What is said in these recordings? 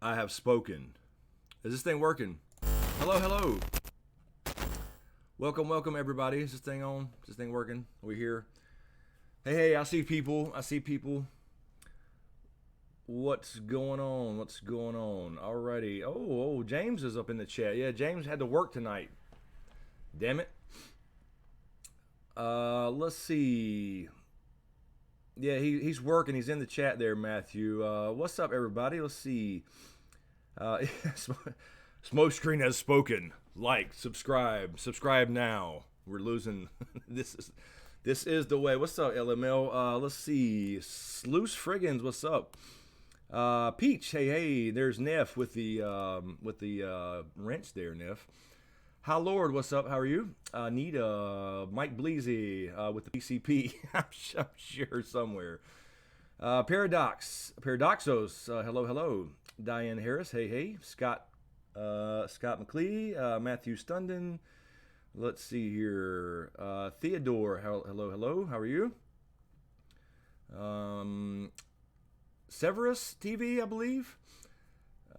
I have spoken. Is this thing working? Hello, hello. Welcome, welcome, everybody. Is this thing on? Is this thing working? Are we here? Hey, hey, I see people. I see people. What's going on? What's going on? Alrighty. Oh, James is up in the chat. Yeah, James had to work tonight. Damn it. Let's see. Yeah, he's working. He's in the chat there, Matthew. What's up, everybody? Let's see. SmokeScreen has spoken. Like, subscribe now. We're losing. This is the way. What's up, LML? Let's see. Sluice Friggins, what's up? Peach, hey. There's Neff with the wrench there, Neff. Hi, Lord, what's up? How are you? Nita, Mike Bleezy with the PCP. I'm sure somewhere. Paradoxos, hello. Diane Harris, hey. Scott McLee, Matthew Stunden. Let's see here. Theodore, hello. How are you? Severus TV, I believe.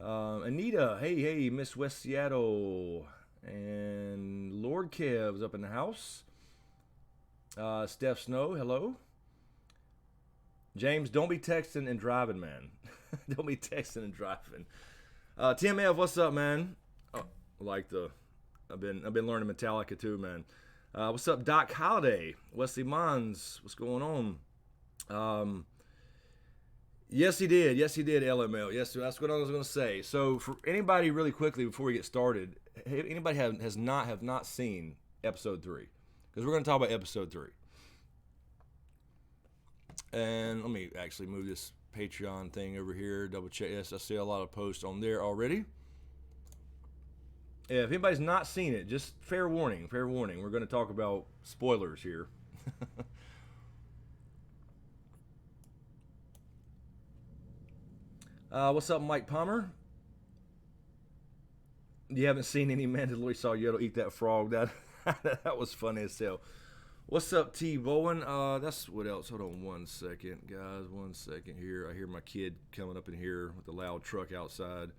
Anita, hey, Miss West Seattle. And Lord Kev's up in the house. Steph Snow, hello. James, don't be texting and driving, man. Don't be texting and driving. Tim F, what's up, man? Oh, I've been learning Metallica too, man. What's up, Doc Holiday? Wesley Mons, what's going on? Yes, he did, LML. Yes, that's what I was going to say. So, for anybody, really quickly before we get started, anybody have not seen episode 3, because we're going to talk about episode 3. And let me actually move this Patreon thing over here, double check. Yes, I see a lot of posts on there already. Yeah, if anybody's not seen it, just fair warning. We're going to talk about spoilers here. What's up, Mike Palmer? You haven't seen any Mandalorian? Saw Yoda eat that frog. That was funny as hell. What's up, T. Bowen? That's what else. Hold on one second, guys. 1 second here. I hear my kid coming up in here with the loud truck outside.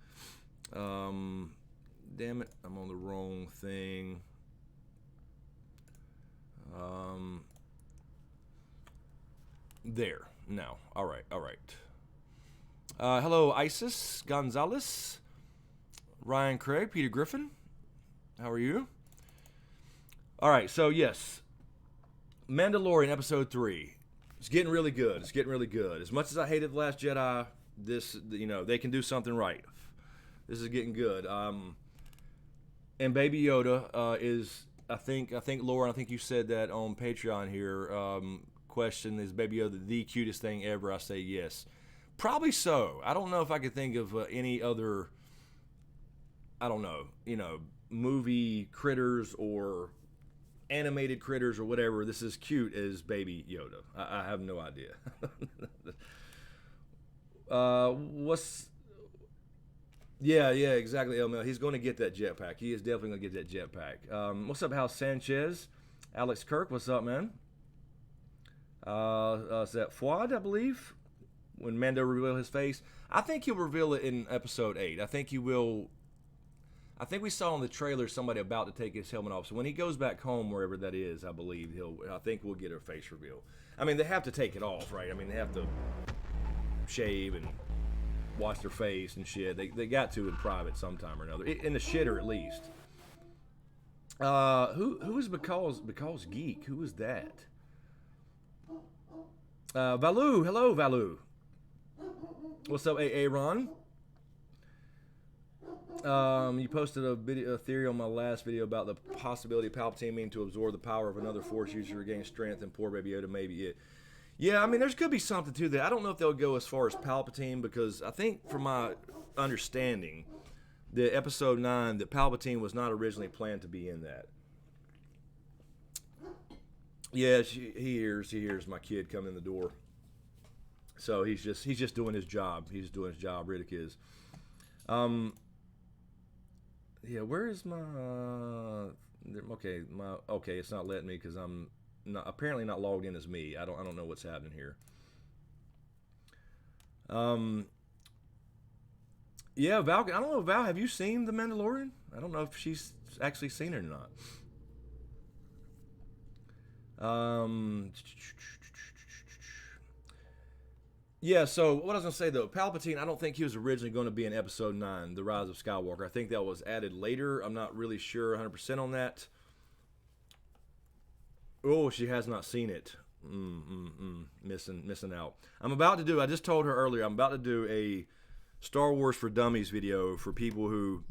Damn it. I'm on the wrong thing. There. No. All right. Hello, Isis Gonzalez. Ryan Craig. Peter Griffin. How are you? All right. So, yes. Mandalorian episode 3. It's getting really good. As much as I hated The Last Jedi, they can do something right. This is getting good. And Baby Yoda is, I think Laura, I think you said that on Patreon here. Question, is Baby Yoda the cutest thing ever? I say yes. Probably so. I don't know if I could think of any other, movie critters or animated critters or whatever this is cute as Baby Yoda. I have no idea. Yeah, exactly, Elmel. He's going to get that jetpack. He is definitely going to get that jetpack. What's up, House Sanchez? Alex Kirk, what's up, man? Is that Fuad, I believe? When Mando reveal his face. I think he'll reveal it in episode 8. I think he will. I think we saw in the trailer somebody about to take his helmet off. So when he goes back home, wherever that is, I believe I think we'll get a face reveal. I mean, they have to take it off, right? I mean, they have to shave and wash their face and shit. They got to in private sometime or another. In the shitter, at least. Who is because Geek? Who is that? Valu. Hello, Valu. What's up, Ron? You posted a theory on my last video about the possibility of Palpatine meaning to absorb the power of another Force user to regain strength, and poor Baby Yoda maybe it. Yeah, I mean, there's could be something to that. I don't know if they'll go as far as Palpatine, because I think, from my understanding, the episode 9, that Palpatine was not originally planned to be in that. Yeah, he hears my kid come in the door. So he's just doing his job. He's doing his job. Riddick is. Yeah, where is my? Okay, it's not letting me because I'm apparently not logged in as me. I don't know what's happening here. Yeah, Val. I don't know, Val. Have you seen The Mandalorian? I don't know if she's actually seen it or not. Um, yeah. So what I was gonna say though, Palpatine. I don't think he was originally going to be in Episode 9, The Rise of Skywalker. I think that was added later. I'm not really sure 100% on that. Oh, she has not seen it. Missing out. I'm about to do. I just told her earlier. I'm about to do a Star Wars for Dummies video for people who.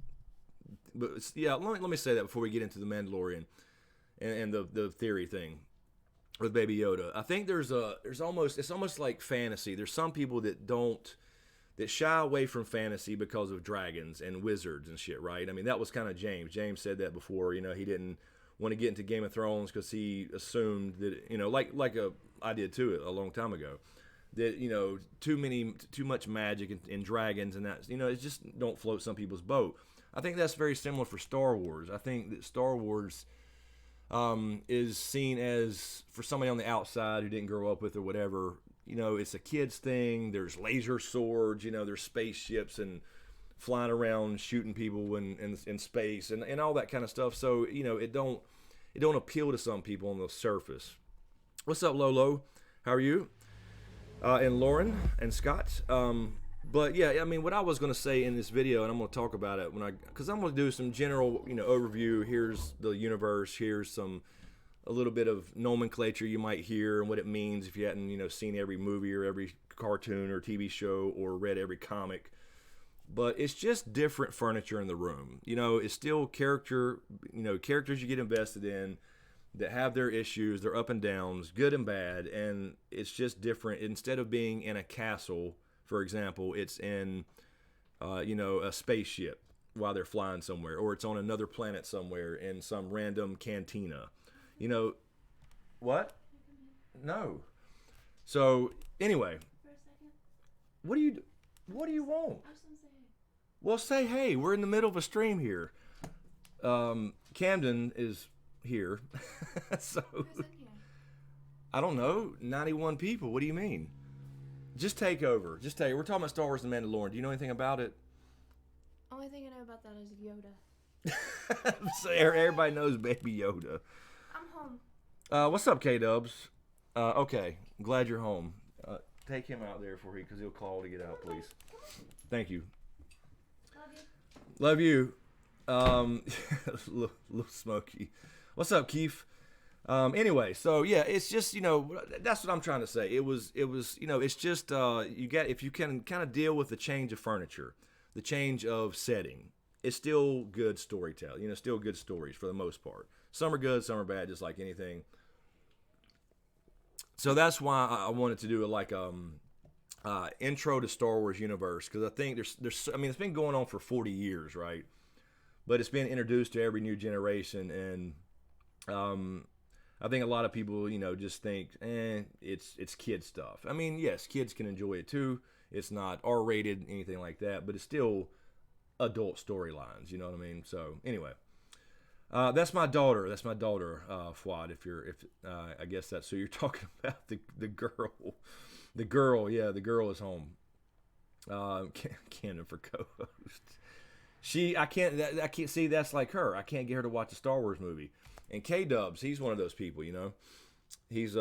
But yeah, let me say that before we get into the Mandalorian and the theory thing with Baby Yoda. I think there's almost like fantasy. There's some people that shy away from fantasy because of dragons and wizards and shit, right? I mean, that was kind of James. James said that before. You know, he didn't want to get into Game of Thrones because he assumed that, you know, I did too a long time ago, that, you know, too much magic and dragons and that, you know, it just don't float some people's boat. I think that's very similar for Star Wars. I think that Star Wars is seen as, for somebody on the outside who didn't grow up with it or whatever, you know, it's a kid's thing. There's laser swords, you know, there's spaceships and flying around shooting people in space and all that kind of stuff. So, you know, it don't appeal to some people on the surface. What's up, Lolo? How are you? And Lauren and Scott. But yeah, I mean, what I was going to say in this video, and I'm going to talk about it because I'm going to do some general, you know, overview. Here's the universe. Here's a little bit of nomenclature you might hear and what it means if you hadn't, you know, seen every movie or every cartoon or TV show or read every comic. But it's just different furniture in the room. You know, it's still characters you get invested in that have their issues, their up and downs, good and bad, and it's just different. Instead of being in a castle, for example, it's in, a spaceship while they're flying somewhere, or it's on another planet somewhere in some random cantina. You know, what? No. So anyway, what do you want? Well, say hey. We're in the middle of a stream here. Camden is here, so I don't know. 91 people. What do you mean? Just take over. We're talking about Star Wars and Mandalorian. Do you know anything about it? Only thing I know about that is Yoda. So everybody knows Baby Yoda. I'm home. What's up, K-Dubs? Okay, glad you're home. Take him out there because he'll call to get out, please. Thank you. Love you. Little Smokey. What's up, Keith? Anyway, so yeah, it's just, you know, that's what I'm trying to say. It was, you know, it's just, if you can kind of deal with the change of furniture, the change of setting, it's still good storytelling, you know, still good stories for the most part. Some are good, some are bad, just like anything. So that's why I wanted to do intro to Star Wars universe, because I think I mean, it's been going on for 40 years, right? But it's been introduced to every new generation, and I think a lot of people, you know, just think, it's kid stuff. I mean, yes, kids can enjoy it too. It's not R-rated, anything like that, but it's still adult storylines. You know what I mean? So anyway, that's my daughter. Fuad. I guess that's who you're talking about. The girl. Yeah, the girl is home. Cannon for co-host. I can't see. That's like her. I can't get her to watch a Star Wars movie. And K-Dubs, he's one of those people, you know. He's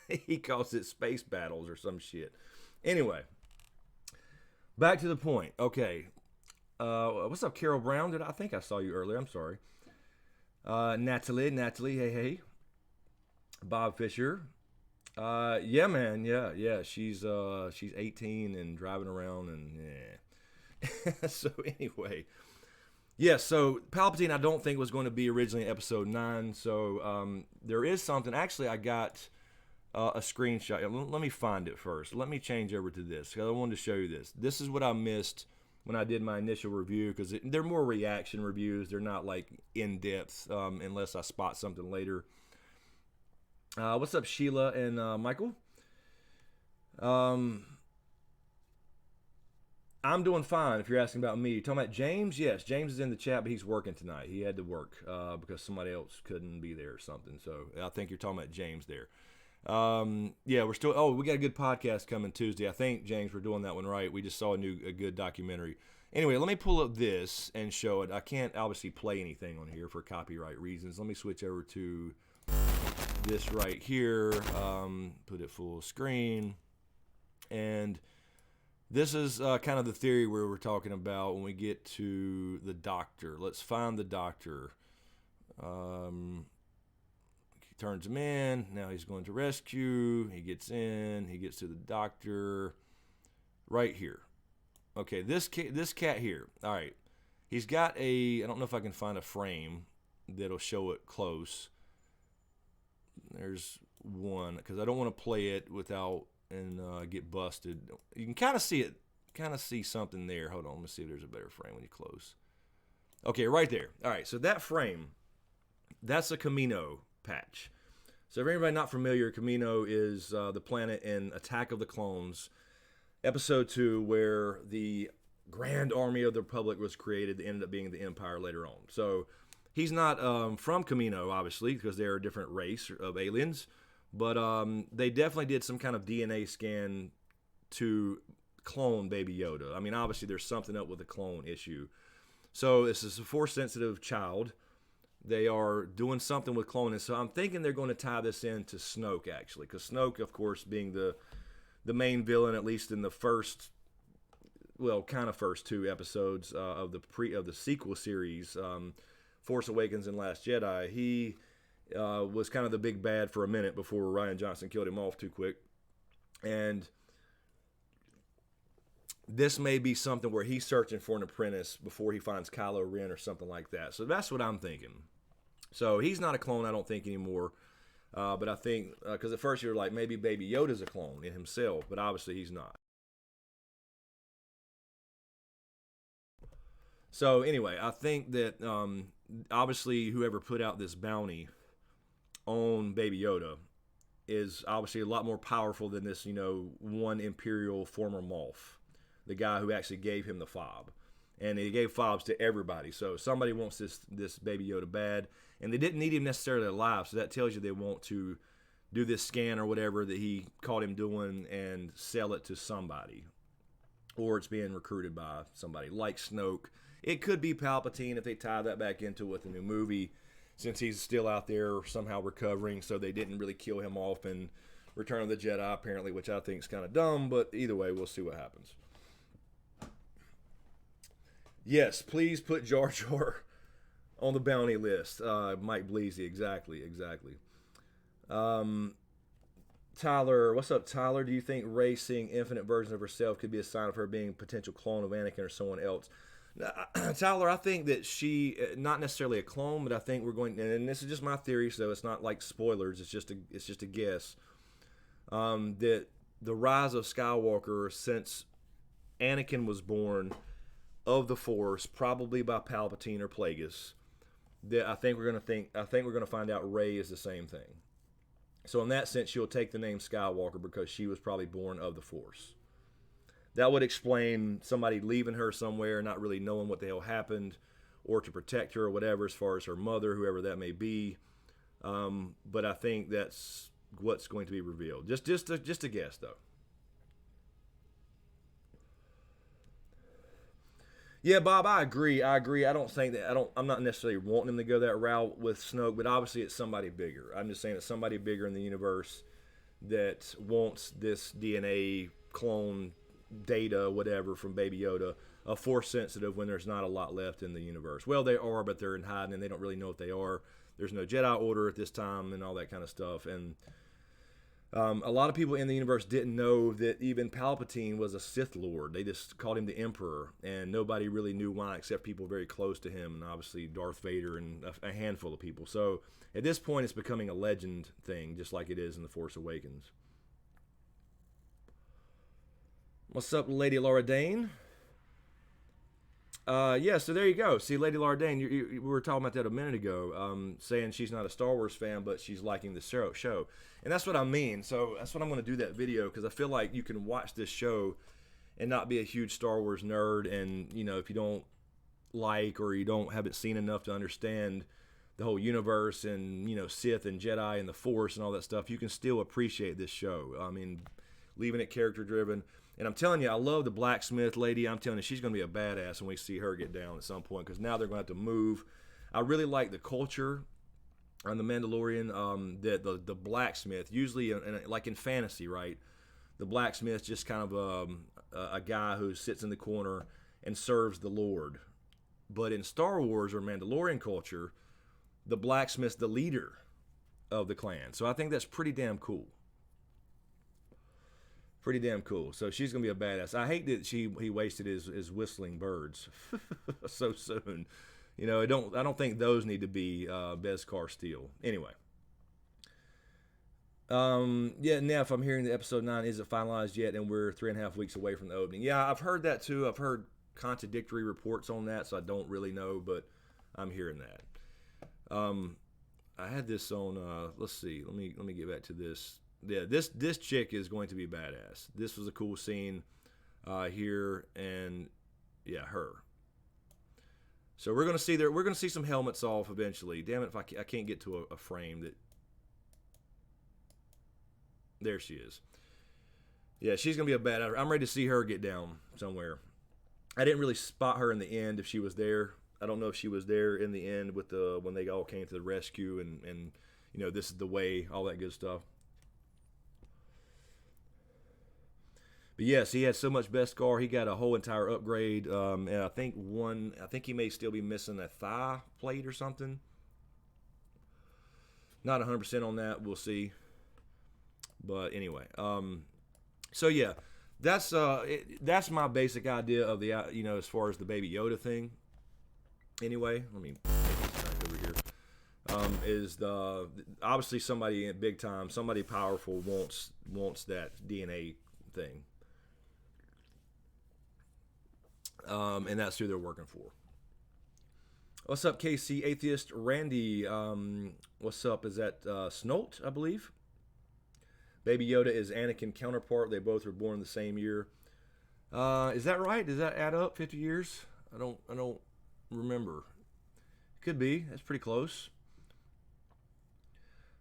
he calls it space battles or some shit. Anyway, back to the point. Okay, what's up, Carol Brown? I think I saw you earlier. I'm sorry. Natalie, hey. Bob Fisher. Yeah, man, yeah. She's 18 and driving around and yeah. So anyway. Yeah, so Palpatine I don't think was going to be originally in Episode 9, so there is something. Actually, I got a screenshot. Let me find it first. Let me change over to this, because I wanted to show you this. This is what I missed when I did my initial review, because they're more reaction reviews. They're not, like, in-depth, unless I spot something later. What's up, Sheila and Michael? I'm doing fine, if you're asking about me. You're talking about James? Yes, James is in the chat, but he's working tonight. He had to work because somebody else couldn't be there or something. So I think you're talking about James there. Yeah, we're still... Oh, we got a good podcast coming Tuesday. I think, James, we're doing that one right. We just saw a good documentary. Anyway, let me pull up this and show it. I can't obviously play anything on here for copyright reasons. Let me switch over to this right here. Put it full screen. And this is kind of the theory where we're talking about when we get to the doctor. Let's find the doctor. He turns him in. Now he's going to rescue. He gets in. He gets to the doctor right here. Okay, this cat here. All right. He's got I don't know if I can find a frame that'll show it close. There's one, because I don't want to play it without and get busted. You can kind of see it, see something there. Hold on, let me see if there's a better frame when you close. Okay, right there. All right, so that frame, that's a Kamino patch. So if anybody not familiar, Kamino is the planet in Attack of the Clones, Episode 2, where the Grand Army of the Republic was created that ended up being the Empire later on. So he's not from Kamino, obviously, because they're a different race of aliens. But they definitely did some kind of DNA scan to clone Baby Yoda. I mean, obviously, there's something up with the clone issue. So this is a Force-sensitive child. They are doing something with cloning. So I'm thinking they're going to tie this into Snoke, actually. Because Snoke, of course, being the main villain, at least in the first, well, kind of first 2 episodes of the sequel series, Force Awakens and Last Jedi, he was kind of the big bad for a minute before Rian Johnson killed him off too quick. And this may be something where he's searching for an apprentice before he finds Kylo Ren or something like that. So that's what I'm thinking. So he's not a clone, I don't think, anymore. But I think, because at first you're like, maybe Baby Yoda's a clone in himself, but obviously he's not. So anyway, I think that obviously whoever put out this bounty on Baby Yoda is obviously a lot more powerful than this, one Imperial former Moff, the guy who actually gave him the fob. And he gave fobs to everybody. So somebody wants this Baby Yoda bad. And they didn't need him necessarily alive. So that tells you they want to do this scan or whatever that he caught him doing and sell it to somebody. Or it's being recruited by somebody like Snoke. It could be Palpatine if they tie that back into it with the new movie, since he's still out there somehow recovering. So they didn't really kill him off in Return of the Jedi, apparently, which I think is kind of dumb. But either way, we'll see what happens. Yes, please put Jar Jar on the bounty list. Mike Bleasy, exactly. Tyler, what's up, Tyler? Do you think Rey seeing infinite versions of herself could be a sign of her being a potential clone of Anakin or someone else? Tyler, I think that she, not necessarily a clone, but I think we're going, and this is just my theory, so it's not like spoilers. It's just a guess. That the rise of Skywalker since Anakin was born of the Force, probably by Palpatine or Plagueis, that I think we're gonna find out Rey is the same thing. So in that sense, she'll take the name Skywalker because she was probably born of the Force. That would explain somebody leaving her somewhere, not really knowing what the hell happened, or to protect her or whatever, as far as her mother, whoever that may be. But I think that's what's going to be revealed. Just a guess, though. Yeah, Bob, I agree. I don't think that I'm not necessarily wanting them to go that route with Snoke, but obviously it's somebody bigger. I'm just saying it's somebody bigger in the universe that wants this DNA clone data, whatever, from Baby Yoda, Force sensitive when there's not a lot left in the universe. Well, they are, but they're in hiding and they don't really know what they are. There's no Jedi Order at this time and all that kind of stuff. And a lot of people in the universe didn't know that even Palpatine was a Sith Lord. They just called him the Emperor, and nobody really knew why except people very close to him, and obviously Darth Vader and a handful of people. So at this point, it's becoming a legend thing, just like it is in The Force Awakens. What's up, Lady Laura Dane? Yeah, so there you go. See, Lady Laura Dane, we were talking about that a minute ago, saying she's not a Star Wars fan, but she's liking the show. And that's what I mean. So that's what I'm going to do that video, because I feel like you can watch this show and not be a huge Star Wars nerd. And, if you don't like or you don't haven't seen enough to understand the whole universe and, Sith and Jedi and the Force and all that stuff, you can still appreciate this show. I mean, leaving it character-driven. And I'm telling you, I love the blacksmith lady. I'm telling you, she's going to be a badass when we see her get down at some point, because now they're going to have to move. I really like the culture on the Mandalorian, that the blacksmith, usually like in fantasy, right? The blacksmith just kind of a guy who sits in the corner and serves the Lord. But in Star Wars or Mandalorian culture, the blacksmith's the leader of the clan. So I think that's pretty damn cool. Pretty damn cool. So she's gonna be a badass. I hate that he wasted his whistling birds so soon. You know, I don't think those need to be Beskar steel. Anyway. Yeah, Neff, I'm hearing that episode 9 isn't finalized yet, and we're 3.5 weeks away from the opening. Yeah, I've heard that too. I've heard contradictory reports on that, so I don't really know, but I'm hearing that. I had this on. Let's see. Let me get back to this. Yeah, this chick is going to be badass. This was a cool scene here, and yeah, her. So we're gonna see there. We're gonna see some helmets off eventually. Damn it, if I can't get to a frame that. There she is. Yeah, she's gonna be a badass. I'm ready to see her get down somewhere. I didn't really spot her in the end if she was there. I don't know if she was there in the end with when they all came to the rescue and you know, this is the way, all that good stuff. But yes, he had so much Beskar, he got a whole entire upgrade. And I think he may still be missing a thigh plate or something. Not 100% on that. We'll see. But anyway, so yeah, that's my basic idea of the you know, as far as the Baby Yoda thing. Anyway, let me make this back over here. Is obviously somebody big time, somebody powerful wants that DNA thing, and that's who they're working for. What's up, KC Atheist Randy? What's up? Is that Snolt, I believe? Baby Yoda is Anakin counterpart. They both were born the same year. Is that right? Does that add up? 50 years? I don't remember. Could be. That's pretty close.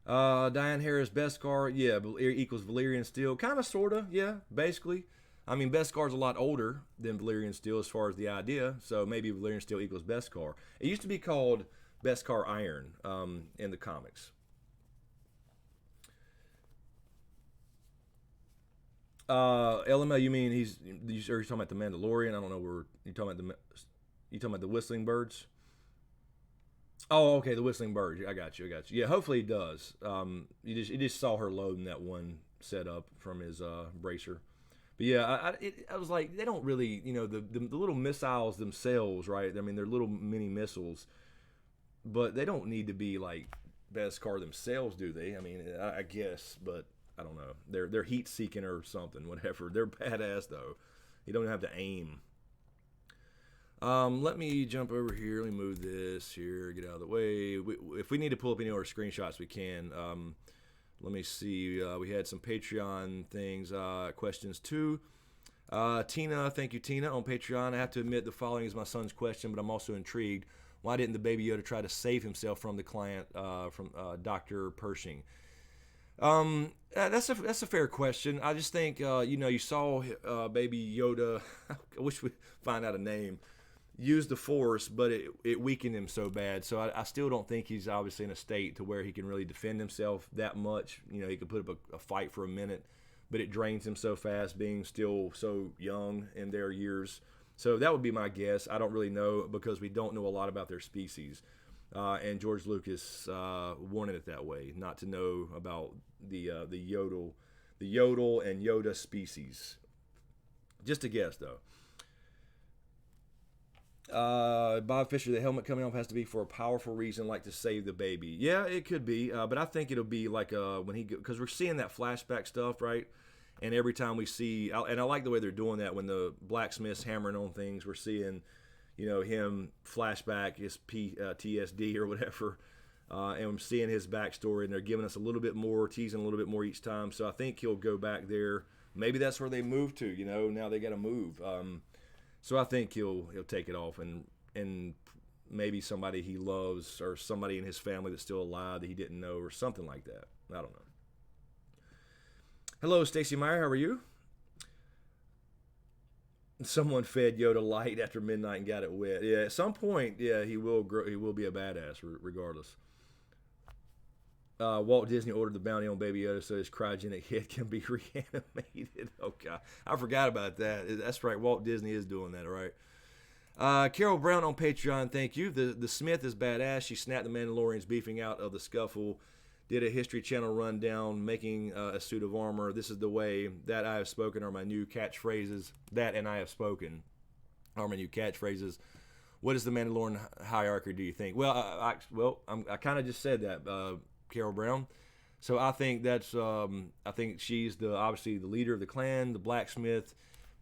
Diane Harris, Beskar, yeah, equals Valyrian steel. Kind of, sort of, yeah, basically. I mean, Beskar's a lot older than Valyrian steel as far as the idea, so maybe Valyrian steel equals Beskar. It used to be called Beskar iron in the comics. LML, you mean you're talking about the Mandalorian? I don't know where you're talking about the whistling birds. Oh, okay, the whistling birds. I got you. Yeah, hopefully he does. You just saw her loading that one setup from his bracer. But yeah, I was like, they don't really, you know, the little missiles themselves, right? I mean, they're little mini missiles, but they don't need to be like Beskar themselves, do they? I mean, I guess, but I don't know. They're heat seeking or something, whatever. They're badass though. You don't have to aim. Let me jump over here. Let me move this here. Get out of the way. If we need to pull up any more screenshots, we can. Let me see. We had some Patreon things. Questions too. Tina, thank you, Tina, on Patreon. I have to admit the following is my son's question, but I'm also intrigued. Why didn't the Baby Yoda try to save himself from the client, from Dr. Pershing? That's a fair question. I just think you know, you saw Baby Yoda. I wish we'd find out a name. Use the Force, but it weakened him so bad. So I still don't think he's obviously in a state to where he can really defend himself that much. You know, he could put up a fight for a minute, but it drains him so fast, being still so young in their years. So that would be my guess. I don't really know because we don't know a lot about their species. And George Lucas wanted it that way, not to know about the Yodel and Yoda species. Just a guess, though. Bob Fisher, the helmet coming off has to be for a powerful reason, like to save the baby. Yeah, it could be, but I think it'll be like because we're seeing that flashback stuff, right? And every time we see, and I like the way they're doing that when the blacksmith's hammering on things, we're seeing, you know, him flashback his TSD or whatever, and I'm seeing his backstory, and they're giving us a little bit more, teasing a little bit more each time. So I think he'll go back there. Maybe that's where they move to. You know, now they got to move. So I think he'll take it off, and maybe somebody he loves or somebody in his family that's still alive that he didn't know or something like that. I don't know. Hello, Stacy Meyer. How are you? Someone fed Yoda light after midnight and got it wet. Yeah, at some point, yeah, he will grow. He will be a badass, regardless. Walt Disney ordered the bounty on Baby Yoda so his cryogenic head can be reanimated. Oh God, I forgot about that. That's right. Walt Disney is doing that. All right. Carol Brown on Patreon, thank you. The Smith is badass. She snapped the Mandalorians beefing out of the scuffle. Did a History Channel rundown, making a suit of armor. This is the way. That I have spoken are my new catchphrases. That and I have spoken are my new catchphrases. What is the Mandalorian hierarchy, do you think? Well, I kind of just said that, Carol Brown. So I think that's I think she's obviously the leader of the clan, the blacksmith,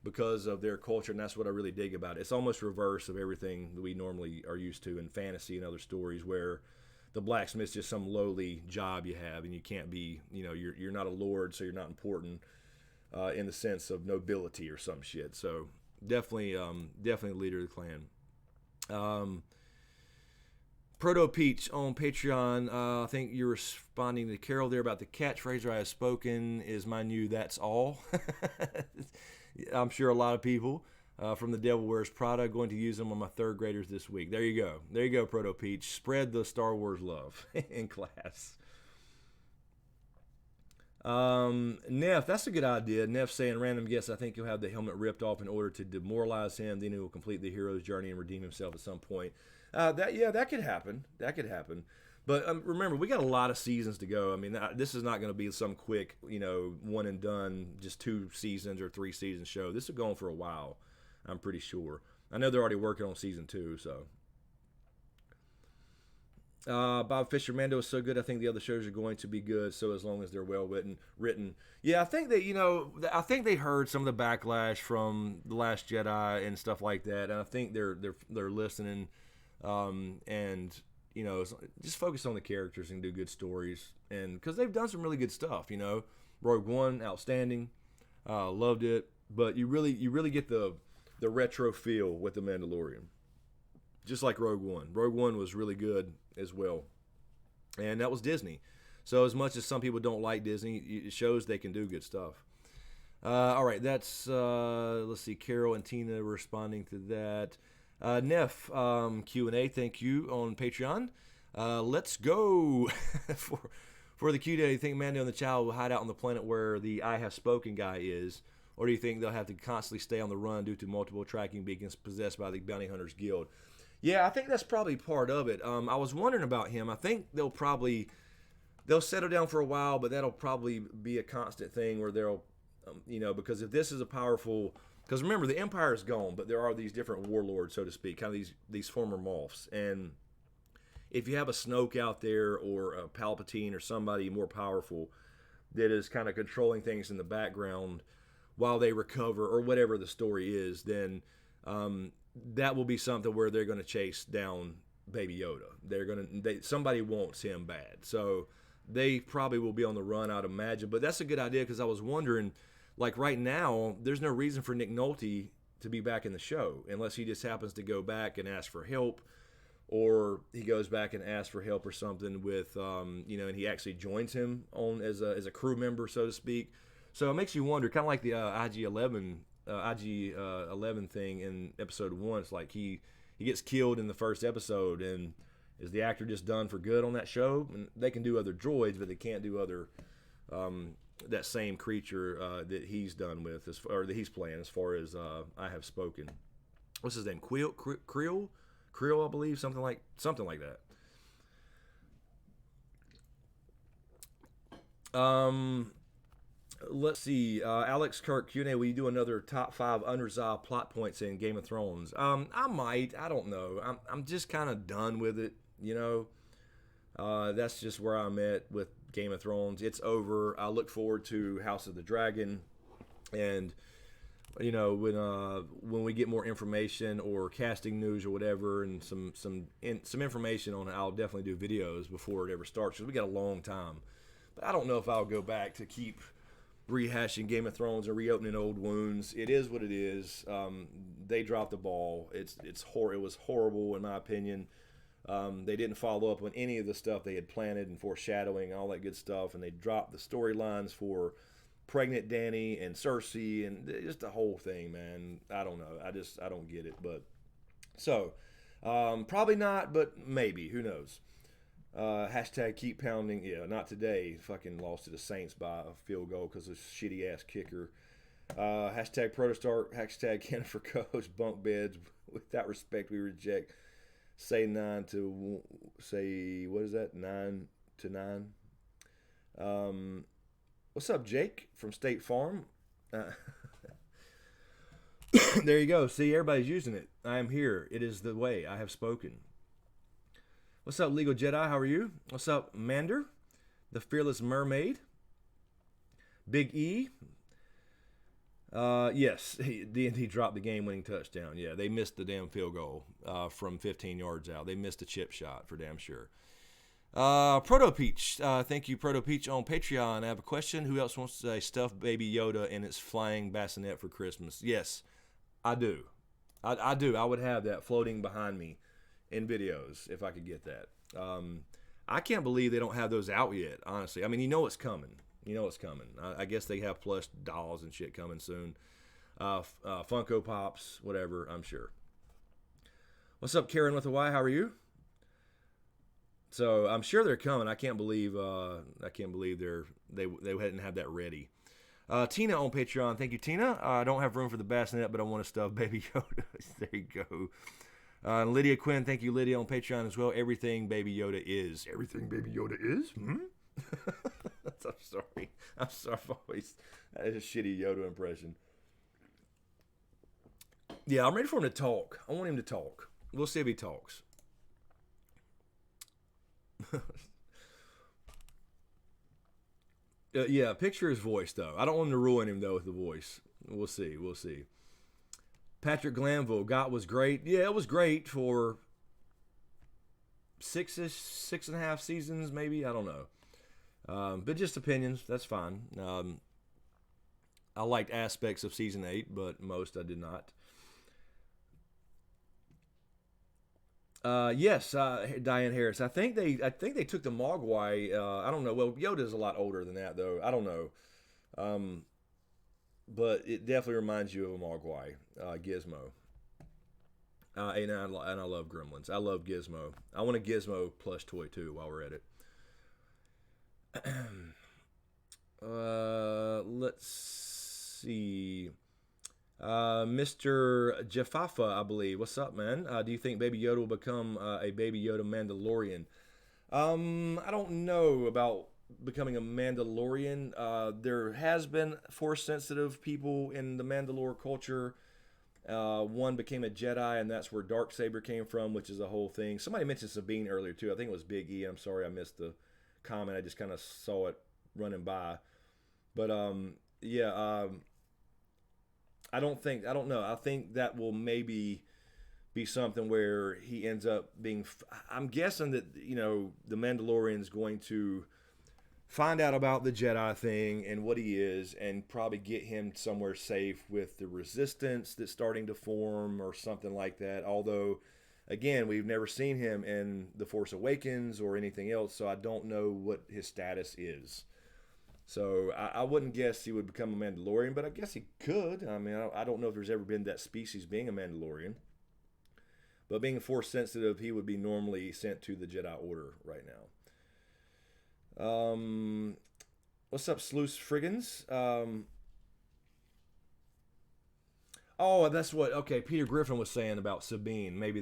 because of their culture, and that's what I really dig about it. It's almost reverse of everything that we normally are used to in fantasy and other stories, where the blacksmith's just some lowly job you have, and you can't be, you're not a lord, so you're not important in the sense of nobility or some shit. So definitely leader of the clan. Proto Peach on Patreon. I think you're responding to Carol there about the catchphrase I have spoken is my new that's all. I'm sure a lot of people from the Devil Wears Prada going to use them on my third graders this week. There you go. There you go, Proto Peach. Spread the Star Wars love in class. Neff, that's a good idea. Neff saying, random guess, I think he'll have the helmet ripped off in order to demoralize him. Then he will complete the hero's journey and redeem himself at some point. That could happen. That could happen. But remember, we got a lot of seasons to go. I mean, this is not going to be some quick, one and done, just 2 seasons or 3 season show. This is going for a while, I'm pretty sure. I know they're already working on season 2, so. Bob Fisher, Mando is so good. I think the other shows are going to be good. So as long as they're well written. Yeah, I think that I think they heard some of the backlash from The Last Jedi and stuff like that, and I think they're listening, and just focus on the characters and do good stories, and because they've done some really good stuff. Rogue One, outstanding, loved it, but you really get the retro feel with the Mandalorian. Just like Rogue One. Rogue One was really good as well. And that was Disney. So as much as some people don't like Disney, it shows they can do good stuff. All right, that's, let's see, Carol and Tina responding to that. Neff, Q&A, thank you on Patreon. Let's go for the Q&A. Do you think Mando and the Child will hide out on the planet where the I Have Spoken guy is? Or do you think they'll have to constantly stay on the run due to multiple tracking beacons possessed by the Bounty Hunters Guild? Yeah, I think that's probably part of it. I was wondering about him. I think they'll settle down for a while, but that'll probably be a constant thing where they'll, because if this is because remember, the Empire is gone, but there are these different warlords, so to speak, kind of these former Moffs. And if you have a Snoke out there or a Palpatine or somebody more powerful that is kind of controlling things in the background while they recover or whatever the story is, then that will be something where they're going to chase down Baby Yoda. Somebody wants him bad, so they probably will be on the run, I'd imagine. But that's a good idea, because I was wondering, like right now, there's no reason for Nick Nolte to be back in the show unless he just happens to go back and ask for help, or he goes back and asks for help or something with, and he actually joins him on as a crew member, so to speak. So it makes you wonder, kind of like the IG-11 thing in episode 1. It's like he gets killed in the first episode, and is the actor just done for good on that show? And they can do other droids, but they can't do other that same creature that he's done with, or that he's playing, as far as I Have Spoken. What's his name? Creel, I believe, something like that. Let's see. Alex Kirk, Q&A, will you do another top 5 unresolved plot points in Game of Thrones? I might. I don't know. I'm just kind of done with it, That's just where I'm at with Game of Thrones. It's over. I look forward to House of the Dragon. And, when we get more information or casting news or whatever, and some information on it, I'll definitely do videos before it ever starts, because we got a long time. But I don't know if I'll go back to keep rehashing Game of Thrones and reopening old wounds. It is what it is. They dropped the ball. It was horrible, in my opinion. They didn't follow up on any of the stuff they had planted and foreshadowing and all that good stuff, and they dropped the storylines for pregnant Dany and Cersei and just the whole thing, man. I don't know. I don't get it. But so probably not, but maybe. Who knows? Hashtag keep pounding. Yeah, not today. Fucking lost to the Saints by a field goal because of a shitty ass kicker. Hashtag protostart. Hashtag Jennifer Coach bunk beds. Without respect, we reject. Say what is that? 9 to 9. What's up, Jake from State Farm? There you go. See, everybody's using it. I am here. It is the way. I have spoken. What's up, Legal Jedi? How are you? What's up, Mander? The Fearless Mermaid. Big E. Yes, D&D dropped the game-winning touchdown. Yeah, they missed the damn field goal from 15 yards out. They missed a chip shot for damn sure. Proto Peach. Thank you, Proto Peach on Patreon. I have a question. Who else wants a stuffed Baby Yoda in its flying bassinet for Christmas? Yes, I do. I do. I would have that floating behind me in videos if I could get that. I can't believe they don't have those out yet, honestly. I mean, you know it's coming. I guess they have plush dolls and shit coming soon. Funko Pops, whatever, I'm sure. What's up, Karen with a Y? How are you? So I'm sure they're coming. I can't believe they hadn't have that ready. Tina on Patreon. Thank you, Tina. I don't have room for the bassinet, but I want to stuff Baby Yoda. There you go. And Lydia Quinn, thank you, Lydia, on Patreon as well. Everything Baby Yoda is. Everything Baby Yoda is? I'm sorry. That is a shitty Yoda impression. Yeah, I'm ready for him to talk. I want him to talk. We'll see if he talks. Yeah, picture his voice, though. I don't want him to ruin him, though, with the voice. We'll see. Patrick Glanville, God was great. Yeah, it was great for 6.5 seasons, maybe. I don't know. But just opinions. That's fine. I liked aspects of season 8, but most I did not. Yes, Diane Harris. I think they took the Mogwai. I don't know. Well, Yoda's a lot older than that, though. I don't know. But it definitely reminds you of a Mogwai, Gizmo. And I love Gremlins. I love Gizmo. I want a Gizmo plush toy too. While we're at it. Let's see. Mr. Jaffafa, I believe. What's up, man? Do you think Baby Yoda will become a Baby Yoda Mandalorian? I don't know about becoming a Mandalorian. There has been Force-sensitive people in the Mandalore culture. One became a Jedi, and that's where Darksaber came from, which is a whole thing. Somebody mentioned Sabine earlier, too. I think it was Big E. I'm sorry I missed the comment. I just kind of saw it running by. But, I don't know. I think that will maybe be something where he ends up being... I'm guessing that, the Mandalorian's going to find out about the Jedi thing and what he is and probably get him somewhere safe with the Resistance that's starting to form or something like that. Although, again, we've never seen him in The Force Awakens or anything else, so I don't know what his status is. So I wouldn't guess he would become a Mandalorian, but I guess he could. I mean, I don't know if there's ever been that species being a Mandalorian. But being Force sensitive, he would be normally sent to the Jedi Order right now. What's up, Sluice Friggins? That's what. Okay, Peter Griffin was saying about Sabine. Maybe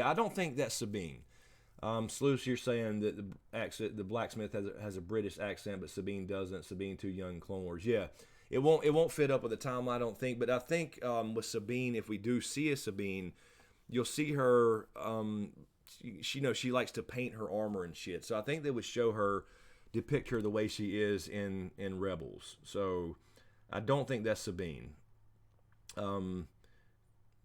I don't think that's Sabine. Sluice, you're saying that the blacksmith has a British accent, but Sabine doesn't. Sabine too young, Clone Wars. Yeah, it won't fit up with the timeline, I don't think. But I think with Sabine, if we do see a Sabine, you'll see her. She likes to paint her armor and shit. So I think they would depict her the way she is in Rebels. So I don't think that's Sabine.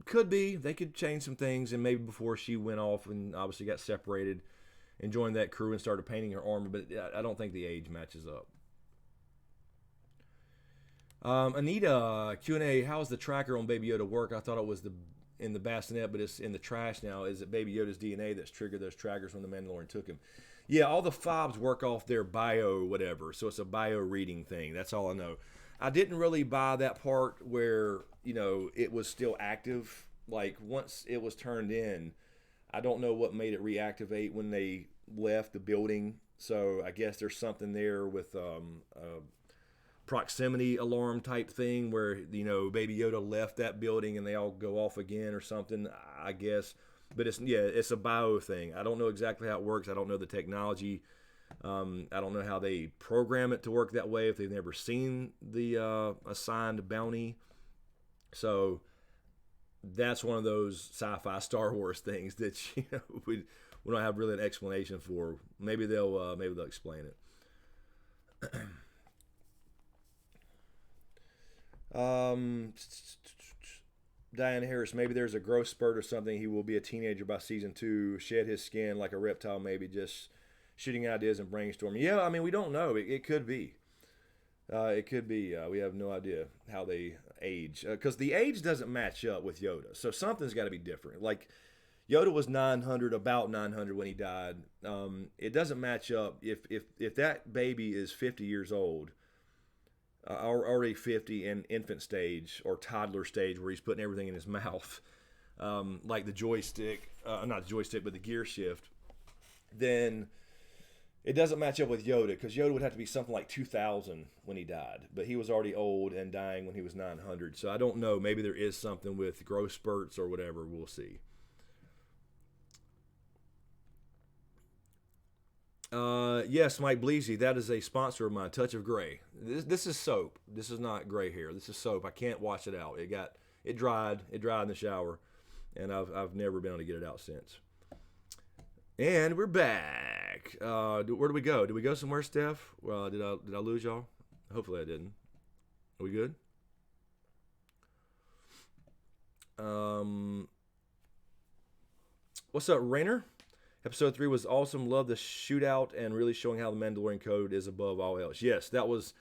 Could be. They could change some things, and maybe before she went off and obviously got separated and joined that crew and started painting her armor, but I don't think the age matches up. Anita, Q&A, how's the tracker on Baby Yoda work? I thought it was the in the bassinet, but it's in the trash now. Is it Baby Yoda's DNA that's triggered those trackers when the Mandalorian took him? Yeah, all the fobs work off their bio whatever, so it's a bio reading thing. That's all I know. I didn't really buy that part where, it was still active. Like, once it was turned in, I don't know what made it reactivate when they left the building. So I guess there's something there with a proximity alarm type thing where, Baby Yoda left that building and they all go off again or something, I guess. But it's a bio thing. I don't know exactly how it works. I don't know the technology. I don't know how they program it to work that way if they've never seen the assigned bounty. So that's one of those sci-fi Star Wars things that we don't have really an explanation for. Maybe they'll explain it. Diane Harris, maybe there's a growth spurt or something. He will be a teenager by season 2, shed his skin like a reptile, maybe just shooting ideas and brainstorming. Yeah, I mean, we don't know. It could be. It could be. We have no idea how they age. Because the age doesn't match up with Yoda. So something's got to be different. Like, Yoda was about 900 when he died. It doesn't match up. If that baby is 50 years old, already 50 in infant stage or toddler stage where he's putting everything in his mouth, like the joystick, not the joystick, but the gear shift, then it doesn't match up with Yoda, because Yoda would have to be something like 2000 when he died, but he was already old and dying when he was 900. So I don't know. Maybe there is something with growth spurts or whatever. We'll see. Yes, Mike Bleasy, that is a sponsor of mine, Touch of Gray. This is soap. This is not gray hair. This is soap. I can't wash it out. It dried in the shower, and I've never been able to get it out since. And we're back. Where do we go? Did we go somewhere, Steph? Did I lose y'all? Hopefully I didn't. Are we good? What's up, Rainer? Episode 3 was awesome. Love the shootout and really showing how the Mandalorian code is above all else. Yes, that was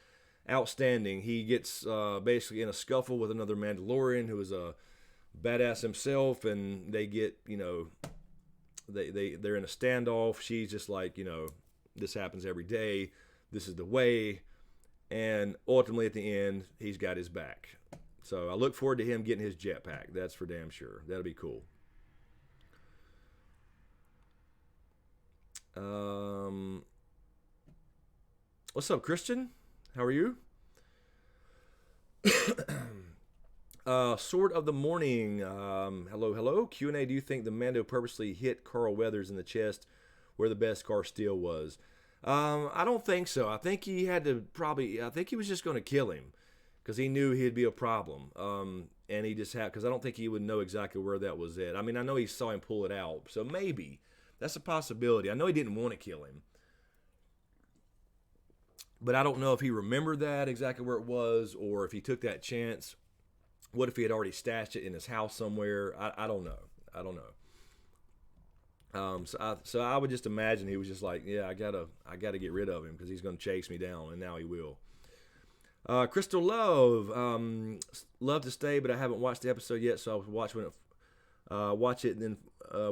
outstanding. He gets basically in a scuffle with another Mandalorian who is a badass himself, and they get, they're in a standoff. She's just like, this happens every day. This is the way. And ultimately at the end, he's got his back. So I look forward to him getting his jetpack. That's for damn sure. That'll be cool. What's up, Christian? How are you? Sword of the Morning. Hello. Q&A, do you think the Mando purposely hit Carl Weathers in the chest where the Beskar steel was? I don't think so. I think he had to I think he was just going to kill him because he knew he'd be a problem. And he just had, because I don't think he would know exactly where that was at. I mean, I know he saw him pull it out, so maybe. That's a possibility. I know he didn't want to kill him. But I don't know if he remembered that exactly where it was, or if he took that chance. What if he had already stashed it in his house somewhere? I don't know. So I would just imagine he was just like, yeah, I gotta get rid of him because he's going to chase me down, and now he will. Crystal Love, love to stay, but I haven't watched the episode yet, so I'll watch watch it, and then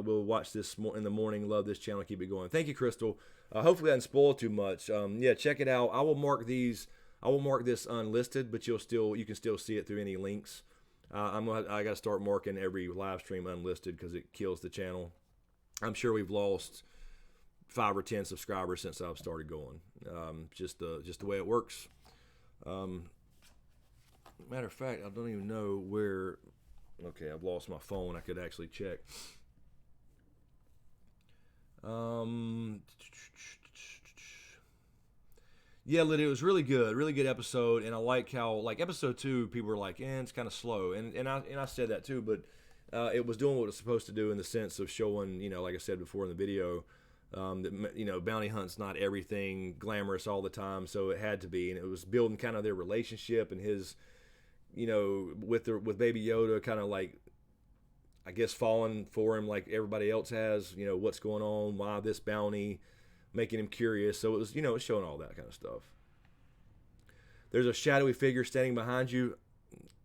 we'll watch this in the morning. Love this channel, keep it going. Thank you, Crystal. Hopefully I didn't spoil too much. Yeah, check it out. I will mark this unlisted, but you can still see it through any links. I got to start marking every live stream unlisted because it kills the channel. I'm sure we've lost 5 or 10 subscribers since I've started going. Just the way it works. Matter of fact, I don't even know where. Okay, I've lost my phone. I could actually check. Yeah, Lydia, it was really good episode, and I like how, like, episode 2, people were like, it's kind of slow, and I said that too, but it was doing what it was supposed to do in the sense of showing, like I said before in the video, that bounty hunt's not everything glamorous all the time, so it had to be, and it was building kind of their relationship and his, with Baby Yoda, kind of like, I guess, falling for him like everybody else has, what's going on, why this bounty, making him curious. So it was, it's showing all that kind of stuff. There's a shadowy figure standing behind you.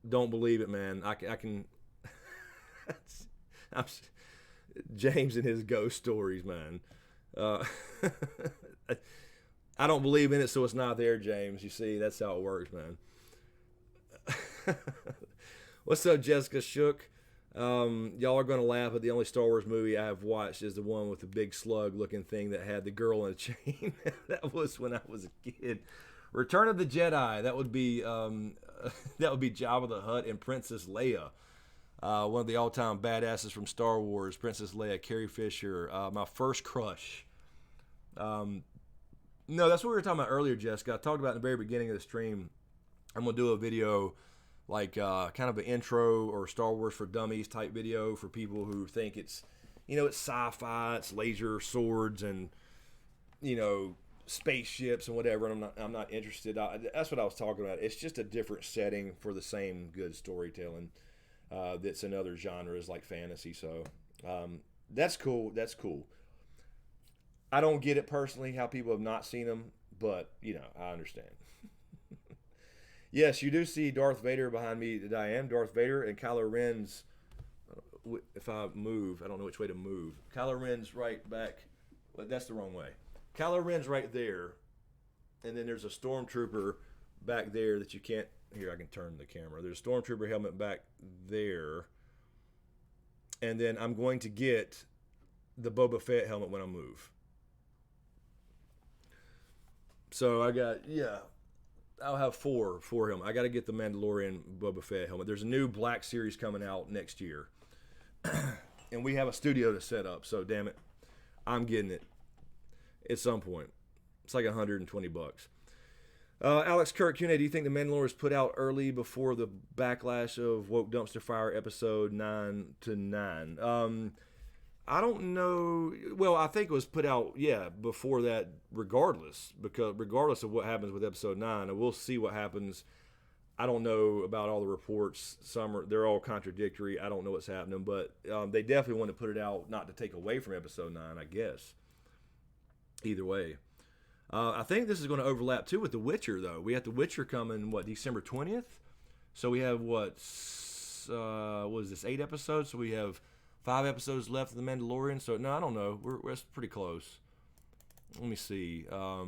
Don't believe it, man. I can I'm, James and his ghost stories, man. I don't believe in it, so it's not there, James. You see, that's how it works, man. What's up, Jessica Shook? Y'all are going to laugh, but the only Star Wars movie I have watched is the one with the big slug-looking thing that had the girl in a chain. That was when I was a kid. Return of the Jedi. That would be Jabba the Hutt and Princess Leia. One of the all-time badasses from Star Wars, Princess Leia, Carrie Fisher. My first crush. No, that's what we were talking about earlier, Jessica. I talked about in the very beginning of the stream. I'm going to do a video like kind of an intro or Star Wars for Dummies type video for people who think it's, it's sci-fi, it's laser swords and, spaceships and whatever. And I'm not interested. That's what I was talking about. It's just a different setting for the same good storytelling. That's in other genres like fantasy. So that's cool. That's cool. I don't get it personally how people have not seen them, but I understand. Yes, you do see Darth Vader behind me that I am. Darth Vader and Kylo Ren's, if I move, I don't know which way to move. Kylo Ren's right back. Well, that's the wrong way. Kylo Ren's right there. And then there's a stormtrooper back there that you can't. Here, I can turn the camera. There's a stormtrooper helmet back there. And then I'm going to get the Boba Fett helmet when I move. So I got, I'll have four helmets. I got to get the Mandalorian Boba Fett helmet. There's a new Black Series coming out next year. And we have a studio to set up, so damn it, I'm getting it at some point. It's like $120. Alex Kirk, Q&A, do you think the Mandalorian was put out early before the backlash of Woke Dumpster Fire episode 9 to 9? I don't know. Well, I think it was put out, before that, regardless of what happens with episode 9. And we'll see what happens. I don't know about all the reports. They're all contradictory. I don't know what's happening, but they definitely want to put it out, not to take away from episode 9, I guess. Either way. I think this is going to overlap, too, with The Witcher, though. We have The Witcher coming, December 20th? So we have, what is this, 8 episodes? So we have 5 episodes left of The Mandalorian. So, no, I don't know. We're pretty close. Let me see. Let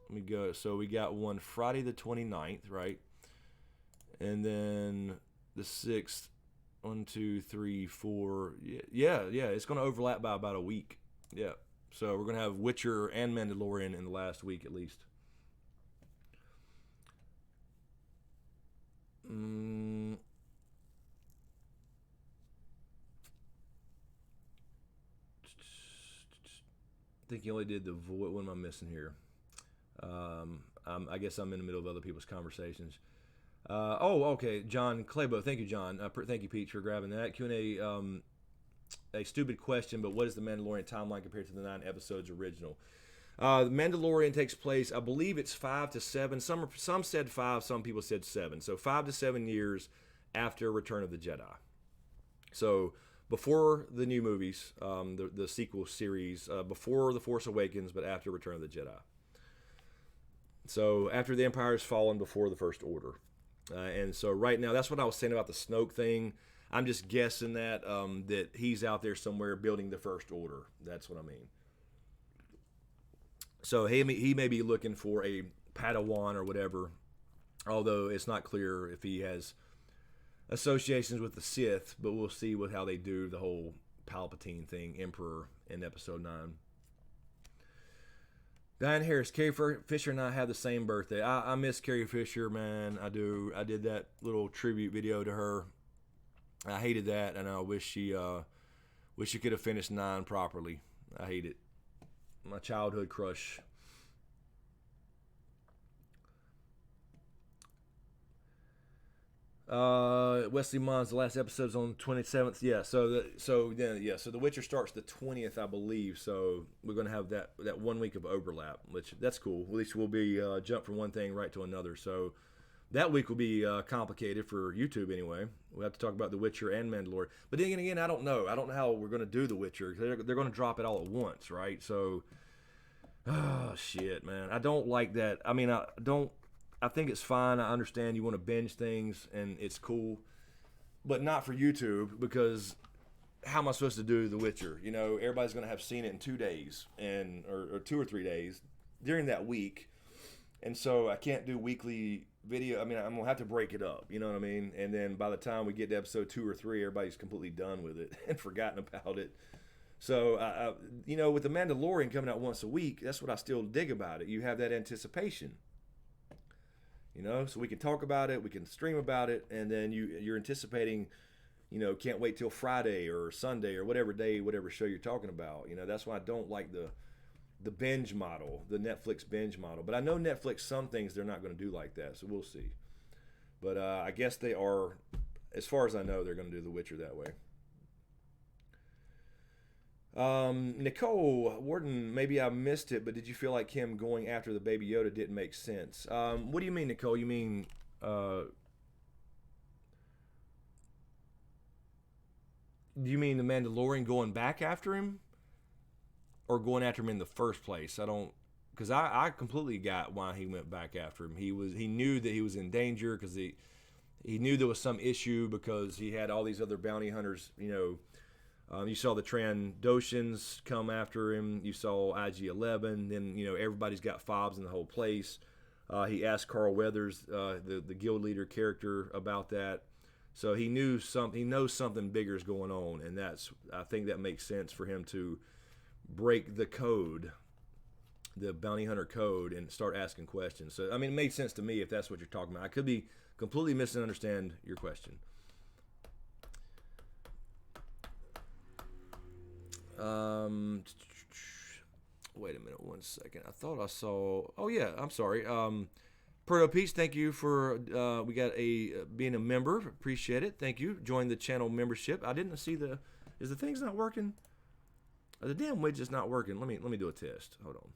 me go. So we got one Friday the 29th, right? And then the 6th. 1, 2, 3, 4. Yeah. It's going to overlap by about a week. Yeah. So we're going to have Witcher and Mandalorian in the last week at least. I think you only did the voice. What am I missing here? I guess I'm in the middle of other people's conversations. Okay. John Claybo. Thank you, John. Thank you, Pete, for grabbing that. Q&A. A stupid question, but what is the Mandalorian timeline compared to the 9 episodes original? The Mandalorian takes place, I believe it's 5 to 7. Some said 5, some people said 7. So 5 to 7 years after Return of the Jedi. So before the new movies, the sequel series, before The Force Awakens, but after Return of the Jedi. So after the Empire has fallen, before the First Order. And so right now, that's what I was saying about the Snoke thing. I'm just guessing that he's out there somewhere building the First Order. That's what I mean. So he may be looking for a Padawan or whatever, although it's not clear if he has associations with the Sith, but we'll see how they do the whole Palpatine thing, Emperor, in Episode 9. Diane Harris, Carrie Fisher and I have the same birthday. I miss Carrie Fisher, man. I do. I did that little tribute video to her. I hated that, and I wish she could have finished 9 properly. I hate it. My childhood crush. Wesley Mons, the last episode's on the 27th. Yeah, so The Witcher starts the 20th, I believe. So we're gonna have that 1 week of overlap, which that's cool. At least we'll be jump from one thing right to another. So that week will be complicated for YouTube anyway. We'll have to talk about The Witcher and Mandalorian. But then again, I don't know. I don't know how we're going to do The Witcher. They're going to drop it all at once, right? So, shit, man. I don't like that. I mean, I think it's fine. I understand you want to binge things, and it's cool. but not for YouTube because how am I supposed to do The Witcher? You know, everybody's going to have seen it in 2 days or 2 or 3 days during that week. And so I can't do weekly video. I mean, I'm going to have to break it up. You know what I mean? And then by the time we get to episode 2 or 3, everybody's completely done with it and forgotten about it. So, you know, with The Mandalorian coming out once a week, that's what I still dig about it. You have that anticipation. You know, so we can talk about it, we can stream about it, and then you're anticipating, you know, can't wait till Friday or Sunday or whatever day, whatever show you're talking about. You know, that's why I don't like the binge model, the Netflix binge model. But I know Netflix, some things they're not going to do like that, so we'll see. But I guess they are, as far as I know, they're going to do The Witcher that way. Nicole Warden, maybe I missed it, but did you feel like him going after the Baby Yoda didn't make sense? What do you mean, Nicole? You mean do you mean the Mandalorian going back after him, or going after him in the first place? I don't, because I completely got why he went back after him. He knew that he was in danger because he knew there was some issue because he had all these other bounty hunters, you know. You saw the Trandoshans come after him. You saw IG-11. Then, you know, everybody's got fobs in the whole place. He asked Carl Weathers, the guild leader character, about that. So he knew something. He knows something bigger is going on, and I think that makes sense for him to break the code, the bounty hunter code, and start asking questions. So, I mean, it made sense to me if that's what you're talking about. I could be completely misunderstand your question. Wait a minute, 1 second. I thought I saw. Oh yeah, I'm sorry. Proto Peach, thank you for we got being a member. Appreciate it. Thank you. Join the channel membership. I didn't see is the thing's not working? The damn widget's not working. Let me do a test. Hold on.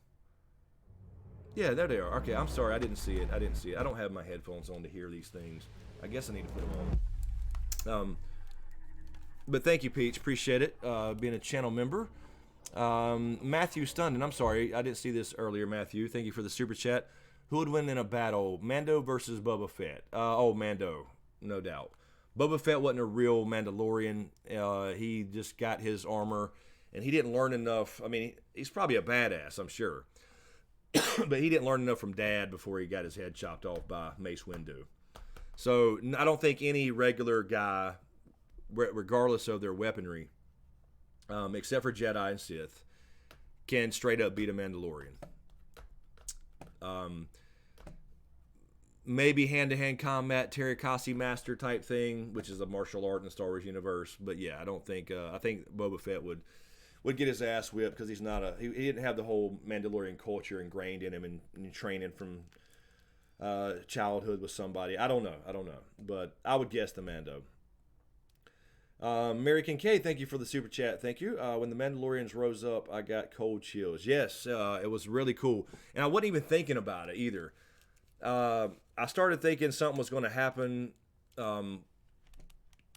Yeah, there they are. Okay, I'm sorry. I didn't see it. I don't have my headphones on to hear these things. I guess I need to put them on. But thank you, Peach. Appreciate it. Being a channel member. Matthew Stunden. I'm sorry. I didn't see this earlier, Matthew. Thank you for the super chat. Who would win in a battle? Mando versus Boba Fett. Mando. No doubt. Boba Fett wasn't a real Mandalorian. He just got his armor, and he didn't learn enough. I mean, he's probably a badass, I'm sure. But he didn't learn enough from Dad before he got his head chopped off by Mace Windu. So I don't think any regular guy, regardless of their weaponry, except for Jedi and Sith, can straight up beat a Mandalorian. Maybe hand-to-hand combat, Terikasi Master type thing, which is a martial art in the Star Wars universe. But yeah, I don't think I think Boba Fett would get his ass whipped because he's not he didn't have the whole Mandalorian culture ingrained in him and training from childhood with somebody. I don't know, but I would guess the Mando. Mary Kincaid, thank you for the super chat. Thank you. When the Mandalorians rose up, I got cold chills. Yes, it was really cool, and I wasn't even thinking about it either. I started thinking something was going to happen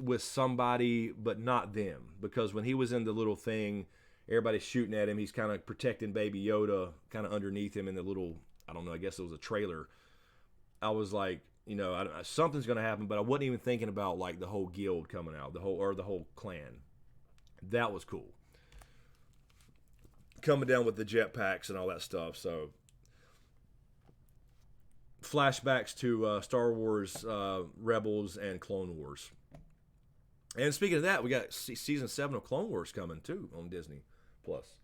with somebody, but not them, because when he was in the little thing, everybody's shooting at him. He's kind of protecting Baby Yoda, kind of underneath him in the little, I don't know, I guess it was a trailer. I was like, you know, something's going to happen, but I wasn't even thinking about like the whole guild coming out, the whole clan. That was cool. Coming down with the jetpacks and all that stuff. So flashbacks to Star Wars, Rebels, and Clone Wars. And speaking of that, we got season 7 of Clone Wars coming too on Disney Plus.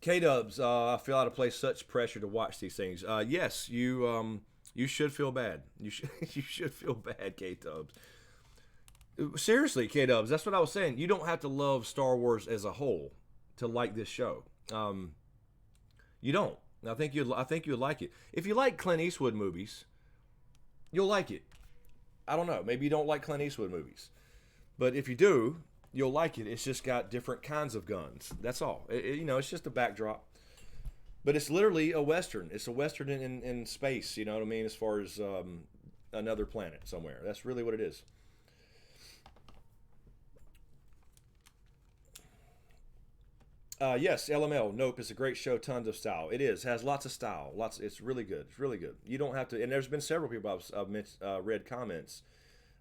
K-Dubs, I feel out of place. Such pressure to watch these things. Yes, you should feel bad. You should feel bad, K-Dubs. Seriously, K-Dubs, that's what I was saying. You don't have to love Star Wars as a whole to like this show. You don't. I think you'll like it. If you like Clint Eastwood movies, you'll like it. I don't know. Maybe you don't like Clint Eastwood movies, but if you do, you'll like it. It's just got different kinds of guns. That's all. It's just a backdrop. But it's literally a Western. It's a Western in space, you know what I mean, as far as another planet somewhere. That's really what it is. Yes, LML. Nope, it's a great show. Tons of style. It is. Has lots of style. Lots. It's really good. It's really good. You don't have to. And there's been several people I've read comments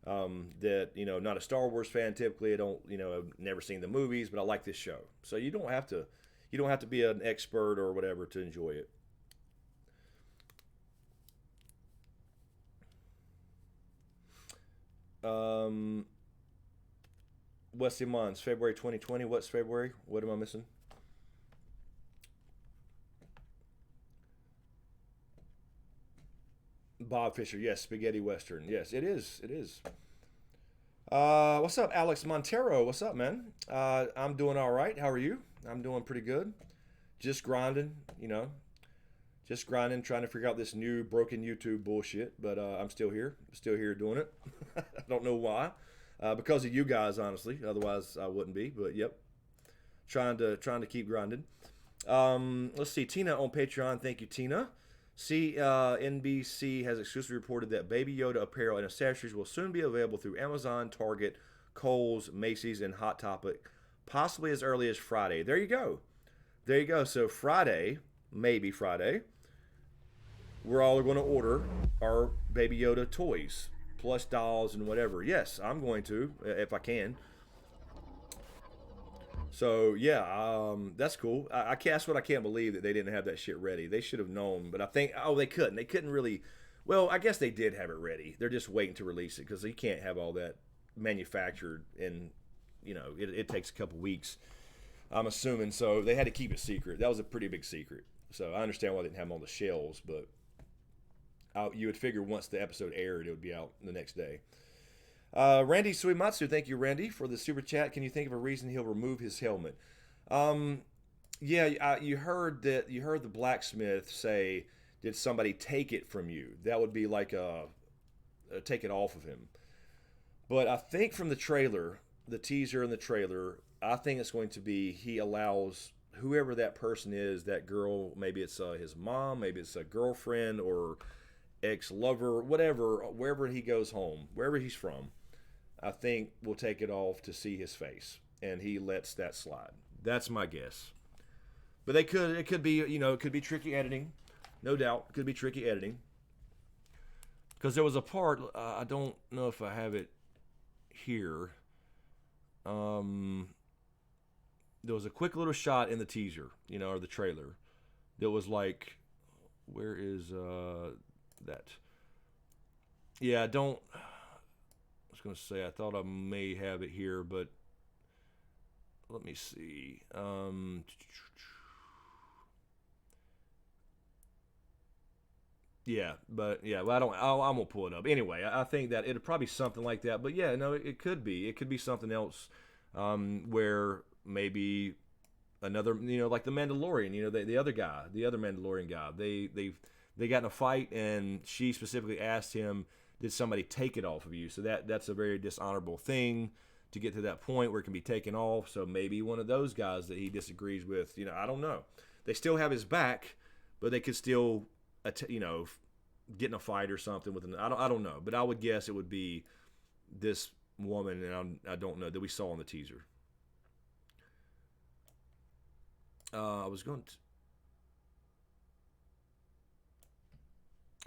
that not a Star Wars fan. Typically, I don't. I've never seen the movies, but I like this show. So you don't have to. You don't have to be an expert or whatever to enjoy it. Um, Wesley Mons, February 2020. What's February? What am I missing? Bob Fisher, yes, spaghetti western. Yes, it is. It is. What's up, Alex Montero? What's up, man? I'm doing all right. How are you? I'm doing pretty good. Just grinding, just grinding, trying to figure out this new broken YouTube bullshit. But I'm still here doing it. I don't know why. Because of you guys, honestly. Otherwise, I wouldn't be. But yep, trying to keep grinding. Let's see, Tina on Patreon. Thank you, Tina. NBC has exclusively reported that Baby Yoda apparel and accessories will soon be available through Amazon, Target, Kohl's, Macy's, and Hot Topic, possibly as early as Friday. There you go. There you go. So Friday, maybe Friday, we're all going to order our Baby Yoda toys, plush dolls, and whatever. Yes, I'm going to, if I can. So yeah, that's cool. I can't. That's what I can't believe that they didn't have that shit ready. They should have known, but I think they couldn't. They couldn't really. Well, I guess they did have it ready. They're just waiting to release it because you can't have all that manufactured, and it takes a couple weeks. I'm assuming so. They had to keep it secret. That was a pretty big secret. So I understand why they didn't have them on the shelves, but you would figure once the episode aired, it would be out the next day. Randy Suimatsu, thank you, Randy, for the super chat. Can you think of a reason he'll remove his helmet? Yeah, you heard that. You heard the blacksmith say, "Did somebody take it from you?" That would be like a take it off of him. But I think from the trailer, the teaser and the trailer, I think it's going to be he allows whoever that person is, that girl, maybe it's his mom, maybe it's a girlfriend or ex-lover, whatever, wherever he goes home, wherever he's from, I think we'll take it off to see his face, and he lets that slide. That's my guess. But it could be, it could be tricky editing, no doubt. It could be tricky editing because there was a part, I don't know if I have it here. There was a quick little shot in the teaser, or the trailer, that was like, where is that? Yeah, I don't. I was gonna say I thought I may have it here, but let me see. Yeah, but yeah, well, I don't. I'm gonna pull it up anyway. I think that it'll probably be something like that. But yeah, no, it could be. It could be something else, where maybe another, like the Mandalorian. The other guy, the other Mandalorian guy. They got in a fight, and she specifically asked him, "Did somebody take it off of you?" So that's a very dishonorable thing to get to that point where it can be taken off. So maybe one of those guys that he disagrees with. I don't know. They still have his back, but they could still, get in a fight or something with I don't know, but I would guess it would be this woman, and I don't know, that we saw in the teaser. I was going to.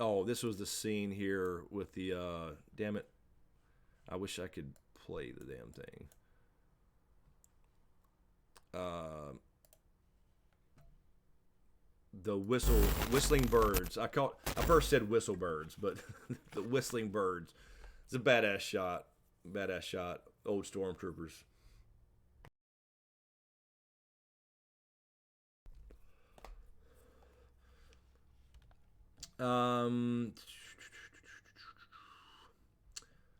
Oh, this was the scene here with the. Damn it! I wish I could play the damn thing. The whistling birds. I first said whistle birds, but the whistling birds. It's a badass shot. Badass shot. Old stormtroopers.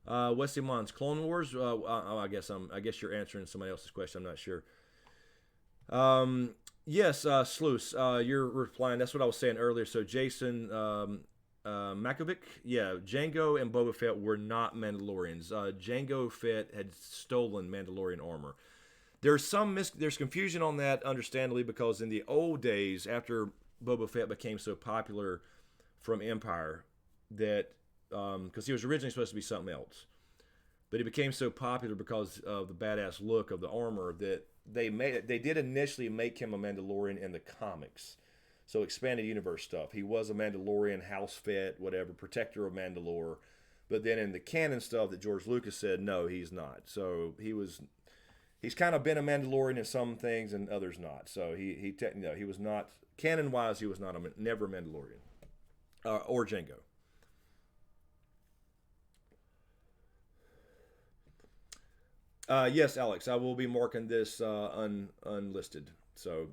Wesley Mons, Clone Wars. I guess you're answering somebody else's question. I'm not sure. Yes, Sluice, you're replying. That's what I was saying earlier. So Jason Makovic, yeah, Jango and Boba Fett were not Mandalorians. Jango Fett had stolen Mandalorian armor. There's confusion on that, understandably, because in the old days, after Boba Fett became so popular from Empire, that because he was originally supposed to be something else, but it became so popular because of the badass look of the armor that they did initially make him a Mandalorian in the comics. So expanded universe stuff. He was a Mandalorian, house fed, whatever, protector of Mandalore. But then in the canon stuff that George Lucas said, no, he's not. So he's kind of been a Mandalorian in some things and others not. So he was not, canon wise, he was not never a Mandalorian or Jango. Yes, Alex, I will be marking this unlisted. So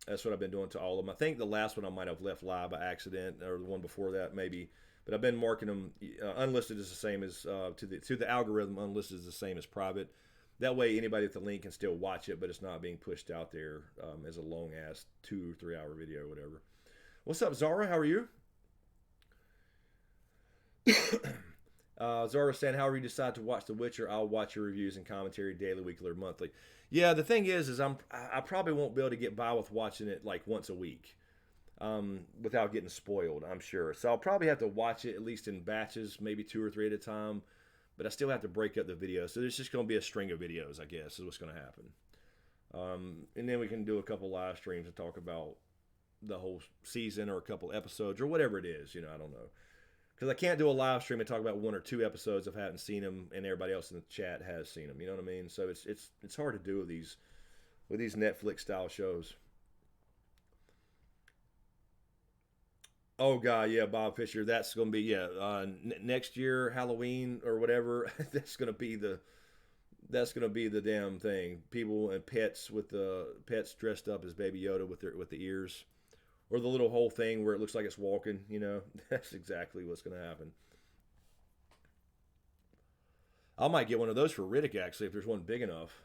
that's what I've been doing to all of them. I think the last one I might have left live by accident, or the one before that maybe. But I've been marking them. Unlisted is the same as to the algorithm. Unlisted is the same as private. That way, anybody with the link can still watch it, but it's not being pushed out there as a long ass 2 or 3 hour video, or whatever. What's up, Zara? How are you? Zara saying, however you decide to watch The Witcher, I'll watch your reviews and commentary daily, weekly, or monthly. Yeah, the thing is I probably won't be able to get by with watching it like once a week without getting spoiled, I'm sure. So I'll probably have to watch it at least in batches, maybe 2 or 3 at a time. But I still have to break up the videos. So there's just going to be a string of videos, I guess, is what's going to happen. And then we can do a couple live streams and talk about the whole season or a couple episodes or whatever it is. I don't know. Because I can't do a live stream and talk about 1 or 2 episodes if I haven't seen them and everybody else in the chat has seen them. You know what I mean? So it's hard to do with these Netflix style shows. Oh God, yeah, Bob Fisher. That's gonna be next year Halloween or whatever. That's gonna be the damn thing. People and pets with the pets dressed up as Baby Yoda with the ears, or the little whole thing where it looks like it's walking. That's exactly what's gonna happen. I might get one of those for Riddick actually if there's one big enough.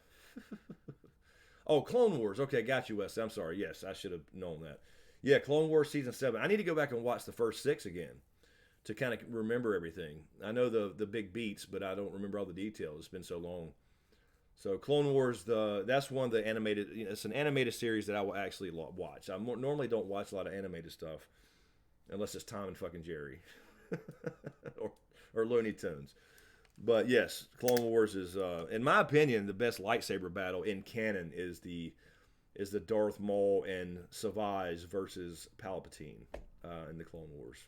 Oh, Clone Wars. Okay, got you, Wes. I'm sorry. Yes, I should have known that. Yeah, Clone Wars Season 7. I need to go back and watch the first 6 again to kind of remember everything. I know the big beats, but I don't remember all the details. It's been so long. So Clone Wars, that's one of the animated, it's an animated series that I will actually watch. I normally don't watch a lot of animated stuff unless it's Tom and fucking Jerry or Looney Tunes. But yes, Clone Wars is, in my opinion, the best lightsaber battle in canon is the Darth Maul and Savage versus Palpatine in the Clone Wars.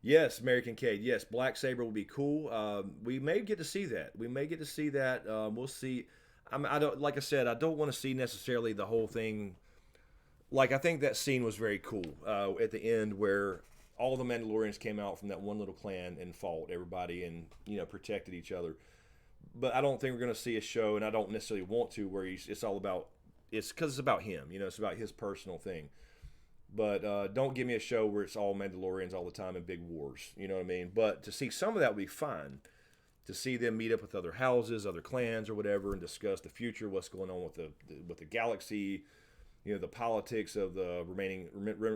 Yes, American Cade. Yes, Black Saber will be cool. We may get to see that. We'll see. I don't, like I said, I don't want to see necessarily the whole thing. Like, I think that scene was very cool at the end where all the Mandalorians came out from that one little clan and fought everybody and, protected each other. But I don't think we're going to see a show, and I don't necessarily want to, where it's all about, it's because it's about him, it's about his personal thing. But don't give me a show where it's all Mandalorians all the time and big wars, you know what I mean? But to see some of that would be fine. To see them meet up with other houses, other clans or whatever, and discuss the future, what's going on with the galaxy, the politics of the remaining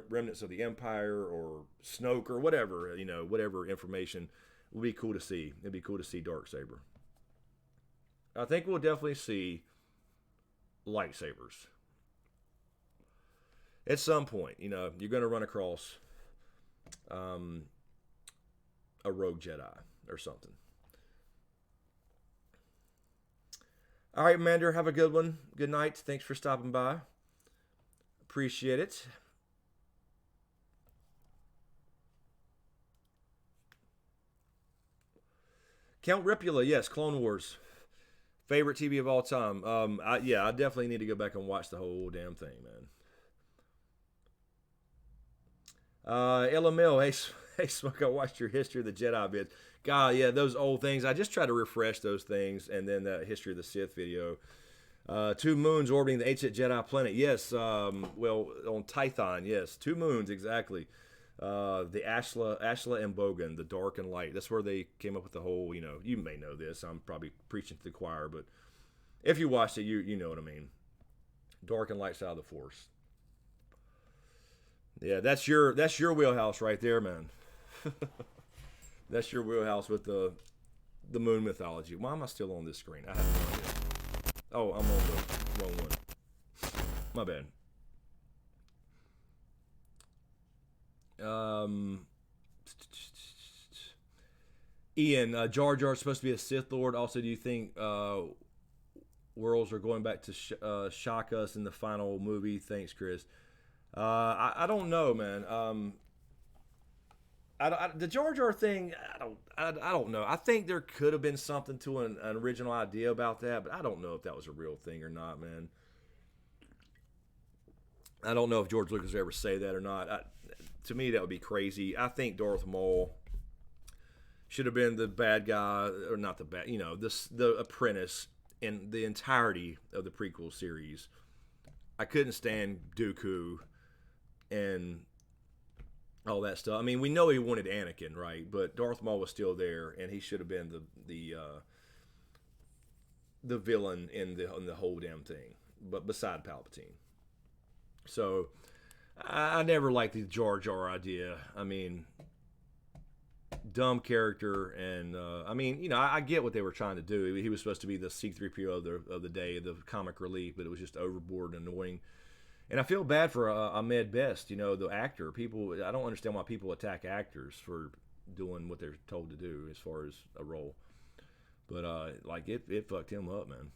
remnants of the Empire, or Snoke, or whatever, whatever information would be cool to see. It'd be cool to see Darksaber. I think we'll definitely see lightsabers. At some point, you're going to run across a rogue Jedi or something. All right, Mander, have a good one. Good night. Thanks for stopping by. Appreciate it. Count Ripula, yes, Clone Wars. Favorite TV of all time. I definitely need to go back and watch the whole damn thing, man. LML, hey, Smoke, I watched your History of the Jedi bits. God, yeah, those old things. I just try to refresh those things, and then the History of the Sith video. 2 moons orbiting the ancient Jedi planet. Yes, on Tython, yes. 2 moons, exactly. The Ashla and Bogan, the dark and light. That's where they came up with the whole, you may know this. I'm probably preaching to the choir, but if you watched it, you know what I mean. Dark and light side of the Force. Yeah, that's your wheelhouse right there, man. That's your wheelhouse with the moon mythology. Why am I still on this screen? I have no idea. Oh, I'm on the wrong one. My bad. Ian, Jar Jar's supposed to be a Sith Lord. Also, do you think worlds are going back to shock us in the final movie? Thanks, Chris. I don't know, man. The Jar Jar thing, I don't know. I think there could have been something to an original idea about that, but I don't know if that was a real thing or not, man. I don't know if George Lucas would ever say that or not. To me, that would be crazy. I think Darth Maul should have been the bad guy, or not the bad, the apprentice in the entirety of the prequel series. I couldn't stand Dooku and all that stuff. I mean, we know he wanted Anakin, right? But Darth Maul was still there, and he should have been the villain in the whole damn thing. But beside Palpatine, so I never liked the Jar Jar idea. I mean, dumb character, and I get what they were trying to do. He was supposed to be the C-3PO of the day, the comic relief, but it was just overboard and annoying. And I feel bad for Ahmed Best, the actor. I don't understand why people attack actors for doing what they're told to do as far as a role. But it fucked him up, man.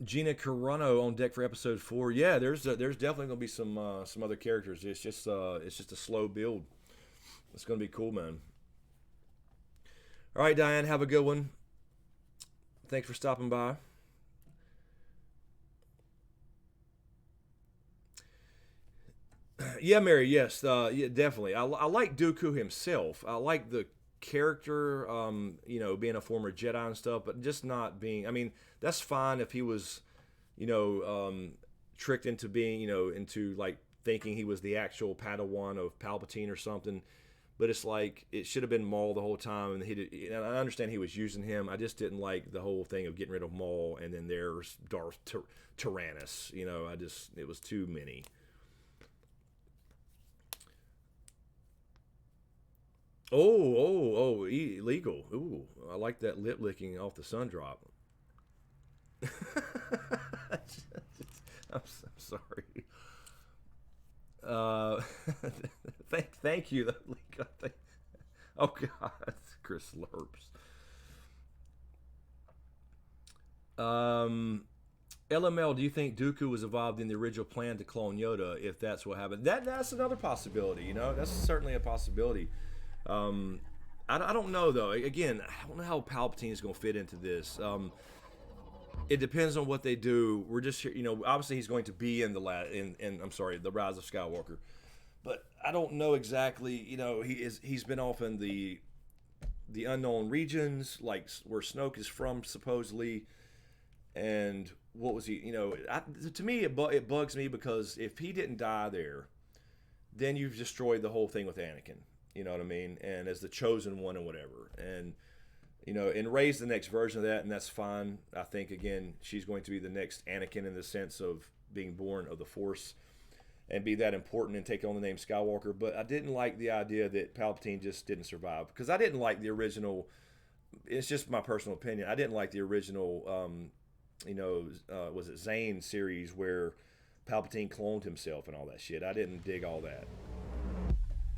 Gina Carano on deck for episode 4. Yeah, there's definitely gonna be some other characters. It's just a slow build. It's gonna be cool, man. All right, Diane, have a good one. Thanks for stopping by. Yeah, Mary. Yes, yeah, definitely. I like Dooku himself. I like the character, being a former Jedi and stuff, but just not being. I mean, that's fine if he was, tricked into being, into like thinking he was the actual Padawan of Palpatine or something. But it's like it should have been Maul the whole time, and and I understand he was using him. I just didn't like the whole thing of getting rid of Maul, and then there's Darth Tyrannus. It was too many. Oh, illegal. Ooh, I like that lip licking off the sun drop. I'm sorry. Uh, thank you. Oh God, Chris Lurps. LML, do you think Dooku was involved in the original plan to clone Yoda? If that's what happened, that's another possibility. That's certainly a possibility. I don't know though. Again, I don't know how Palpatine is going to fit into this. It depends on what they do. We're just, obviously he's going to be in the Rise of Skywalker, but I don't know exactly. He's been off in the unknown regions, like where Snoke is from, supposedly. And what was he? To me, it bugs me because if he didn't die there, then you've destroyed the whole thing with Anakin. You know what I mean? And as the chosen one and whatever. And and Rey's the next version of that, and that's fine. I think, again, she's going to be the next Anakin in the sense of being born of the Force and be that important and take on the name Skywalker. But I didn't like the idea that Palpatine just didn't survive, because I didn't like the original. It's just my personal opinion. I didn't like the original, was it Zane series where Palpatine cloned himself and all that shit. I didn't dig all that.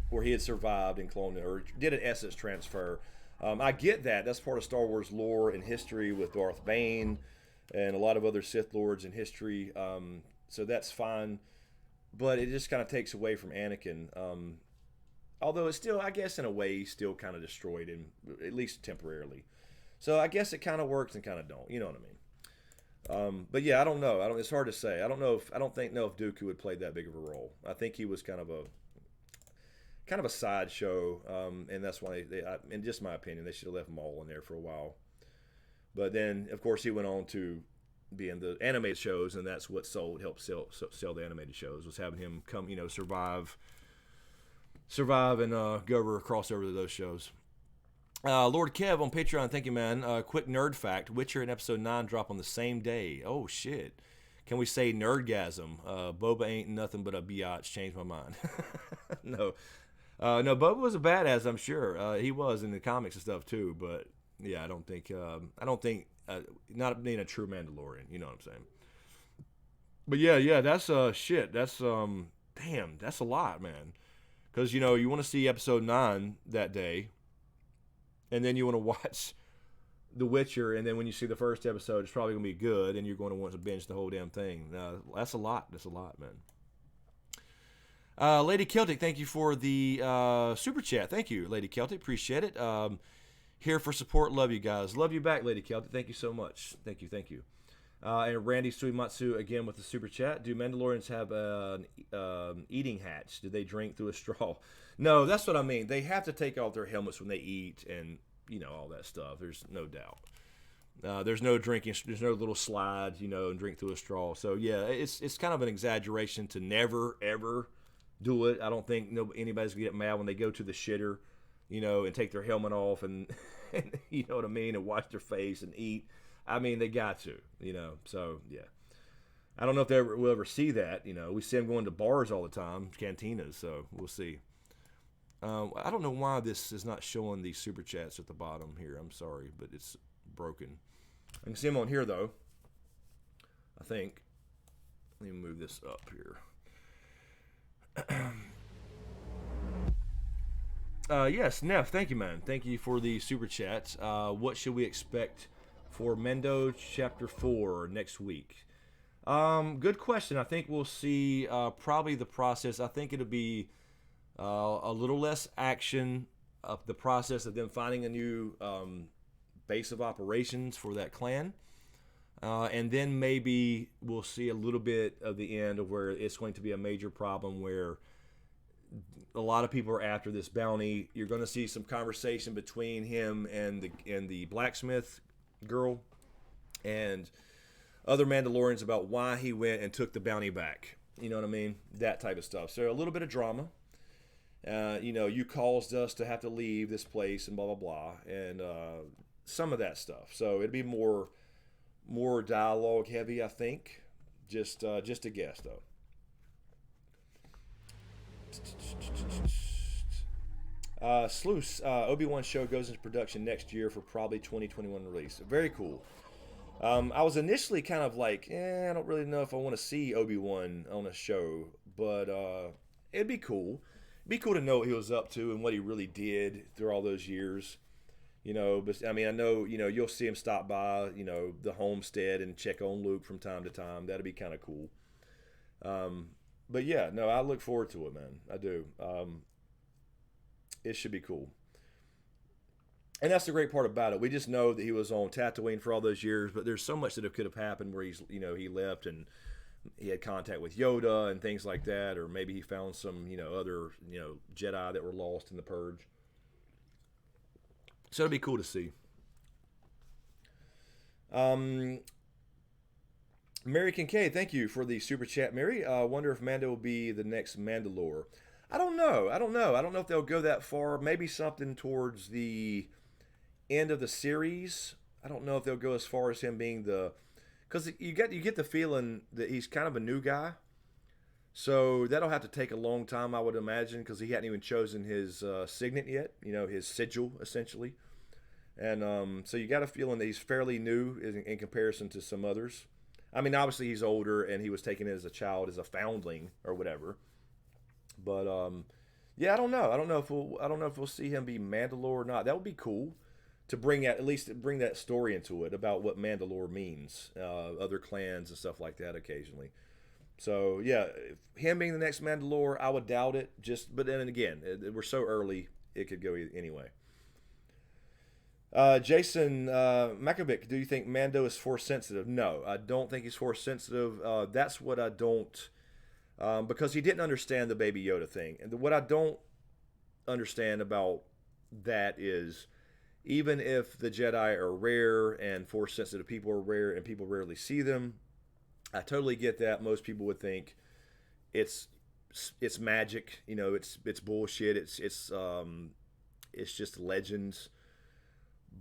Where he had survived and cloned it, or did an essence transfer. I get that. That's part of Star Wars lore and history with Darth Bane and a lot of other Sith Lords in history. So that's fine. But it just kind of takes away from Anakin. Although it's still, I guess, in a way, still kind of destroyed him, at least temporarily. So I guess it kind of works and kind of don't. You know what I mean? But yeah, I don't know. It's hard to say. I don't know if Dooku would play that big of a role. I think he was kind of a sideshow, and that's why in just my opinion, they should have left Maul in there for a while. But then, of course, he went on to be in the animated shows, and that's what helped sell the animated shows, was having him come, survive, and cross over to those shows. Lord Kev on Patreon, thank you, man. Quick nerd fact: Witcher and Episode 9 drop on the same day. Oh shit! Can we say nerdgasm? Boba ain't nothing but a biatch. Changed my mind. No. No, Bubba was a badass. I'm sure he was in the comics and stuff too. But yeah, I don't think not being a true Mandalorian. You know what I'm saying? But yeah, that's shit. That's damn, that's a lot, man. Because you want to see episode 9 that day, and then you want to watch The Witcher, and then when you see the first episode, it's probably gonna be good, and you're going to want to binge the whole damn thing. That's a lot. That's a lot, man. Lady Celtic, thank you for the super chat. Thank you, Lady Celtic. Appreciate it. Here for support. Love you guys. Love you back, Lady Celtic. Thank you so much. Thank you. And Randy Suimatsu again with the super chat. Do Mandalorians have an eating hatch? Do they drink through a straw? No, that's what I mean. They have to take off their helmets when they eat and, all that stuff. There's no doubt. There's no drinking. There's no little slide, and drink through a straw. So, yeah, it's kind of an exaggeration to never, ever do it. I don't think anybody's going to get mad when they go to the shitter, and take their helmet off and you know what I mean, and wash their face and eat. I mean, they got to, so, yeah. I don't know if we'll ever see that, We see them going to bars all the time, cantinas, so we'll see. I don't know why this is not showing the super chats at the bottom here. I'm sorry, but it's broken. I can see them on here, though, I think. Let me move this up here. Yes, Neff, thank you, man. Thank you for the super chats. What should we expect for Mendo Chapter 4 next week? Good question. I think we'll see probably the process. I think it'll be a little less action of the process of them finding a new base of operations for that clan. And then maybe we'll see a little bit of the end of where it's going to be a major problem where a lot of people are after this bounty. You're going to see some conversation between him and the blacksmith girl and other Mandalorians about why he went and took the bounty back. You know what I mean? That type of stuff. So a little bit of drama. You caused us to have to leave this place and blah, blah, blah. And some of that stuff. So it'd be more dialogue heavy, I think. Just a guess, though. Sluice, Obi-Wan show goes into production next year for probably 2021 release. Very cool. I was initially kind of like, I don't really know if I want to see Obi-Wan on a show, but it'd be cool. It'd be cool to know what he was up to and what he really did through all those years. But I mean, I know, you'll see him stop by, the homestead and check on Luke from time to time. That'd be kind of cool. But yeah, no, I look forward to it, man. I do. It should be cool. And that's the great part about it. We just know that he was on Tatooine for all those years, but there's so much that could have happened where he left and he had contact with Yoda and things like that, or maybe he found some, other, Jedi that were lost in the Purge. So it'd be cool to see. Mary Kincaid, thank you for the super chat, Mary. I wonder if Mando will be the next Mandalore. I don't know. I don't know if they'll go that far. Maybe something towards the end of the series. I don't know if they'll go as far as him being because you get the feeling that he's kind of a new guy. So that'll have to take a long time, I would imagine, because he hadn't even chosen his signet yet. His sigil essentially. And so you got a feeling that he's fairly new in comparison to some others. I mean, obviously he's older and he was taken as a child, as a foundling or whatever. But yeah, I don't know. I don't know if we'll see him be Mandalore or not. That would be cool to bring that story into it about what Mandalore means, other clans and stuff like that occasionally. So yeah, him being the next Mandalore, I would doubt it. But then again, we're so early, it could go anyway. Jason Makovic, do you think Mando is force sensitive? No, I don't think he's force sensitive. That's what I don't, because he didn't understand the Baby Yoda thing. And what I don't understand about that is, even if the Jedi are rare and force sensitive people are rare and people rarely see them, I totally get that. Most people would think it's magic, it's bullshit. It's just legends.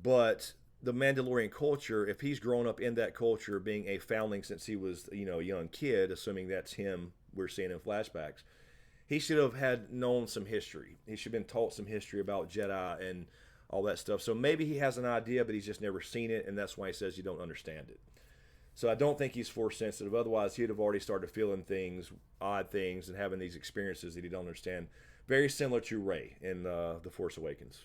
But the Mandalorian culture, if he's grown up in that culture, being a foundling since he was, a young kid, assuming that's him we're seeing in flashbacks, he should have had known some history. He should have been taught some history about Jedi and all that stuff. So maybe he has an idea, but he's just never seen it, and that's why he says you don't understand it. So I don't think he's force sensitive. Otherwise, he'd have already started feeling things, odd things, and having these experiences that he don't understand. Very similar to Rey in The Force Awakens.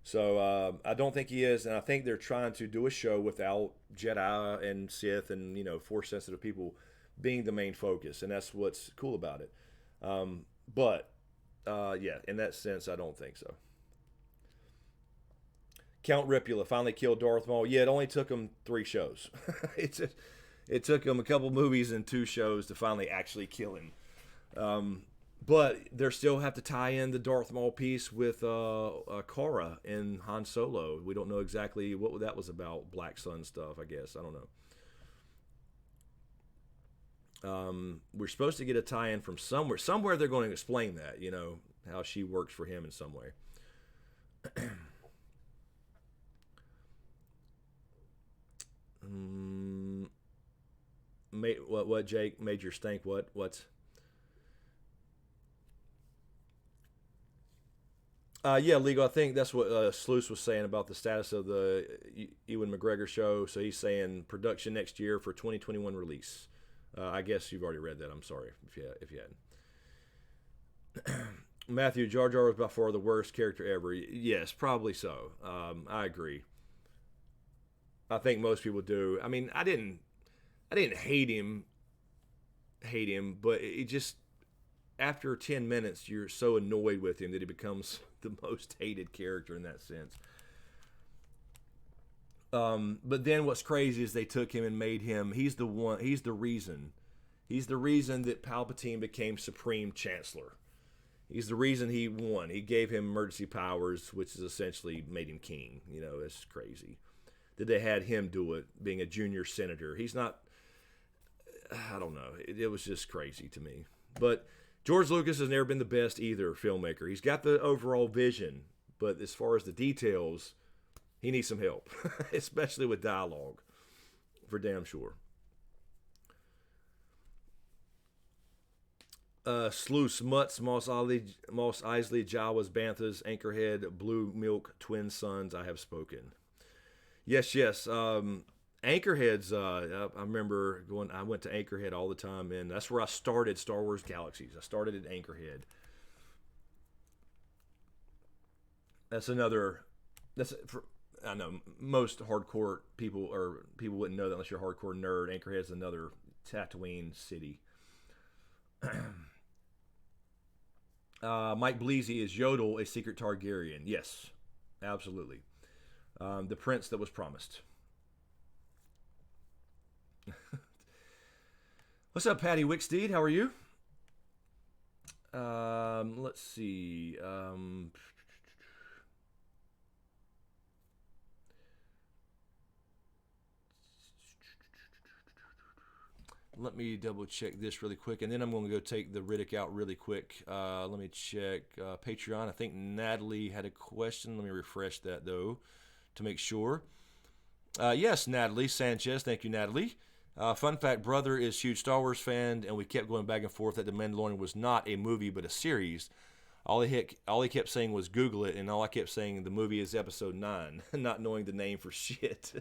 So I don't think he is, and I think they're trying to do a show without Jedi and Sith and force sensitive people being the main focus, and that's what's cool about it. But yeah, in that sense, I don't think so. Count Ripula finally killed Darth Maul. Yeah, it only took him 3 shows. It took him a couple movies and 2 shows to finally actually kill him. But they still have to tie in the Darth Maul piece with Cara and Han Solo. We don't know exactly what that was about. Black Sun stuff, I guess. I don't know. We're supposed to get a tie-in from somewhere. Somewhere they're going to explain that, how she works for him in some way. What Jake? Major Stank? What's? Yeah, legal. I think that's what Sluice was saying about the status of the Ewan McGregor show. So he's saying production next year for 2021 release. I guess you've already read that. I'm sorry if you hadn't. Matthew, Jar Jar was by far the worst character ever. Yes, probably so. I agree. I think most people do. I mean, I didn't hate him, but it just after 10 minutes, you're so annoyed with him that he becomes the most hated character in that sense. But then what's crazy is they took him and made him. He's the reason that Palpatine became Supreme Chancellor. He's the reason he won. He gave him emergency powers, which is essentially made him king. It's crazy that they had him do it, being a junior senator. He's not. I don't know. It was just crazy to me. But George Lucas has never been the best either filmmaker. He's got the overall vision, but as far as the details, he needs some help, especially with dialogue, for damn sure. Sluice, Mutts, Moss Eisley, Jawas, Banthas, Anchorhead, Blue Milk, Twin Sons, I have spoken. Yes. Anchorhead's, I remember I went to Anchorhead all the time, and that's where I started Star Wars Galaxies. I started at Anchorhead. I know most hardcore people wouldn't know that unless you're a hardcore nerd. Anchorhead's another Tatooine city. Mike Bleasy, is Yodel a secret Targaryen? Yes, absolutely. The prince that was promised. What's up, Patty Wicksteed? How are you? Let's see. Let me double check this really quick, and then I'm going to go take the Riddick out really quick. Let me check Patreon. I think Natalie had a question. Let me refresh that, though, to make sure. Yes, Natalie Sanchez. Thank you, Natalie. Fun fact, brother is a huge Star Wars fan, and we kept going back and forth that The Mandalorian was not a movie but a series. All he kept saying was Google it, and all I kept saying the movie is episode 9, not knowing the name for shit.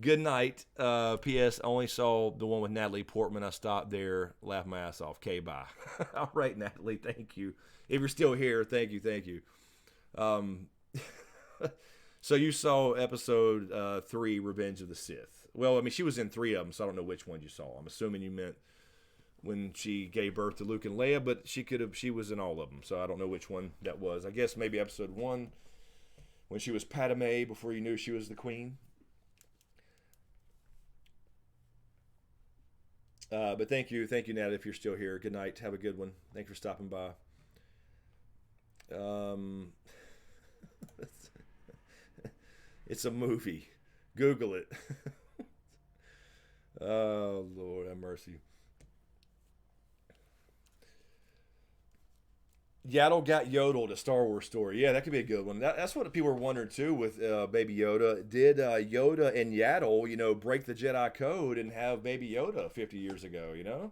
Good night. P.S. Only saw the one with Natalie Portman. I stopped there, laughed my ass off. Okay, bye. All right, Natalie, thank you. If you're still here, thank you. So you saw episode 3, Revenge of the Sith. Well, I mean, she was in 3 of them, so I don't know which one you saw. I'm assuming you meant when she gave birth to Luke and Leia, but she was in all of them, so I don't know which one that was. I guess maybe episode 1, when she was Padme before you knew she was the queen. But thank you, Nat, if you're still here. Good night. Have a good one. Thanks for stopping by. It's a movie. Google it. Oh, Lord have mercy. Yaddle got yodeled, a Star Wars story. Yeah, that could be a good one. That's what people were wondering, too, with Baby Yoda. Did Yoda and Yaddle, break the Jedi code and have Baby Yoda 50 years ago,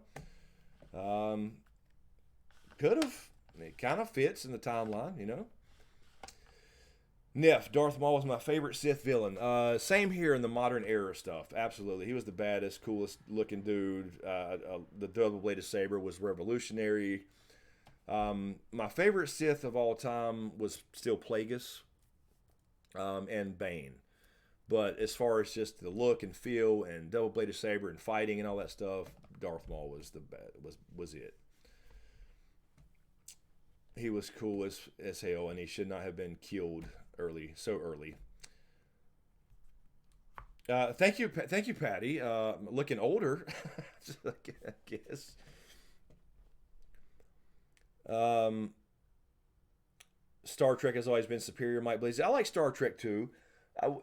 Could have. It kind of fits in the timeline, you know. Neff, Darth Maul was my favorite Sith villain. Same here in the modern era stuff. Absolutely, he was the baddest, coolest looking dude. The double-bladed saber was revolutionary. My favorite Sith of all time was still Plagueis and Bane. But as far as just the look and feel and double-bladed saber and fighting and all that stuff, Darth Maul was it. He was cool as hell, and he should not have been killed so early. Thank you, Patty. Looking older, I guess. Star Trek has always been superior, Mike Blaze. I like Star Trek too.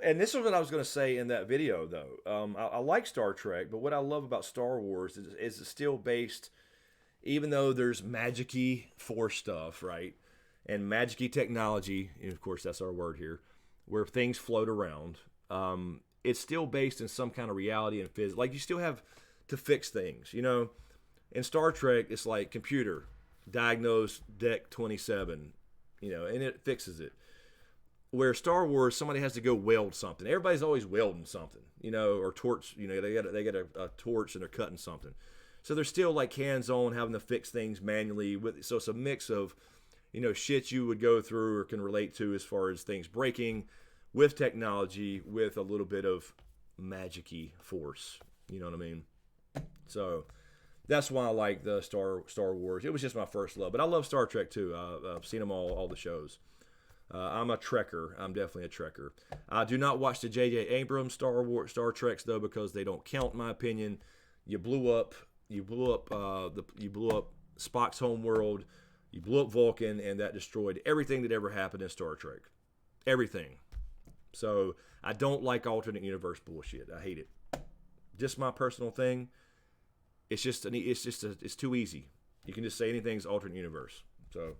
And this is what I was going to say in that video, though. I like Star Trek, but what I love about Star Wars is it's still based, even though there's magic-y Force stuff, right? And magic-y technology, and of course that's our word here, where things float around. It's still based in some kind of reality and physics. Like, you still have to fix things, you know? In Star Trek, it's like computer, diagnose deck 27, you know, and it fixes it. Where Star Wars, somebody has to go weld something. Everybody's always welding something, you know, or torch, you know, they got a torch and they're cutting something. So they're still like hands-on, having to fix things manually. So it's a mix of, you know, shit you would go through or can relate to as far as things breaking with technology, with a little bit of magic-y Force. You know what I mean? So that's why I like the Star Wars. It was just my first love, but I love Star Trek too. I've seen them all the shows. I'm a Trekker. I'm definitely a Trekker. I do not watch the J.J. Abrams Star Treks though, because they don't count in my opinion. You blew up Spock's homeworld. You blew up Vulcan, and that destroyed everything that ever happened in Star Trek. Everything. So I don't like alternate universe bullshit. I hate it. Just my personal thing. It's too easy. You can just say anything's alternate universe. So.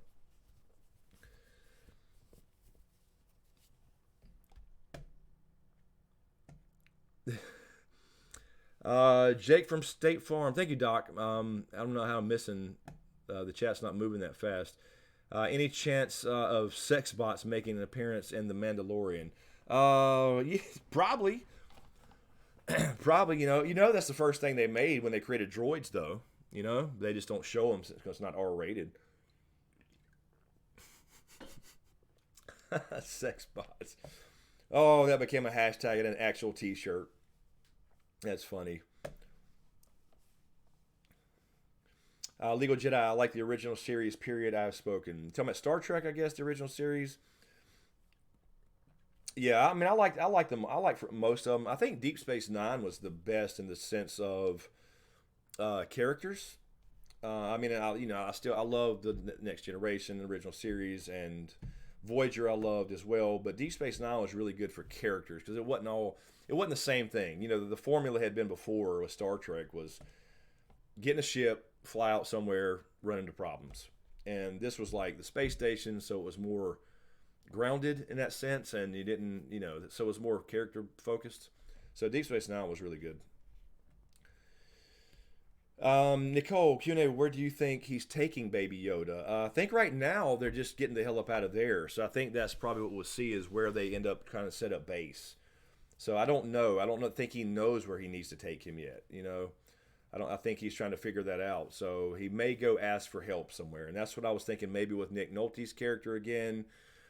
Jake from State Farm. Thank you, Doc. I don't know how I'm missing. The chat's not moving that fast. Any chance of sex bots making an appearance in The Mandalorian? Yeah, probably. Probably. You know that's the first thing they made when they created droids, though. You know, they just don't show them because it's not R-rated. Sex bots. Oh, that became a hashtag and an actual T-shirt. That's funny. Legal Jedi, I like the original series, period. I've spoken. Talking about Star Trek, I guess, the original series. Yeah, I mean, I like them. I like most of them. I think Deep Space Nine was the best in the sense of characters. I mean, I love the Next Generation, the original series, and Voyager I loved as well. But Deep Space Nine was really good for characters because it wasn't the same thing. You know, the formula had been before with Star Trek was get in a ship, fly out somewhere, run into problems. And this was like the space station, so it was more grounded in that sense, and you didn't, so it was more character focused. So Deep Space Nine was really good. Nicole, Q&A, where do you think he's taking Baby Yoda? I think right now they're just getting the hell up out of there. So I think that's probably what we'll see is where they end up trying to set up base. So I don't know. I don't think he knows where he needs to take him yet. I think he's trying to figure that out. So he may go ask for help somewhere. And that's what I was thinking maybe with Nick Nolte's character again.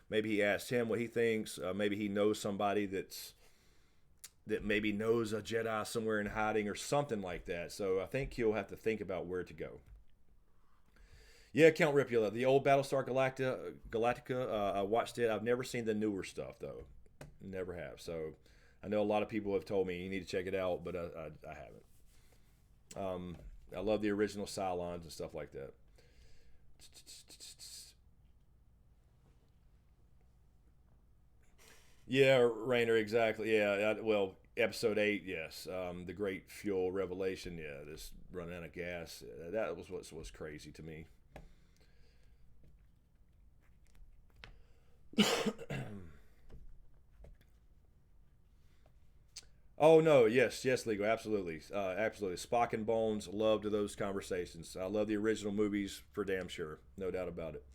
Maybe he asked him what he thinks. Maybe he knows somebody that maybe knows a Jedi somewhere in hiding or something like that. So I think he'll have to think about where to go. Yeah, Count Ripula. The old Battlestar Galactica, I watched it. I've never seen the newer stuff, though. Never have. So I know a lot of people have told me you need to check it out, but I haven't. I love the original Cylons and stuff like that. Yeah, Rainer, exactly. Yeah, well, episode 8, yes. The Great Fuel Revelation, yeah, this running out of gas. That was what was crazy to me. Oh no, yes, legal, absolutely, absolutely. Spock and Bones, loved those conversations. I love the original movies for damn sure, no doubt about it.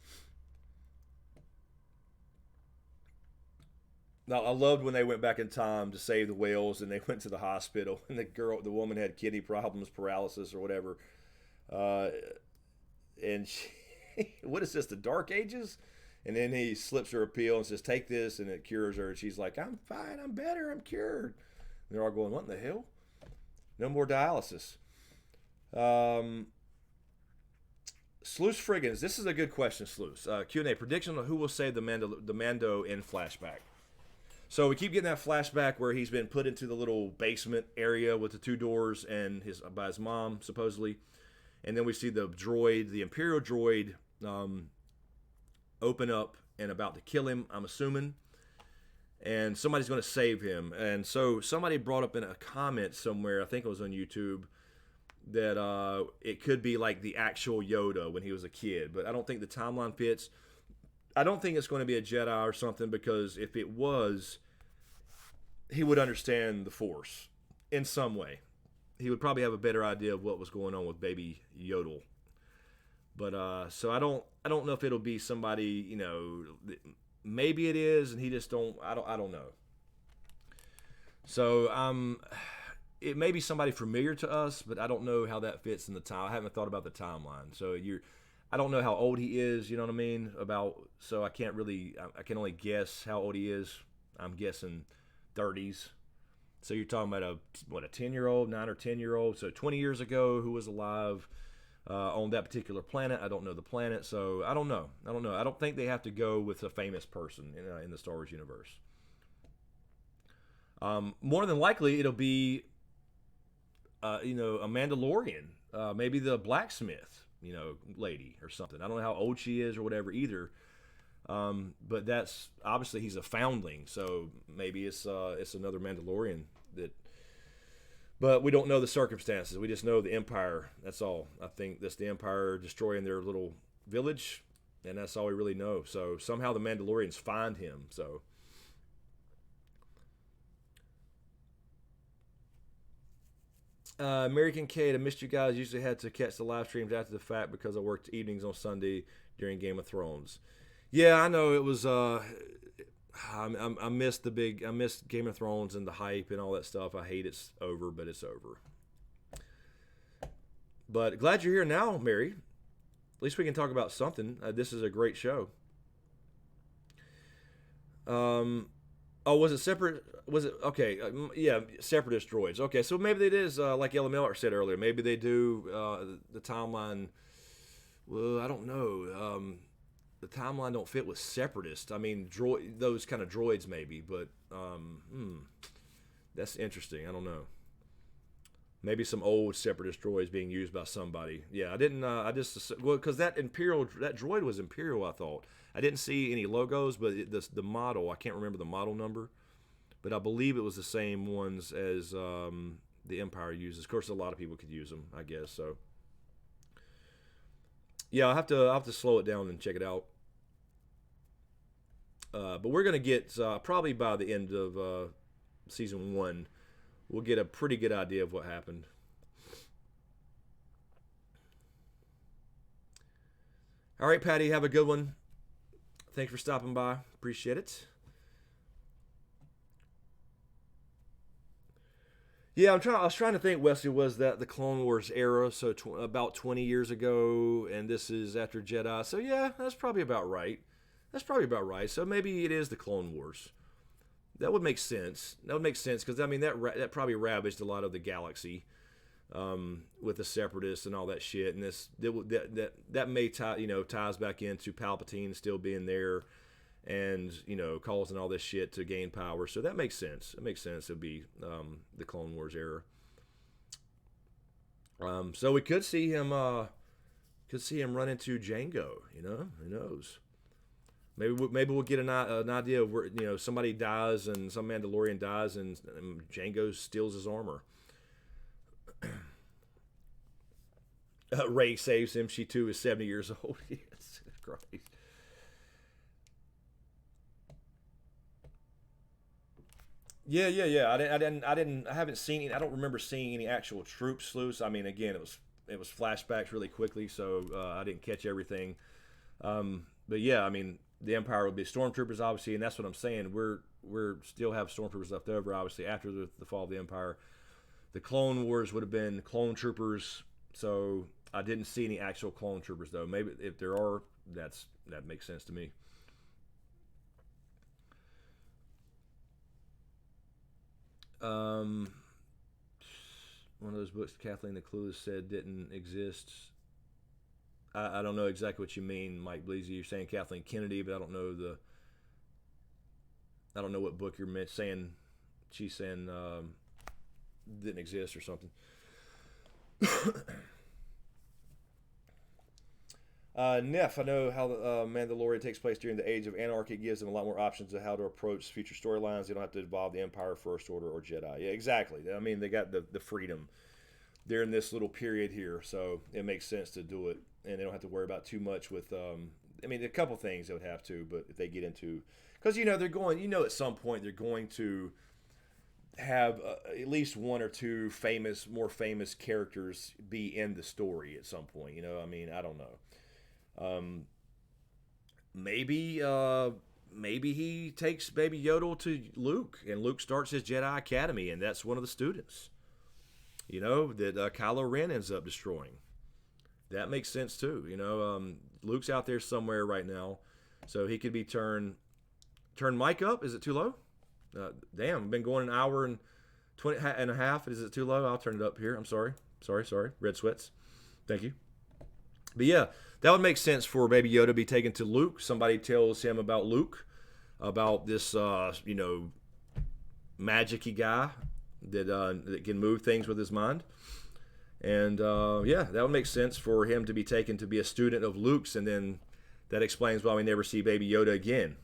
Now I loved when they went back in time to save the whales, and they went to the hospital, and the woman had kidney problems, paralysis, or whatever, uh, and she, what is this, the Dark Ages? And then he slips her a pill and says, "Take this," and it cures her. And she's like, "I'm fine, I'm better, I'm cured." And they're all going, "What in the hell? No more dialysis." Um, Sluice Friggins, this is a good question, Sluice. Q&A, prediction on who will save the Mando in flashback. So we keep getting that flashback where he's been put into the little basement area with the two doors and by his mom, supposedly. And then we see the droid, the Imperial droid, open up and about to kill him, I'm assuming. And somebody's going to save him. And so somebody brought up in a comment somewhere, I think it was on YouTube, that it could be like the actual Yoda when he was a kid. But I don't think the timeline fits. I don't think it's going to be a Jedi or something, because if it was, he would understand the Force in some way. He would probably have a better idea of what was going on with baby Yodel. But so I don't know if it'll be somebody, maybe it is, and he just don't. I don't know. So it may be somebody familiar to us, but I don't know how that fits in the time. I haven't thought about the timeline. So I don't know how old he is. You know what I mean? So I can't really. I can only guess how old he is. I'm guessing 30s. So you're talking about a 10-year-old, 9 or 10-year-old. So 20 years ago, who was alive on that particular planet? I don't know the planet, so I don't know. I don't think they have to go with a famous person in the Star Wars universe. More than likely, it'll be a Mandalorian, maybe the blacksmith, lady or something. I don't know how old she is or whatever either. But that's obviously he's a foundling, so maybe it's another Mandalorian that. But we don't know the circumstances. We just know the Empire. That's all. I think that's the Empire destroying their little village, and that's all we really know. So somehow the Mandalorians find him. So. Mary Kincaid, I missed you guys. Usually had to catch the live streams after the fact because I worked evenings on Sunday during Game of Thrones. Yeah, I know it was. I missed I missed Game of Thrones and the hype and all that stuff. I hate it's over, but it's over. But glad you're here now, Mary. At least we can talk about something. This is a great show. Was it separate? Was it okay? Yeah, separatist droids. Okay, so maybe it is like Ella Miller said earlier. Maybe they do the timeline. Well, I don't know. The timeline don't fit with separatists. I mean, those kind of droids maybe, but that's interesting. I don't know. Maybe some old separatist droids being used by somebody. Yeah, I didn't. I just because that droid was Imperial. I thought I didn't see any logos, but the model, I can't remember the model number, but I believe it was the same ones as the Empire uses. Of course, a lot of people could use them, I guess. So. Yeah, I'll have to slow it down and check it out. But we're gonna get probably by the end of season 1, we'll get a pretty good idea of what happened. All right, Patty, have a good one. Thanks for stopping by. Appreciate it. Yeah, I was trying to think, Wesley, was that the Clone Wars era, so about 20 years ago, and this is after Jedi. So yeah, that's probably about right. So maybe it is the Clone Wars. That would make sense. Because I mean that probably ravaged a lot of the galaxy with the Separatists and all that shit. And that may ties back into Palpatine still being there, and causing all this shit to gain power. So that makes sense. It'd be the Clone Wars era. So we could see him run into Jango. Who knows? Maybe we'll get an idea of where somebody dies and some Mandalorian dies and Jango steals his armor. Rey saves him. She too is 70 years old. Yes, Christ. Yeah. I haven't seen any. I don't remember seeing any actual troops loose. I mean, again, it was flashbacks really quickly, so I didn't catch everything. But yeah, I mean, the Empire would be stormtroopers, obviously, and that's what I'm saying. We're still have stormtroopers left over, obviously, after the fall of the Empire. The Clone Wars would have been clone troopers, so I didn't see any actual clone troopers though. Maybe if there are, that makes sense to me. Um, One of those books Kathleen the Clueless said didn't exist. I don't know exactly what you mean, Mike Bleasy. You're saying Kathleen Kennedy, but I don't know what book you're meant saying. She's saying didn't exist or something. Neff, I know how Mandalorian takes place during the Age of Anarchy. It gives them a lot more options of how to approach future storylines. They don't have to involve the Empire, First Order, or Jedi. Yeah, exactly. I mean, they got the freedom during this little period here, so it makes sense to do it, and they don't have to worry about too much with. I mean, a couple things they would have to, but if they get into, because they're going, at some point they're going to have at least one or two more famous characters be in the story at some point. I mean, I don't know. Um, maybe he takes Baby Yoda to Luke, and Luke starts his Jedi Academy, and that's one of the students. That Kylo Ren ends up destroying. That makes sense too. Luke's out there somewhere right now, so he could be turn mic up. Is it too low? Damn, I've been going an hour and 20 and a half. Is it too low? I'll turn it up here. I'm sorry. Red sweats. Thank you. But yeah, that would make sense for Baby Yoda to be taken to Luke. Somebody tells him about Luke, about this, magic-y guy that can move things with his mind. And yeah, that would make sense for him to be taken to be a student of Luke's, and then that explains why we never see Baby Yoda again.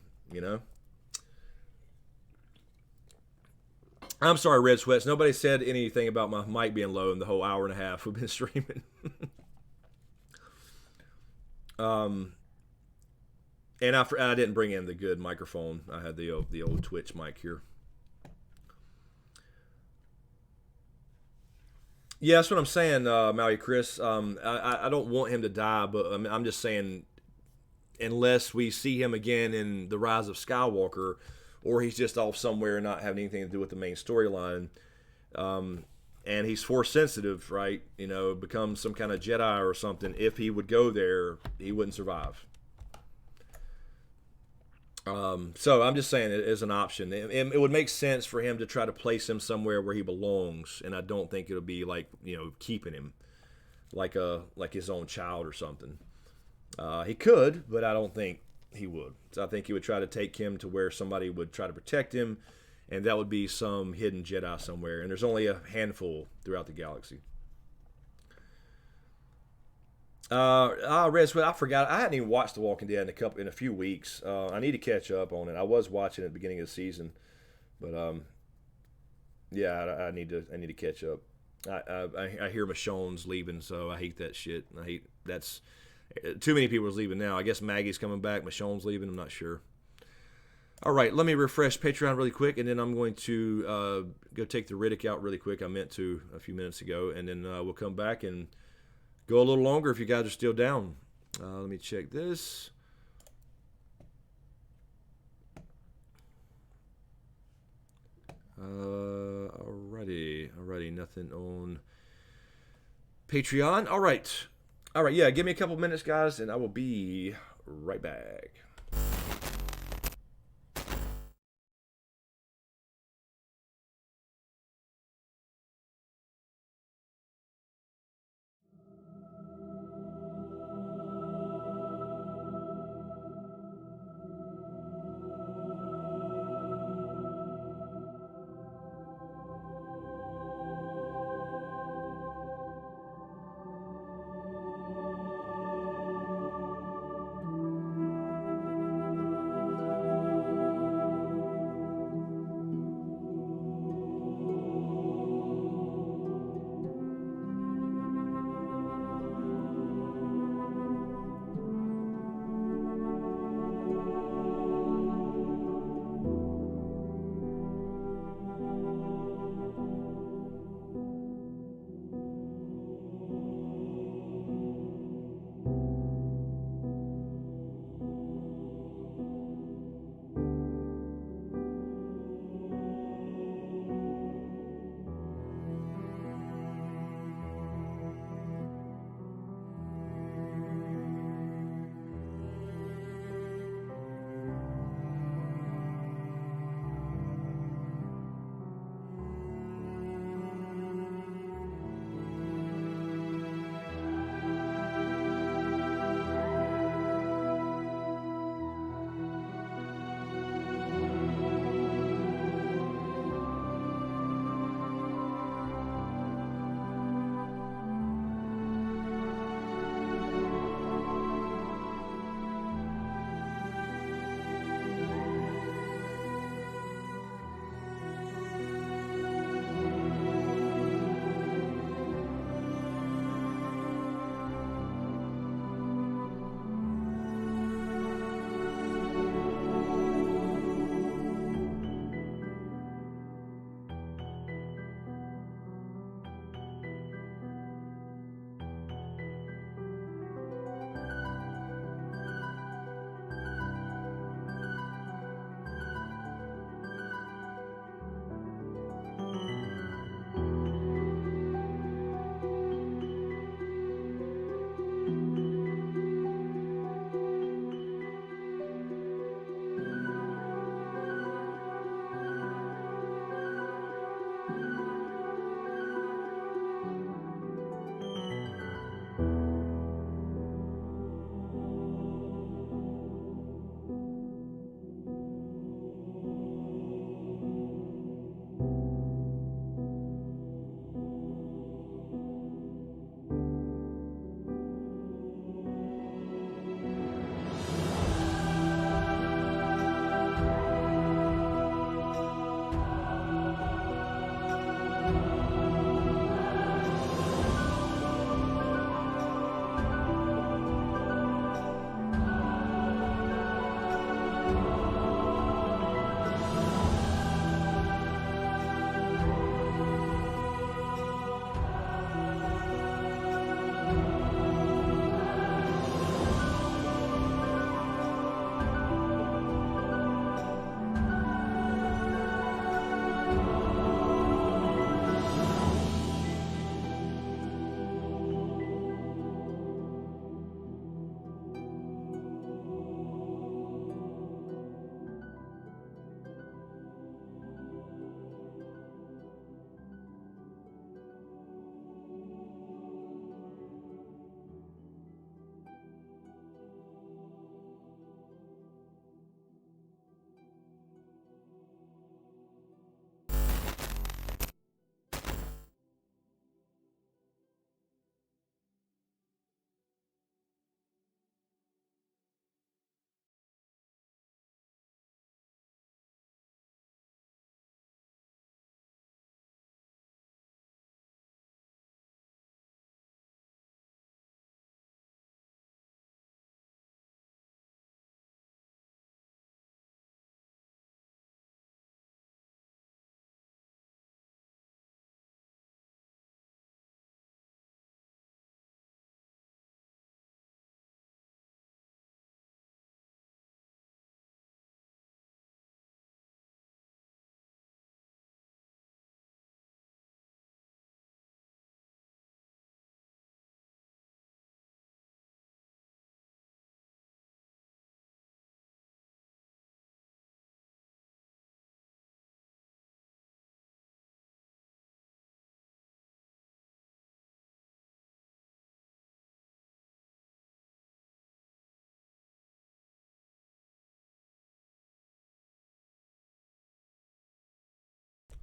I'm sorry, Red Sweats. Nobody said anything about my mic being low in the whole hour and a half we've been streaming. And I didn't bring in the good microphone. I had the old Twitch mic here. Yeah, that's what I'm saying, Maui Chris. I don't want him to die, but I'm just saying, unless we see him again in The Rise of Skywalker, or he's just off somewhere and not having anything to do with the main storyline, and he's force sensitive, right? Becomes some kind of Jedi or something. If he would go there, he wouldn't survive. So I'm just saying it as an option. It would make sense for him to try to place him somewhere where he belongs, and I don't think it'll be like keeping him like his own child or something. He could, but I don't think he would. So I think he would try to take him to where somebody would try to protect him, and that would be some hidden Jedi somewhere. And there's only a handful throughout the galaxy. Red Sweat, I forgot. I hadn't even watched The Walking Dead in a few weeks. I need to catch up on it. I was watching it at the beginning of the season, but yeah, I need to catch up. I hear Michonne's leaving, so I hate that shit. That's too many people is leaving now. I guess Maggie's coming back. Michonne's leaving. I'm not sure. All right, let me refresh Patreon really quick, and then I'm going to go take the Riddick out really quick. I meant to a few minutes ago, and then we'll come back and go a little longer if you guys are still down. Let me check this. Alrighty, nothing on Patreon. All right, yeah, give me a couple minutes, guys, and I will be right back.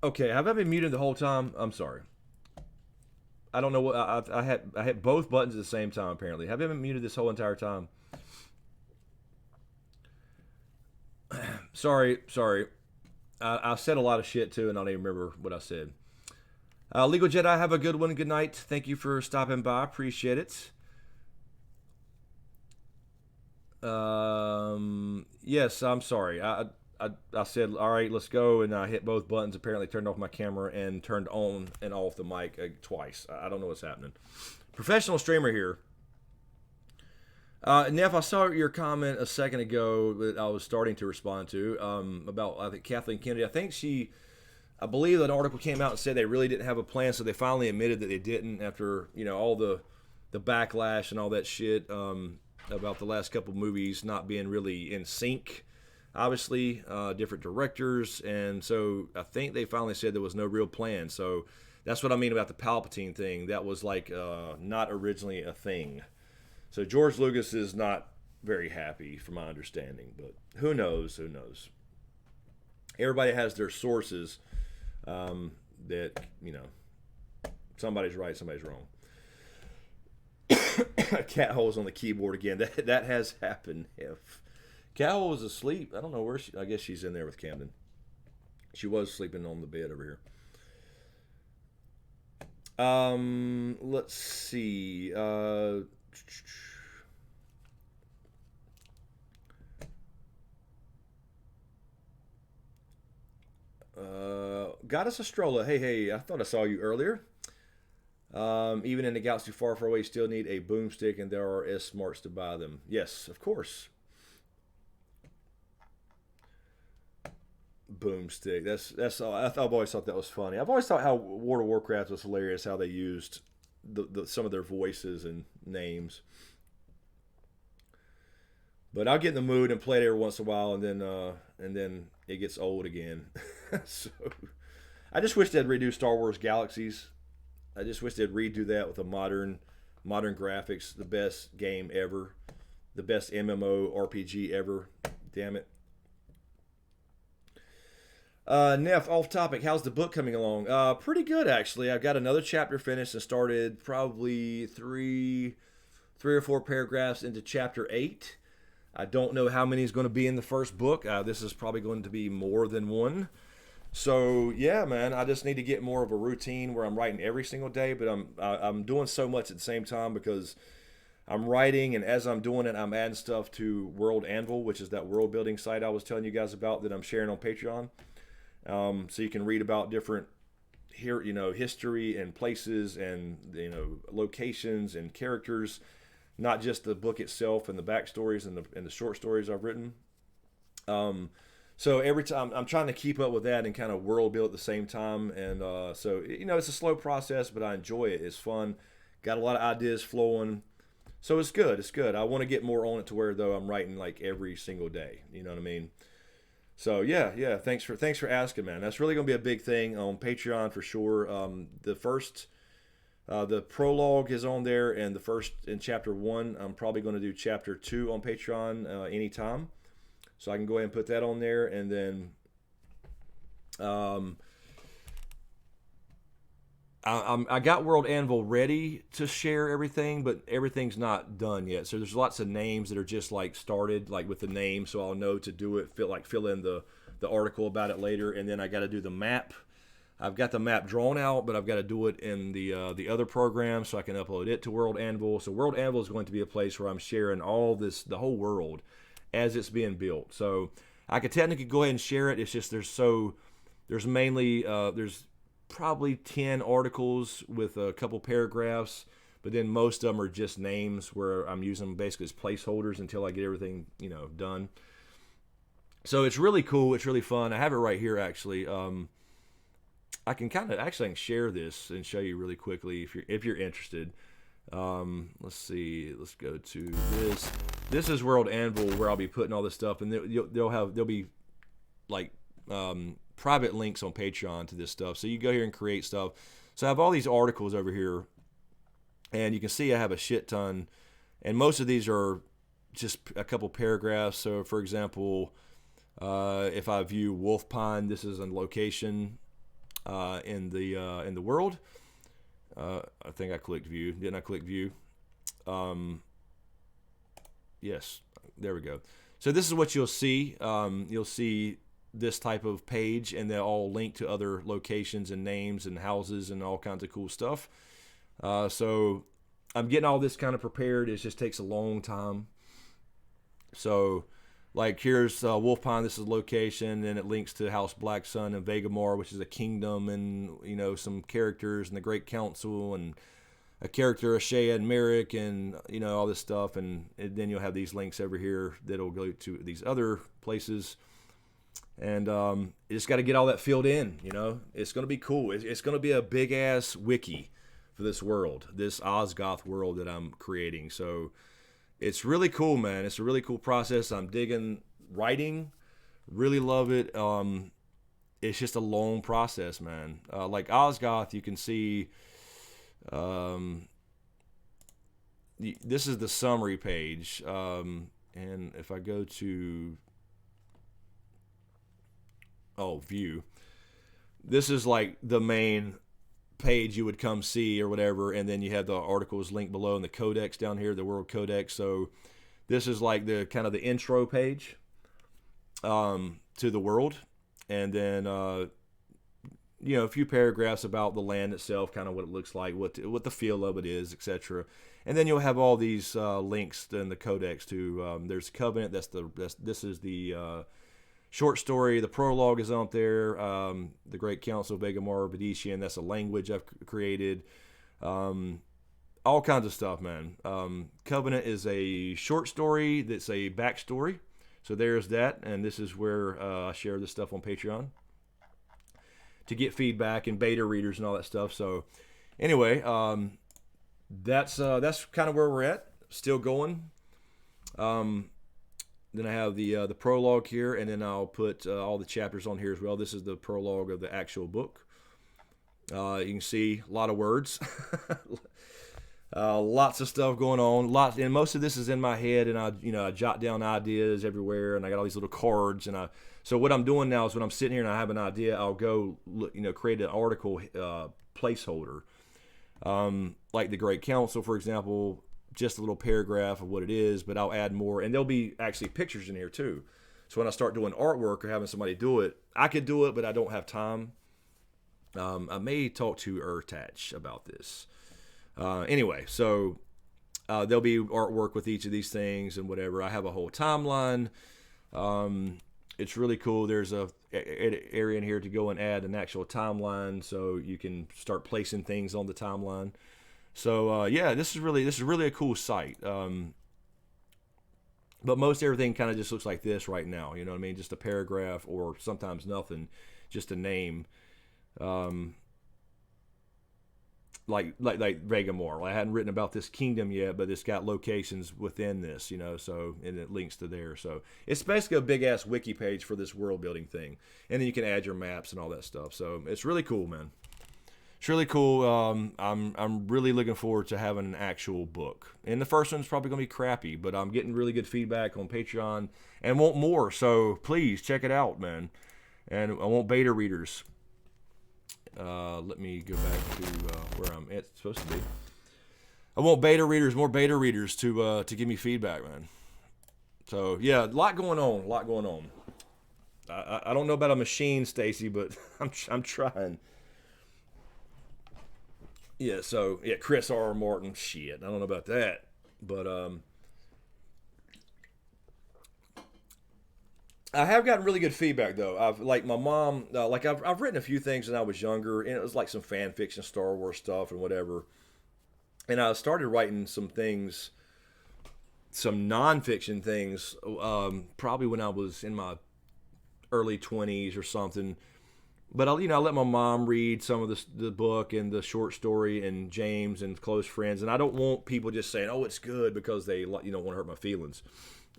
Okay, have I been muted the whole time? I'm sorry. I don't know what I hit both buttons at the same time. Apparently, have I been muted this whole entire time? Sorry. I said a lot of shit too, and I don't even remember what I said. Legal Jedi, have a good one. Good night. Thank you for stopping by. Appreciate it. Yes, I'm sorry. I said, all right, let's go, and I hit both buttons. Apparently, turned off my camera and turned on and off the mic twice. I don't know what's happening. Professional streamer here. Neff, I saw your comment a second ago that I was starting to respond to about, I think, Kathleen Kennedy. I believe an article came out and said they really didn't have a plan, so they finally admitted that they didn't after, all the backlash and all that shit about the last couple movies not being really in sync. Obviously, different directors, and so I think they finally said there was no real plan. So that's what I mean about the Palpatine thing. That was like not originally a thing. So George Lucas is not very happy, from my understanding, but who knows? Who knows? Everybody has their sources that, somebody's right, somebody's wrong. Cat holes on the keyboard again. That has happened. If Cat hole was asleep, I don't know where I guess she's in there with Camden. She was sleeping on the bed over here. Let's see. Goddess Astrola, hey, I thought I saw you earlier. Even in the galaxy far, far away, you still need a boomstick, and there are S-smarts to buy them. Yes, of course. Boomstick. That's all. I've always thought that was funny. I've always thought how World of Warcraft was hilarious. How they used some of their voices and names. But I'll get in the mood and play it every once in a while, and then it gets old again. So I just wish they'd redo Star Wars Galaxies. I just wish they'd redo that with a modern graphics. The best game ever, the best MMO RPG ever. Damn it. Neff, off topic. How's the book coming along? Pretty good actually. I've got another chapter finished and started probably three or four paragraphs into chapter 8. I don't know how many is going to be in the first book. This is probably going to be more than one. So yeah, man, I just need to get more of a routine where I'm writing every single day. But I'm doing so much at the same time because I'm writing, and as I'm doing it, I'm adding stuff to World Anvil, which is that world building site I was telling you guys about that I'm sharing on Patreon. So you can read about different history and places and locations and characters, not just the book itself and the backstories and the short stories I've written. So every time I'm trying to keep up with that and kind of world build at the same time, and so it's a slow process, but I enjoy it. It's fun. Got a lot of ideas flowing, so it's good. It's good. I want to get more on it to where though I'm writing like every single day. You know what I mean? So yeah. Thanks for asking, man. That's really gonna be a big thing on Patreon for sure. The prologue is on there, and the first in chapter 1. I'm probably going to do chapter 2 on Patreon anytime, so I can go ahead and put that on there, and then I got World Anvil ready to share everything, but everything's not done yet. So there's lots of names that are just like started, like with the name, so I'll know to do it. Fill in the article about it later, and then I got to do the map. I've got the map drawn out, but I've got to do it in the other program so I can upload it to World Anvil. So World Anvil is going to be a place where I'm sharing all this, the whole world, as it's being built. So I could technically go ahead and share it. It's just there's probably 10 articles with a couple paragraphs, but then most of them are just names where I'm using them basically as placeholders until I get everything done. So it's really cool. It's really fun. I have it right here actually. I can share this and show you really quickly if you're interested. Let's see. Let's go to this. This is World Anvil where I'll be putting all this stuff, and there'll be like private links on Patreon to this stuff. So you go here and create stuff. So I have all these articles over here, and you can see I have a shit ton, and most of these are just a couple paragraphs. So for example, if I view Wolf Pine, this is a location. in the world. I think I clicked view. Didn't I click view? Yes, there we go. So this is what you'll see. You'll see this type of page, and they're all linked to other locations and names and houses and all kinds of cool stuff. So I'm getting all this kind of prepared. It just takes a long time. So, like, here's Wolf Pine. This is location, and it links to House Black Sun and Vegamore, which is a kingdom, and some characters and the Great Council, and a character, Ashea and Merrick, and all this stuff. And then you'll have these links over here that'll go to these other places. And you just got to get all that filled in. It's going to be cool. It's going to be a big ass wiki for this world, this Osgoth world that I'm creating. So it's really cool, man. It's a really cool process. I'm digging writing. Really love it. It's just a long process, man. Like Osgoth, you can see. This is the summary page, and if I go to view, this is like the main page you would come see or whatever, and then you have the articles linked below and the codex down here, the world codex. So this is like the kind of the intro page to the world, and then a few paragraphs about the land itself, kind of what it looks like, what the feel of it is, etc. And then you'll have all these links in the codex to there's Covenant. This is the short story. The prologue is out there. The Great Council of Vegamore, Vedician. That's a language I've created. All kinds of stuff, man. Covenant is a short story that's a backstory. So there's that, and this is where I share this stuff on Patreon to get feedback and beta readers and all that stuff. So anyway, that's kind of where we're at. Still going. Then I have the prologue here, and then I'll put all the chapters on here as well. This is the prologue of the actual book. You can see a lot of words, lots of stuff going on. And most of this is in my head, and I jot down ideas everywhere, and I got all these little cards. So what I'm doing now is when I'm sitting here and I have an idea, I'll go create an article placeholder, like the Great Council, for example. Just a little paragraph of what it is, but I'll add more, and there'll be actually pictures in here too. So when I start doing artwork or having somebody do it, I could do it, but I don't have time. I may talk to Urtach about this. Anyway, so there'll be artwork with each of these things and whatever. I have a whole timeline. It's really cool. There's a area in here to go and add an actual timeline, so you can start placing things on the timeline. So this is really a cool site. But most everything kind of just looks like this right now. You know what I mean? Just a paragraph, or sometimes nothing, just a name. Like Vegamore. I hadn't written about this kingdom yet, but it's got locations within this, so, and it links to there. So it's basically a big ass wiki page for this world building thing. And then you can add your maps and all that stuff. So it's really cool, man. It's really cool. I'm really looking forward to having an actual book. And the first one's probably going to be crappy, but I'm getting really good feedback on Patreon and want more. So please check it out, man. And I want beta readers. Let me go back to where I'm supposed to be. I want more beta readers to give me feedback, man. So yeah, a lot going on. I don't know about a machine, Stacy, but I'm trying. Yeah, so yeah, Chris R. Martin, shit, I don't know about that, but I have gotten really good feedback though. My mom, I've written a few things when I was younger, and it was like some fan fiction, Star Wars stuff and whatever. And I started writing some things, some nonfiction things, probably when I was in my early 20s or something. But I let my mom read some of the book and the short story and James and close friends, and I don't want people just saying, "Oh, it's good," because they want to hurt my feelings.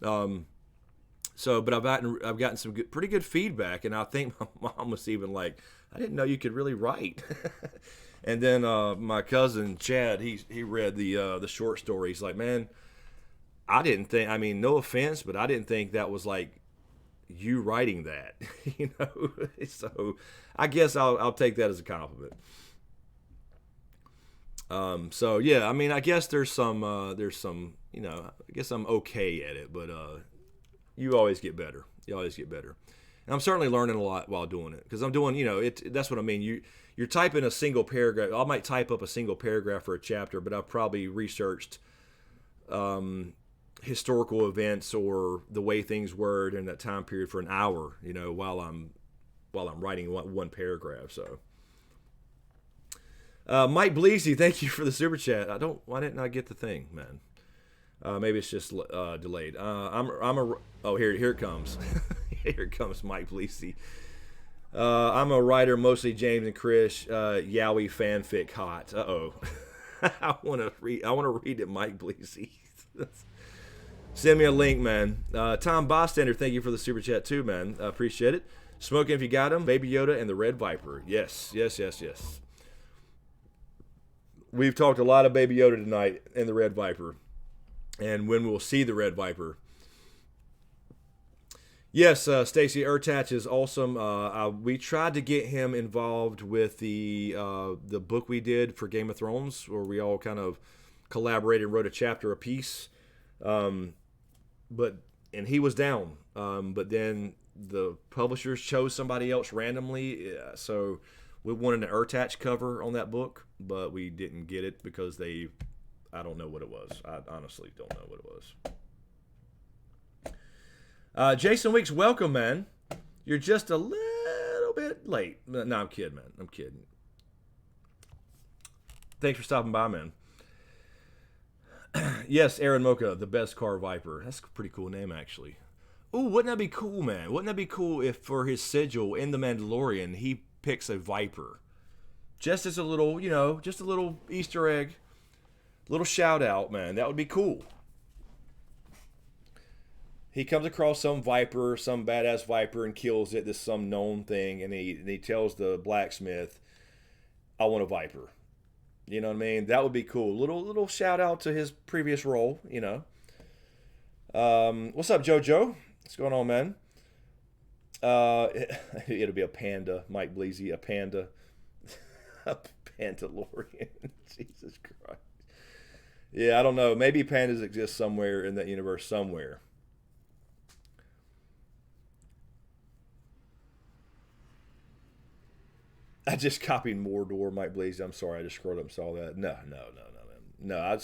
But I've gotten some pretty good feedback, and I think my mom was even like, "I didn't know you could really write." And then my cousin Chad, he read the short story. He's like, "Man, I didn't think. I mean, no offense, but I didn't think that was like, you writing that, So I guess I'll take that as a compliment. So yeah, I mean, I guess there's some, I guess I'm okay at it, but you always get better. You always get better. And I'm certainly learning a lot while doing it, because I'm doing, that's what I mean. You're typing a single paragraph. I might type up a single paragraph for a chapter, but I've probably researched historical events or the way things were in that time period for an hour, while I'm writing one paragraph. So, Mike Bleasy, thank you for the super chat. Why didn't I get the thing, man? Maybe it's just delayed. Here it comes. Here comes Mike Bleasy. I'm a writer, mostly James and Chris. Yowie fanfic hot. I want to read it, Mike Bleasy. Send me a link, man. Tom Bostander, thank you for the super chat too, man. I appreciate it. Smoking if you got him. Baby Yoda and the Red Viper. Yes. We've talked a lot of Baby Yoda tonight and the Red Viper, and when we'll see the Red Viper. Yes, Stacey Urtach is awesome. We tried to get him involved with the book we did for Game of Thrones, where we all kind of collaborated and wrote a chapter apiece. And he was down. But then the publishers chose somebody else randomly. So we wanted an Urtach cover on that book, but we didn't get it because I don't know what it was. I honestly don't know what it was. Jason Weeks, welcome, man. You're just a little bit late. No, I'm kidding, man. I'm kidding. Thanks for stopping by, man. Yes, Aaron Mocha, the best car Viper. That's a pretty cool name, actually. Ooh, wouldn't that be cool, man? Wouldn't that be cool if for his sigil in The Mandalorian, he picks a Viper? Just as a little, just a little Easter egg. Little shout out, man. That would be cool. He comes across some Viper, some badass Viper, and kills it. This some known thing, and he tells the blacksmith, "I want a Viper." You know what I mean? That would be cool. Little shout out to his previous role. What's up, JoJo? What's going on, man? It'll be a panda, Mike Bleasy, a panda, a Mandalorian. Jesus Christ. Yeah, I don't know. Maybe pandas exist somewhere in that universe somewhere. I just copied Mordor, Mike Blaze. I'm sorry, I just scrolled up and saw that. No.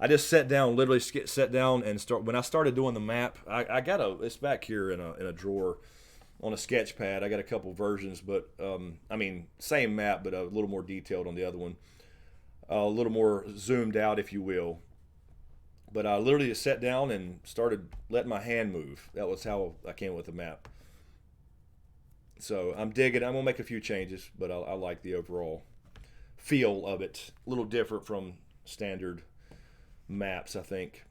I just sat down, literally sat down and when I started doing the map, I got it's back here in a drawer on a sketch pad. I got a couple versions, but same map, but a little more detailed on the other one, a little more zoomed out, if you will. But I literally just sat down and started letting my hand move. That was how I came up with the map. So I'm digging. I'm gonna make a few changes, but I like the overall feel of it. A little different from standard maps, I think.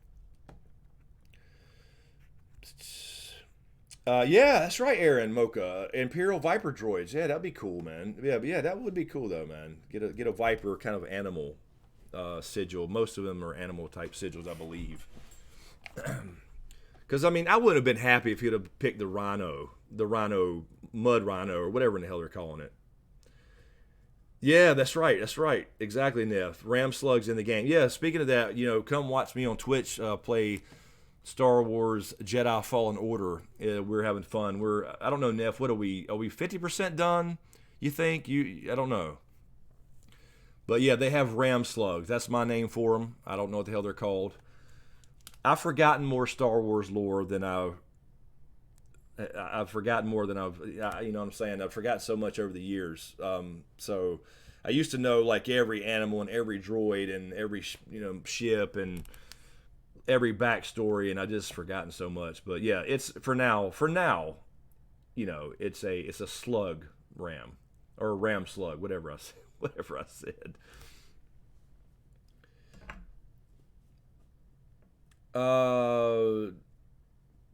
Yeah, that's right, Aaron Mocha. Imperial Viper droids. Yeah, that'd be cool, man. Yeah, that would be cool though, man. Get a Viper kind of animal sigil. Most of them are animal type sigils, I believe. Because I wouldn't have been happy if he'd have picked the Rhino, Mud Rhino, or whatever in the hell they're calling it. Yeah, that's right. Exactly, Neff. Ram Slugs in the game. Yeah, speaking of that, come watch me on Twitch play Star Wars Jedi Fallen Order. We're having fun. I don't know, Neff, what are we? Are we 50% done, you think? I don't know. But yeah, they have Ram Slugs. That's my name for them. I don't know what the hell they're called. I've forgotten more Star Wars lore than I've forgotten more than you know what I'm saying? I've forgotten so much over the years. So I used to know like every animal and every droid and every ship and every backstory, and I just forgotten so much. But yeah, it's for now, it's a slug ram or a ram slug, whatever I said.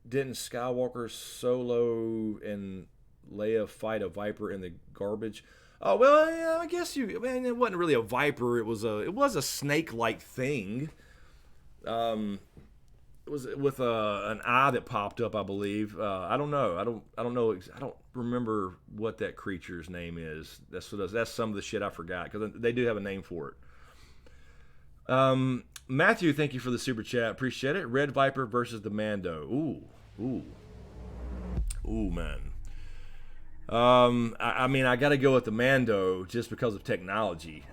Didn't Skywalker Solo and Leia fight a Viper in the garbage? Oh well, yeah, I guess it wasn't really a Viper. It was a snake-like thing. was it with an eye that popped up, I believe. I don't know. I don't know. I don't remember what that creature's name is. That's some of the shit I forgot because they do have a name for it. Matthew, thank you for the super chat. Appreciate it. Red Viper versus the Mando. Ooh, man. I mean, I got to go with the Mando just because of technology.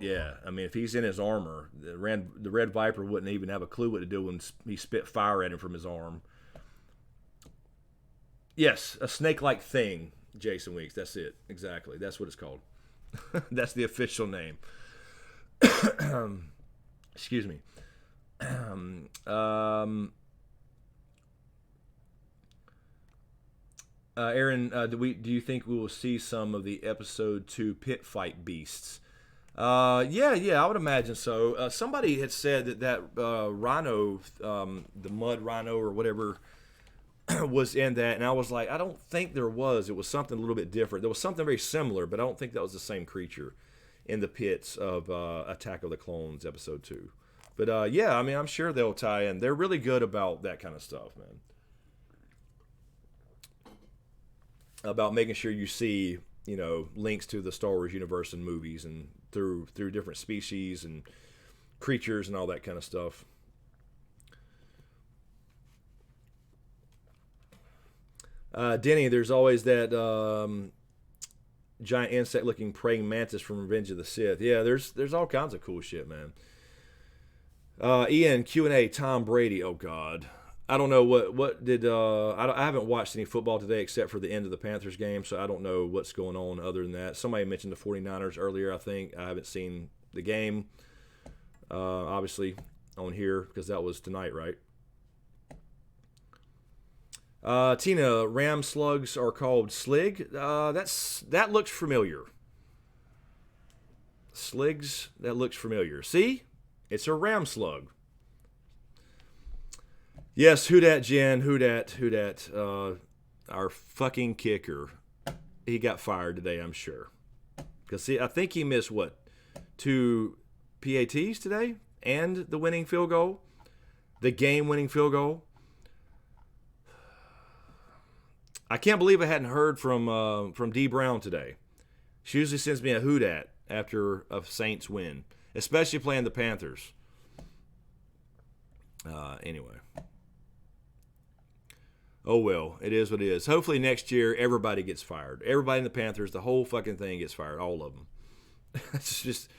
Yeah, I mean, if he's in his armor, the Red Viper wouldn't even have a clue what to do when he spit fire at him from his arm. Yes, a snake-like thing, Jason Weeks. That's it. Exactly. That's what it's called. That's the official name. Excuse me. Aaron, do you think we will see some of the episode 2 pit fight beasts? Yeah, I would imagine so. Somebody had said that rhino, the mud rhino or whatever, was in that, and I was like, I don't think there was. It was something a little bit different. There was something very similar, but I don't think that was the same creature in the pits of Attack of the Clones episode 2. But yeah, I mean, I'm sure they'll tie in. They're really good about that kind of stuff, man. About making sure you see, links to the Star Wars universe and movies and through different species and creatures and all that kind of stuff. Denny, there's always that giant insect-looking praying mantis from Revenge of the Sith. Yeah, there's all kinds of cool shit, man. Ian, Q&A, Tom Brady. Oh, God. I don't know what did I haven't watched any football today except for the end of the Panthers game, so I don't know what's going on other than that. Somebody mentioned the 49ers earlier, I think. I haven't seen the game, obviously, on here because that was tonight, right? Tina, ram slugs are called slig. That looks familiar. Sligs, that looks familiar. See? It's a ram slug. Yes, who dat, Jen? Who dat? Our fucking kicker. He got fired today, I'm sure. Because, see, I think he missed, 2 PATs today? And the winning field goal? The game-winning field goal? I can't believe I hadn't heard from Dee Brown today. She usually sends me a who dat after a Saints win. Especially playing the Panthers. Anyway. Oh, well, it is what it is. Hopefully next year, everybody gets fired. Everybody in the Panthers, the whole fucking thing gets fired. All of them. It's just,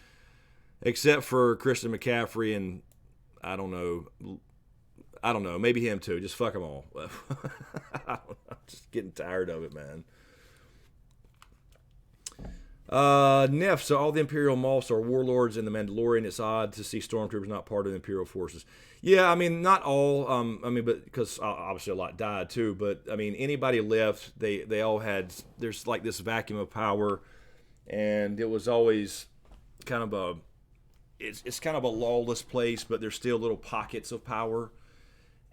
except for Christian McCaffrey and, I don't know, maybe him too. Just fuck them all. I'm just getting tired of it, man. Neff, so all the Imperial Moths are warlords in the Mandalorian. It's odd to see stormtroopers not part of the Imperial forces. Yeah, I mean, not all. But because obviously a lot died too. But I mean, anybody left, they all had. There's like this vacuum of power, and it was always kind of it's kind of a lawless place, but there's still little pockets of power.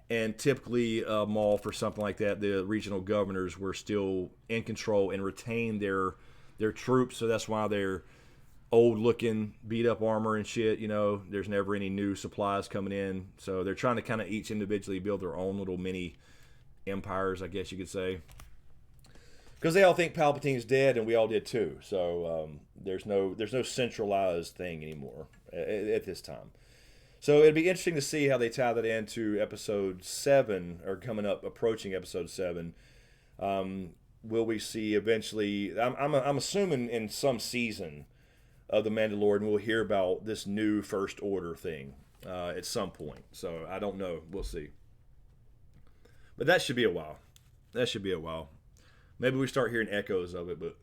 And typically, Moff or something like that, the regional governors were still in control and retained their troops, so that's why they're old-looking, beat-up armor and shit. There's never any new supplies coming in, so they're trying to kind of each individually build their own little mini empires, I guess you could say. Because they all think Palpatine's dead, and we all did too. So there's no centralized thing anymore at this time. So it'd be interesting to see how they tie that into Episode 7, or approaching Episode 7. Will we see eventually? I'm assuming in some season of The Mandalorian we'll hear about this new First Order thing at some point. So I don't know. We'll see. But that should be a while. Maybe we start hearing echoes of it, but.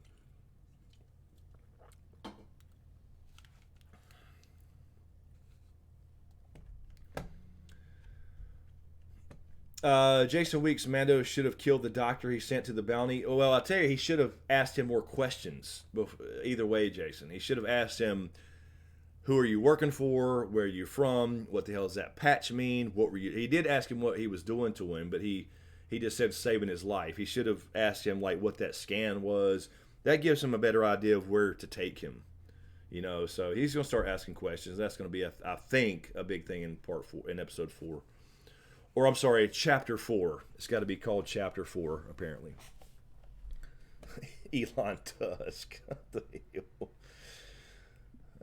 Jason Weeks, Mando should have killed the doctor he sent to the bounty. Well, I'll tell you, he should have asked him more questions. Either way, Jason. He should have asked him, who are you working for? Where are you from? What the hell does that patch mean? What were you? He did ask him what he was doing to him, but he just said saving his life. He should have asked him what that scan was. That gives him a better idea of where to take him. So he's going to start asking questions. That's going to be, I think, a big thing in Episode 4. Or I'm sorry, Chapter 4. It's got to be called Chapter 4, apparently. Elon Tusk. What the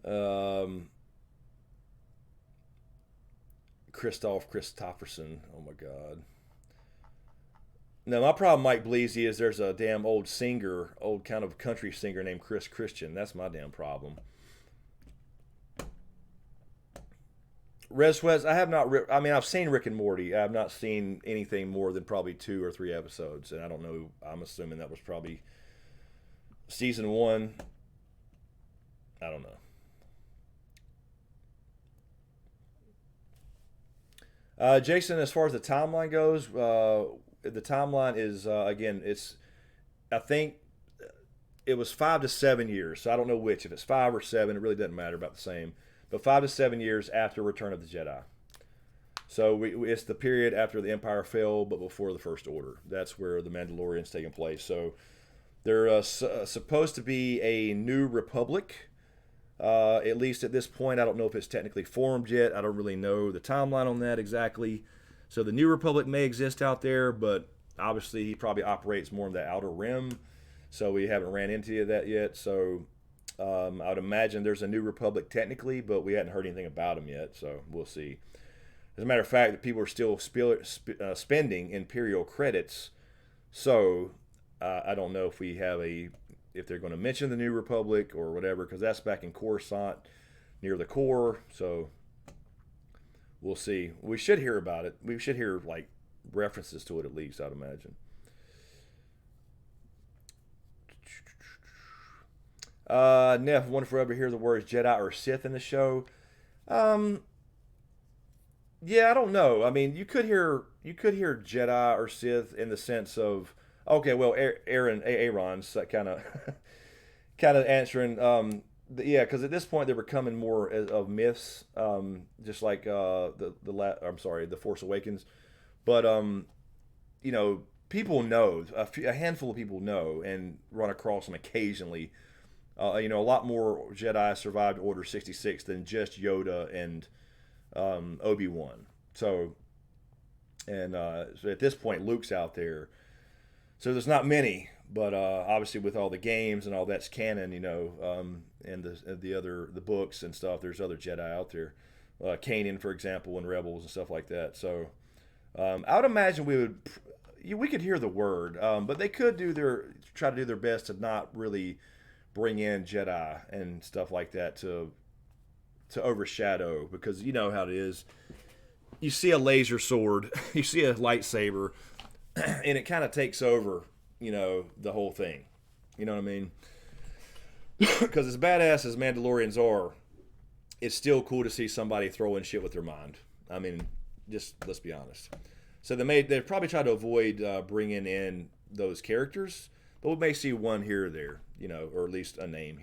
hell? Christopherson. Oh my God. No, my problem, Mike Bleasy, is there's a damn old singer, old kind of country singer named Chris Christian. That's my damn problem. Res West, I have not. I mean, I've seen Rick and Morty. I have not seen anything more than probably 2 or 3 episodes, and I don't know. I'm assuming that was probably season 1. I don't know. Jason, as far as the timeline goes, the timeline is again, it's I think it was 5 to 7 years. So I don't know which. If it's 5 or 7, it really doesn't matter. About the same. But 5 to 7 years after Return of the Jedi. So it's the period after the Empire fell, but before the First Order. That's where the Mandalorian's taking place. So they're supposed to be a new republic. At least at this point, I don't know if it's technically formed yet. I don't really know the timeline on that exactly. So the New Republic may exist out there, but obviously he probably operates more in the Outer Rim. So we haven't ran into that yet. So I would imagine there's a New Republic technically, but we hadn't heard anything about them yet. So we'll see. As a matter of fact, people are still spending Imperial credits. So I don't know if we have if they're going to mention the New Republic or whatever, because that's back in Coruscant near the core. So we'll see. We should hear about it. We should hear like references to it at least, I'd imagine. Neff, wonder if we'll ever hear the words Jedi or Sith in the show. Yeah, I don't know. I mean, you could hear Jedi or Sith in the sense of, okay, well, Aaron's kind of kind of answering. Yeah, because at this point they're becoming more of myths, just like the Force Awakens. But people know, a handful of people know and run across them occasionally. A lot more Jedi survived Order 66 than just Yoda and Obi-Wan. So at this point, Luke's out there. So there's not many, but obviously with all the games and all that's canon, and the books and stuff, there's other Jedi out there. Kanan, for example, and Rebels and stuff like that. So I would imagine we could hear the word, but they could try to do their best to not really bring in Jedi and stuff like that to overshadow, because you know how it is. You see a laser sword, you see a lightsaber, and it kind of takes over, the whole thing. You know what I mean? Because as badass as Mandalorians are, it's still cool to see somebody throwing shit with their mind. I mean, just let's be honest. So they probably try to avoid bringing in those characters, but we may see one here or there, or at least a name.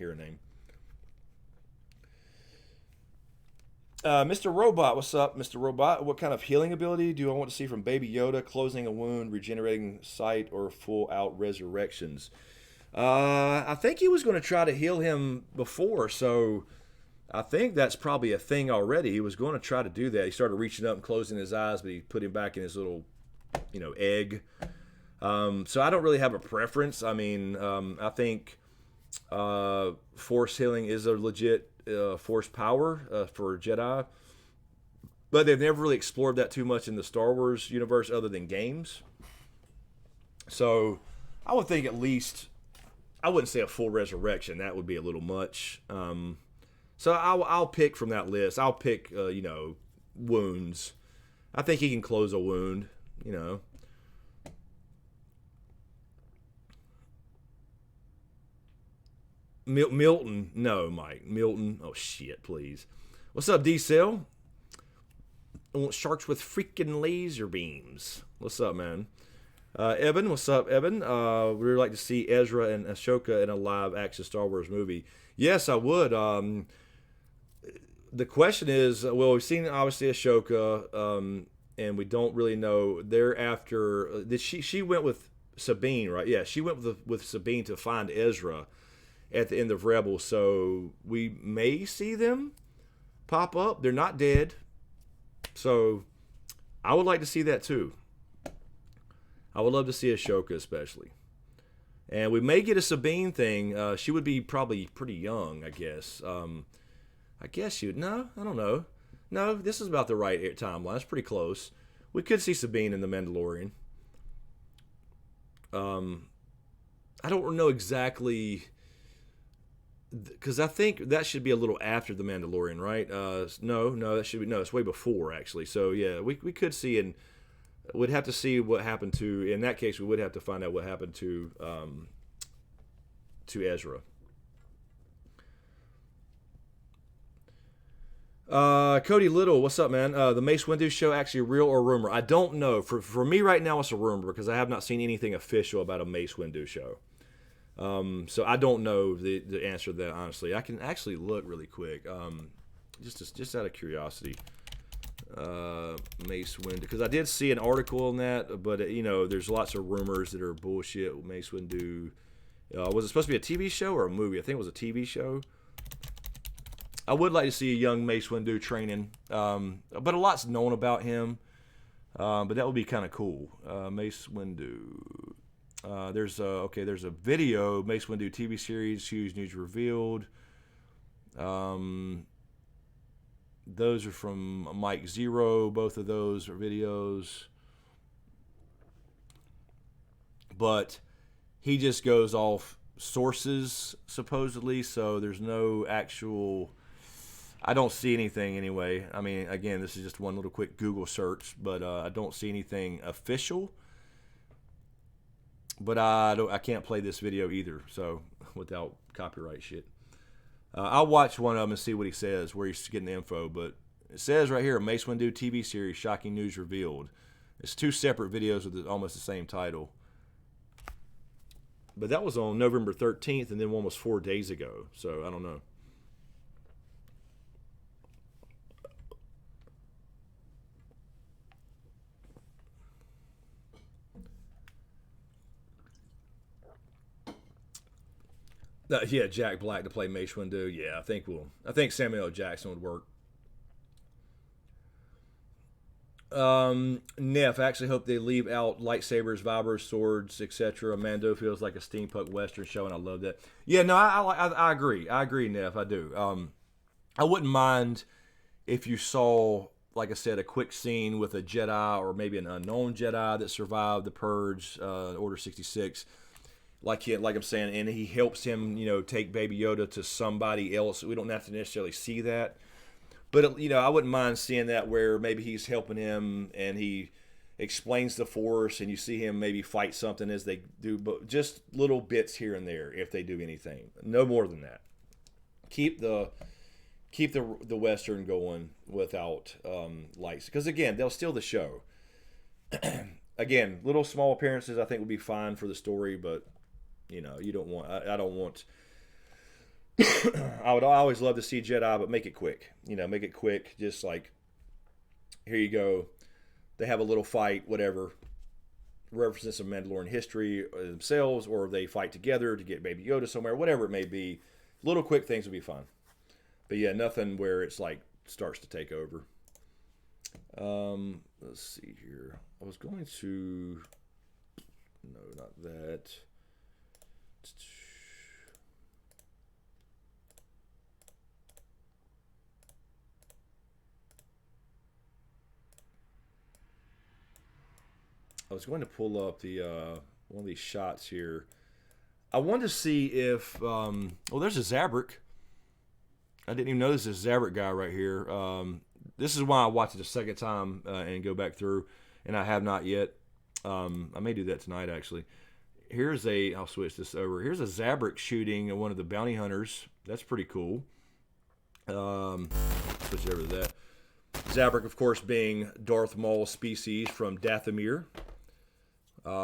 Mr. Robot, what's up, Mr. Robot? What kind of healing ability do I want to see from Baby Yoda? Closing a wound, regenerating sight, or full-out resurrections? I think he was going to try to heal him before, so I think that's probably a thing already. He was going to try to do that. He started reaching up and closing his eyes, but he put him back in his little, egg. So I don't really have a preference. I mean, I think force healing is a legit force power for Jedi, but they've never really explored that too much in the Star Wars universe other than games. So I would think at least, I wouldn't say a full resurrection. That would be a little much. So I'll pick from that list. I'll pick, wounds. I think he can close a wound, Milton, no, Mike. Milton, oh shit, please. What's up, D-Cell? I want sharks with freaking laser beams. What's up, man? Evan, what's up, Evan? We'd really like to see Ezra and Ashoka in a live-action Star Wars movie. Yes, I would. The question is, well, we've seen obviously Ashoka, and we don't really know. Thereafter, she went with Sabine, right? Yeah, she went with Sabine to find Ezra at the end of Rebels, so we may see them pop up. They're not dead, so I would like to see that too. I would love to see Ashoka especially. And we may get a Sabine thing. She would be probably pretty young, I guess. I guess she would. No, I don't know. No, this is about the right timeline. It's pretty close. We could see Sabine in The Mandalorian. I don't know exactly, because I think that should be a little after The Mandalorian, right? No, that should be, no, it's way before actually. So yeah, we could see, and we'd have to see what happened to. In that case, we would have to find out what happened to Ezra. Cody Little, what's up, man? The Mace Windu show actually real or rumor? I don't know. For me right now, it's a rumor because I have not seen anything official about a Mace Windu show. So I don't know the answer to that, honestly. I can actually look really quick, just out of curiosity. Mace Windu, because I did see an article on that, but there's lots of rumors that are bullshit. Mace Windu, was it supposed to be a TV show or a movie? I think it was a TV show. I would like to see a young Mace Windu training, but a lot's known about him. But that would be kind of cool. Mace Windu. There's a video, Mace Windu TV series, huge news revealed. Those are from Mike Zero. Both of those are videos. But he just goes off sources, supposedly, so there's no actual... I don't see anything anyway. I mean, again, this is just one little quick Google search, but I don't see anything official. But I can't play this video either, so without copyright shit. I'll watch one of them and see what he says, where he's getting the info. But it says right here, Mace Windu TV series, shocking news revealed. It's two separate videos with almost the same title. But that was on November 13th, and then one was 4 days ago. So I don't know. Yeah, Jack Black to play Mace Windu. Yeah, I think Samuel L. Jackson would work. Neff, I actually hope they leave out lightsabers, vibers, swords, etc. Mando feels like a steampunk western show, and I love that. Yeah, no, I agree. I agree, Neff. I do. I wouldn't mind if you saw, like I said, a quick scene with a Jedi or maybe an unknown Jedi that survived the Purge, Order 66. Like I'm saying, and he helps him, take Baby Yoda to somebody else. We don't have to necessarily see that, but I wouldn't mind seeing that where maybe he's helping him and he explains the Force, and you see him maybe fight something as they do, but just little bits here and there if they do anything. No more than that. Keep the Western going without lights, because again, they'll steal the show. Again, little small appearances I think would be fine for the story, but. You don't want. I don't want. I would always love to see Jedi, but make it quick. Make it quick. Just like, here you go. They have a little fight, whatever. References some Mandalorian history themselves, or they fight together to get Baby Yoda somewhere. Whatever it may be, little quick things would be fun. But yeah, nothing where it's like starts to take over. Let's see here. I was going to. No, not that. I was going to pull up the one of these shots here. I wanted to see if there's a Zabrak. I didn't even know this is a Zabrak guy right here. This is why I watched it a second time and go back through, and I have not yet. I may do that tonight actually. I'll switch this over. Here's a Zabrak shooting one of the bounty hunters. That's pretty cool. Switch over to that. Zabrak, of course, being Darth Maul's species from Dathomir.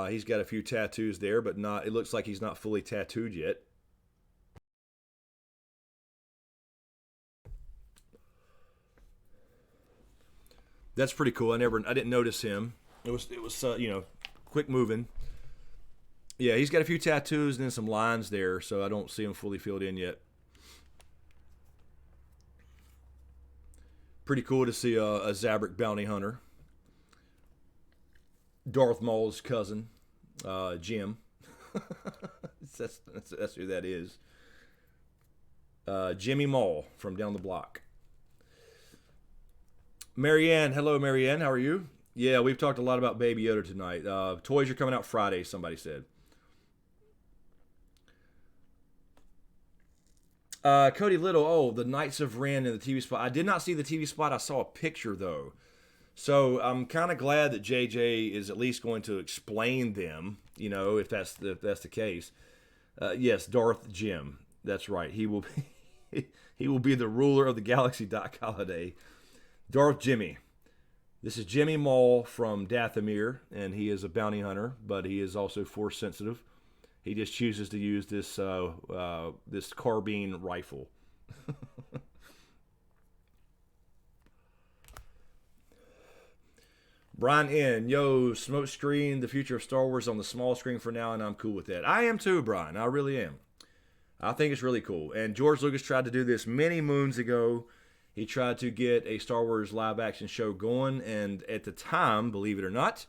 He's got a few tattoos there, but not. It looks like he's not fully tattooed yet. That's pretty cool. I didn't notice him. It was quick moving. Yeah, he's got a few tattoos and then some lines there, so I don't see him fully filled in yet. Pretty cool to see a Zabrak bounty hunter. Darth Maul's cousin, Jim. that's who that is. Jimmy Maul from down the block. Marianne, hello Marianne, how are you? Yeah, we've talked a lot about Baby Yoda tonight. Toys are coming out Friday, somebody said. Cody Little, oh, the Knights of Ren in the TV spot. I did not see the TV spot. I saw a picture, though. So I'm kind of glad that JJ is at least going to explain them, if that's the case. Yes, Darth Jim. That's right. He will be the ruler of the galaxy, Doc Holliday. Darth Jimmy. This is Jimmy Maul from Dathomir, and he is a bounty hunter, but he is also force sensitive. He just chooses to use this this carbine rifle. Brian N. Yo, SmokeScreen, the future of Star Wars on the small screen for now, and I'm cool with that. I am too, Brian. I really am. I think it's really cool. And George Lucas tried to do this many moons ago. He tried to get a Star Wars live-action show going, and at the time, believe it or not,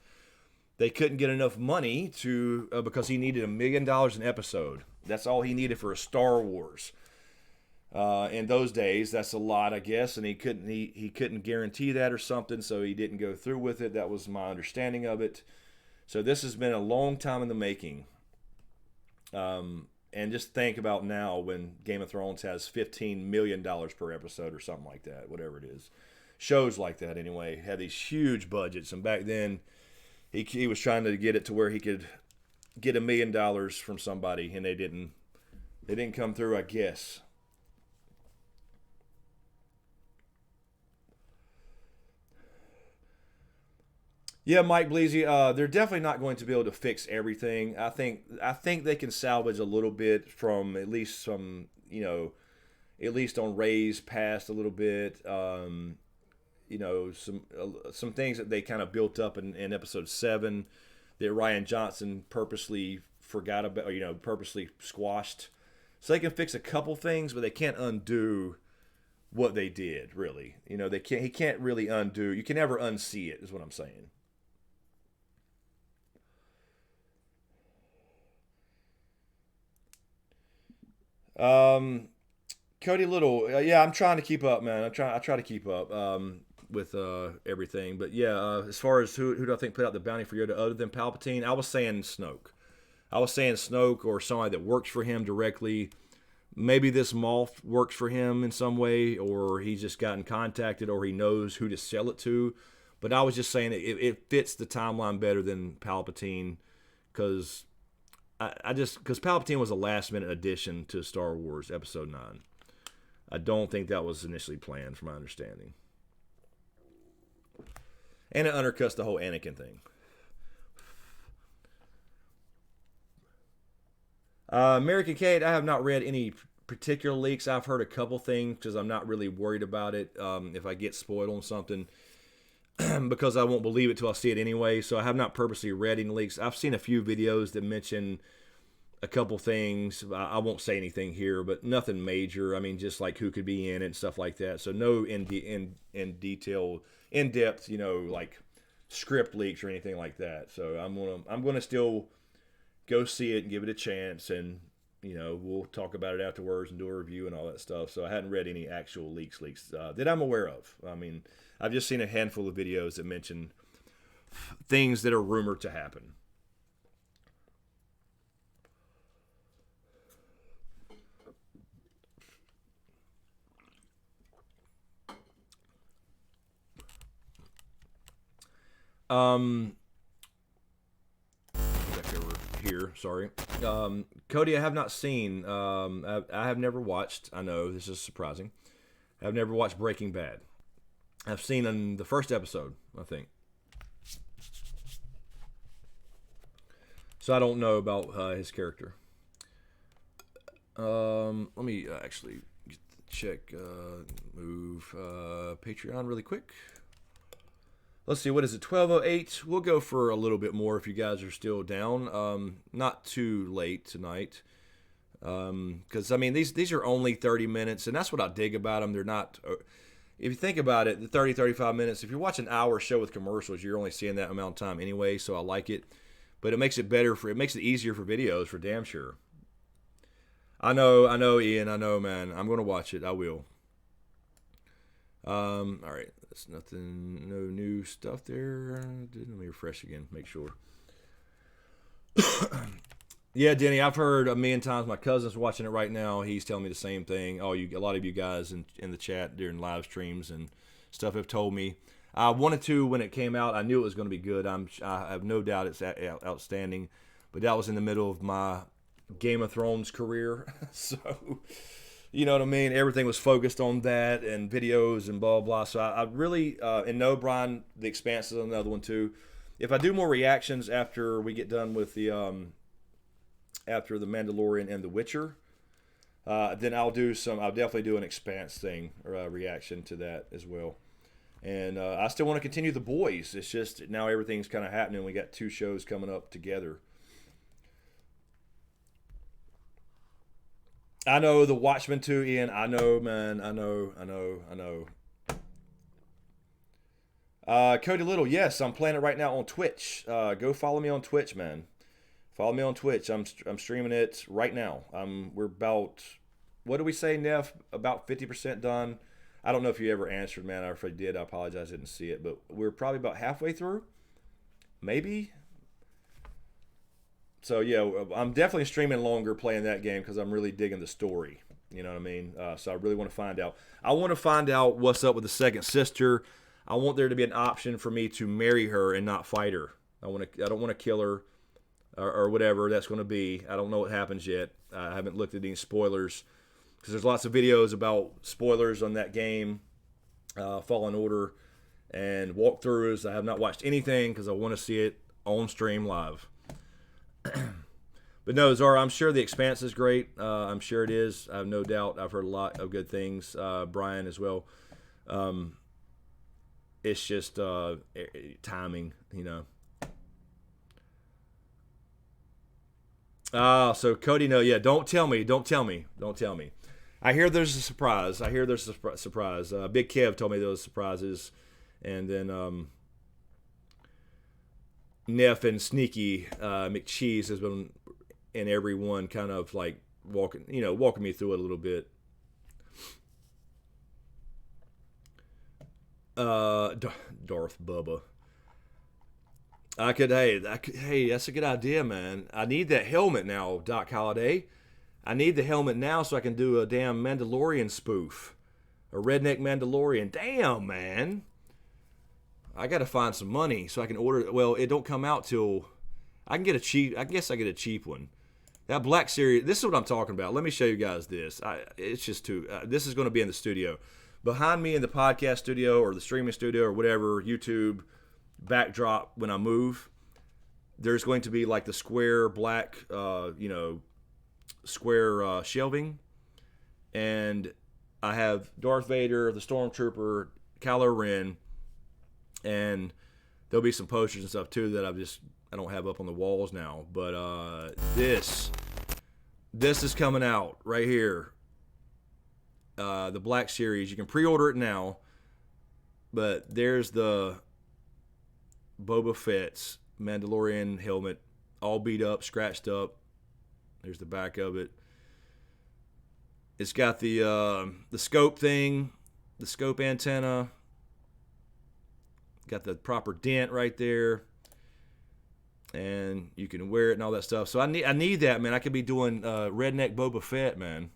they couldn't get enough money to because he needed $1 million an episode. That's all he needed for a Star Wars. In those days, that's a lot, I guess, and he couldn't guarantee that or something, so he didn't go through with it. That was my understanding of it. So this has been a long time in the making. And just think about now when Game of Thrones has $15 million per episode or something like that, whatever it is. Shows like that, anyway, had these huge budgets, and back then he was trying to get it to where he could get $1 million from somebody, and they didn't come through, I guess. Yeah, Mike Bleasy, they're definitely not going to be able to fix everything. I think they can salvage a little bit from at least some, at least on Rey's past a little bit. Some things that they kind of built up in episode 7 that Rian Johnson purposely forgot about, or, purposely squashed. So they can fix a couple things, but they can't undo what they did, really. He can't really undo. You can never unsee it, is what I'm saying. Cody Little, yeah, I'm trying to keep up, man. I try to keep up with everything, but yeah, as far as who do I think put out the bounty for Yoda other than Palpatine, I was saying Snoke. Or somebody that works for him directly. Maybe this Maul works for him in some way, or he's just gotten contacted, or he knows who to sell it to. But I was just saying it fits the timeline better than Palpatine, because Palpatine was a last-minute addition to Star Wars Episode 9. I don't think that was initially planned, from my understanding. And it undercuts the whole Anakin thing. American Kate, I have not read any particular leaks. I've heard a couple things because I'm not really worried about it if I get spoiled on something. Because I won't believe it till I see it anyway. So I have not purposely read any leaks. I've seen a few videos that mention a couple things. I won't say anything here, but nothing major. I mean, just like who could be in it and stuff like that. So no in detail, in depth, like script leaks or anything like that. So I'm gonna still go see it and give it a chance, and we'll talk about it afterwards and do a review and all that stuff. So I hadn't read any actual leaks that I'm aware of. I mean, I've just seen a handful of videos that mention things that are rumored to happen. Back over here, sorry. Cody, I have not seen. I have never watched. I know this is surprising. I've never watched Breaking Bad. I've seen in the first episode, I think. So I don't know about his character. Let me actually check, move Patreon really quick. Let's see, what is it, 12:08? We'll go for a little bit more if you guys are still down. Not too late tonight. Because, I mean, these are only 30 minutes, and that's what I dig about them. They're not... if you think about it, the 30, 35 minutes, if you watch an hour show with commercials, you're only seeing that amount of time anyway, so I like it. But it makes it better it makes it easier for videos for damn sure. I know, Ian, I know, man. I'm going to watch it. I will. All right. That's nothing, no new stuff there. Let me refresh again, make sure. Yeah, Denny, I've heard a million times. My cousin's watching it right now. He's telling me the same thing. A lot of you guys in the chat during live streams and stuff have told me. I wanted to when it came out. I knew it was going to be good. I have no doubt it's outstanding. But that was in the middle of my Game of Thrones career, so you know what I mean. Everything was focused on that and videos and blah blah. So I really and no, Brian, The Expanse is another one too. If I do more reactions after we get done with the after the Mandalorian and The Witcher, then I'll definitely do an Expanse thing or a reaction to that as well. And I still want to continue The Boys. It's just now everything's kind of happening. We got 2 shows coming up together. I know The Watchmen too, Ian. I know, man. I know. Cody Little, yes, I'm playing it right now on Twitch. Go follow me on Twitch, man. Follow me on Twitch. I'm streaming it right now. We're about, what do we say, Neff? About 50% done. I don't know if you ever answered, man. If I did, I apologize. I didn't see it, but we're probably about halfway through, maybe. So yeah, I'm definitely streaming longer playing that game because I'm really digging the story. You know what I mean? So I really want to find out. I want to find out what's up with the second sister. I want there to be an option for me to marry her and not fight her. I don't want to kill her or whatever that's going to be. I don't know what happens yet. I haven't looked at any spoilers because there's lots of videos about spoilers on that game, Fallen Order, and walkthroughs. I have not watched anything because I want to see it on stream live. But no, Zara, I'm sure The Expanse is great. I'm sure it is. I have no doubt. I've heard a lot of good things. Brian as well. It's just timing, you know. So Cody, no, yeah, don't tell me. I hear there's a surprise. Big Kev told me those surprises. And then Neff and Sneaky McCheese has been in every one, kind of like walking me through it a little bit. Darth Bubba. Hey, that's a good idea, man. I need that helmet now, Doc Holliday. I need the helmet now so I can do a damn Mandalorian spoof. A redneck Mandalorian. Damn, man. I got to find some money so I can order it. Well, it don't come out till I get a cheap one. That Black Series, this is what I'm talking about. Let me show you guys this. It's just too, this is going to be in the studio. Behind me in the podcast studio or the streaming studio or whatever, YouTube backdrop when I move, there's going to be like the square black, square shelving. And I have Darth Vader, the Stormtrooper, Kylo Ren, and there'll be some posters and stuff too that I don't have up on the walls now. But this is coming out right here. The Black Series. You can pre-order it now. But there's the Boba Fett's Mandalorian helmet, all beat up, scratched up. There's the back of it. It's got the scope thing, the scope antenna. Got the proper dent right there. And you can wear it and all that stuff. So I need that, man. I could be doing redneck Boba Fett, man.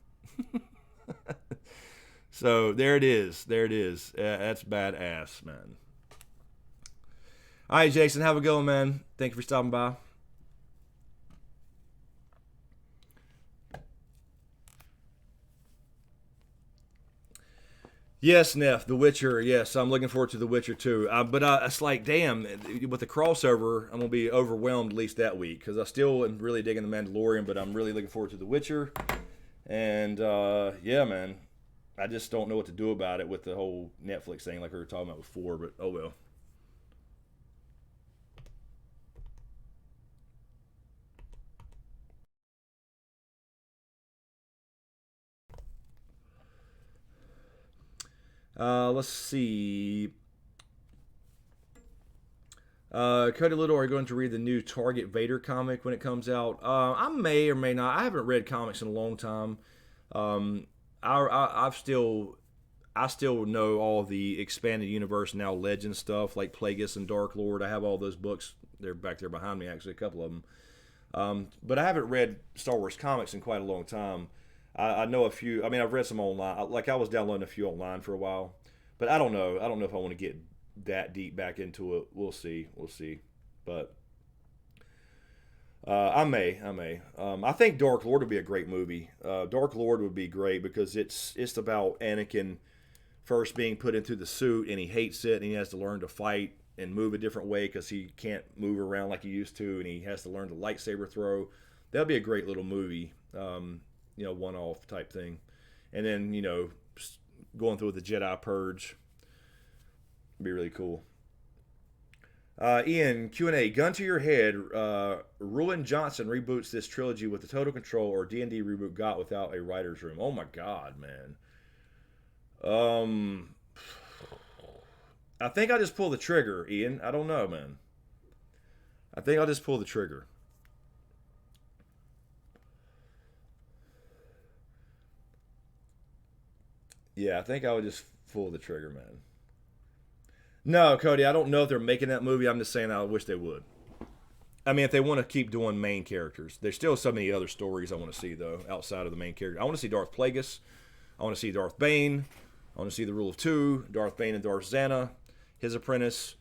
So there it is. That's badass, man. All right, Jason, have a good one, man. Thank you for stopping by. Yes, Neff, The Witcher. Yes, I'm looking forward to The Witcher too. But it's like, damn, with the crossover, I'm going to be overwhelmed at least that week because I still am really digging The Mandalorian, but I'm really looking forward to The Witcher. And, yeah, man, I just don't know what to do about it with the whole Netflix thing like we were talking about before, but oh well. Let's see. Cody Little, are you going to read the new Target Vader comic when it comes out? I may or may not. I haven't read comics in a long time. I still know all the expanded universe now legend stuff like Plagueis and Dark Lord. I have all those books. They're back there behind me, actually, a couple of them. But I haven't read Star Wars comics in quite a long time. I know a few. I mean, I've read some online. Like I was downloading a few online for a while, but I don't know. I don't know if I want to get that deep back into it. We'll see. But I may. I think Dark Lord would be a great movie. Dark Lord would be great because it's about Anakin first being put into the suit and he hates it and he has to learn to fight and move a different way because he can't move around like he used to and he has to learn to lightsaber throw. That'd be a great little movie. One-off type thing, and then going through the Jedi Purge. Be really cool. Ian, Q&A. Gun to your head. Ruin Johnson reboots this trilogy with the Total Control or D&D reboot got without a writer's room. Oh my God, man. I think I'll just pull the trigger, Ian. I don't know, man. I think I'll just pull the trigger. Yeah, I think I would just pull the trigger, man. No, Cody, I don't know if they're making that movie. I'm just saying I wish they would. I mean, if they want to keep doing main characters. There's still so many other stories I want to see, though, outside of the main character. I want to see Darth Plagueis. I want to see Darth Bane. I want to see the Rule of Two, Darth Bane and Darth Xana, his apprentice,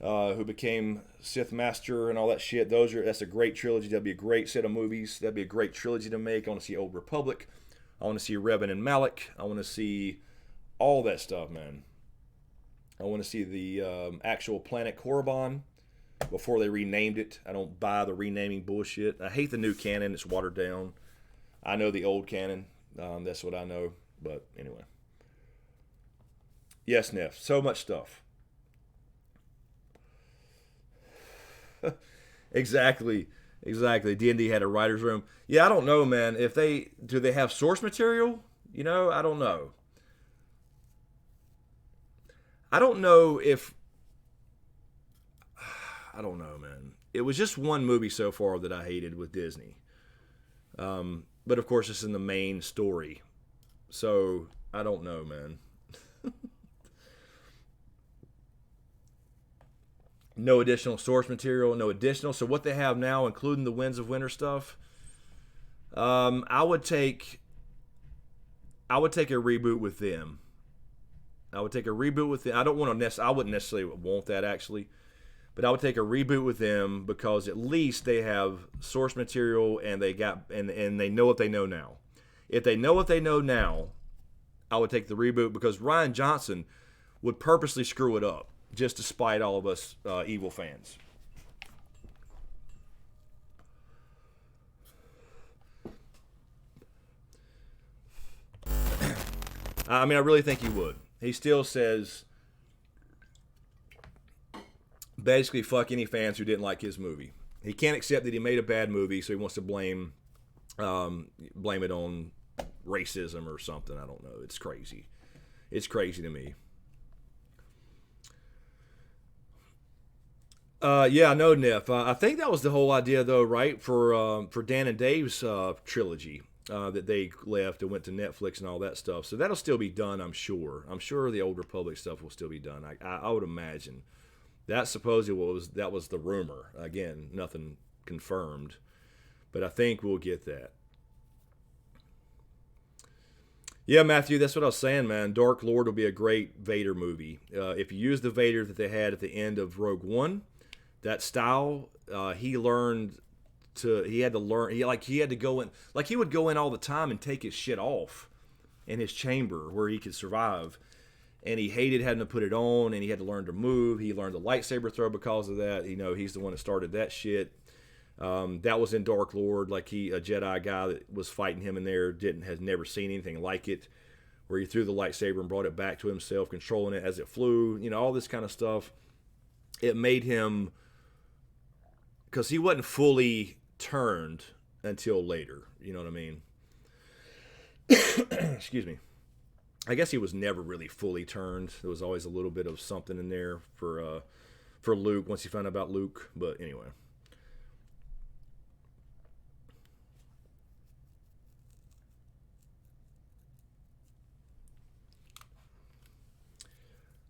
who became Sith Master and all that shit. That's a great trilogy. That'd be a great set of movies. That'd be a great trilogy to make. I want to see Old Republic. I want to see Revan and Malak. I want to see all that stuff, man. I want to see the actual planet Korriban before they renamed it. I don't buy the renaming bullshit. I hate the new canon. It's watered down. I know the old canon. That's what I know. But anyway. Yes, Neff. So much stuff. Exactly. D&D had a writer's room. Yeah, I don't know, man. Do they have source material? I don't know. I don't know, man. It was just one movie so far that I hated with Disney. But of course, it's in the main story. So, I don't know, man. No additional source material, no additional. So what they have now, including the Winds of Winter stuff, I would take a reboot with them. I would take a reboot with them. I wouldn't necessarily want that actually, but I would take a reboot with them because at least they have source material and they know what they know now. If they know what they know now, I would take the reboot because Rian Johnson would purposely screw it up just to spite all of us evil fans. I mean, I really think he would. He still says basically fuck any fans who didn't like his movie. He can't accept that he made a bad movie, so he wants to blame it on racism or something. I don't know. It's crazy. It's crazy to me. Yeah, no, Neff. I think that was the whole idea, though, right? For Dan and Dave's trilogy that they left and went to Netflix and all that stuff. So that'll still be done, I'm sure. I'm sure the Old Republic stuff will still be done. I would imagine. That supposedly was the rumor. Again, nothing confirmed, but I think we'll get that. Yeah, Matthew, that's what I was saying, man. Dark Lord will be a great Vader movie. If you use the Vader that they had at the end of Rogue One, that style, he had to go in, like he would go in all the time and take his shit off in his chamber where he could survive. And he hated having to put it on, and he had to learn to move. He learned the lightsaber throw because of that. He's the one that started that shit. That was in Dark Lord, like a Jedi guy that was fighting him in there has never seen anything like it, where he threw the lightsaber and brought it back to himself, controlling it as it flew. All this kind of stuff. It made him, because he wasn't fully turned until later. You know what I mean? Excuse me. I guess he was never really fully turned. There was always a little bit of something in there for Luke once he found out about Luke. But anyway.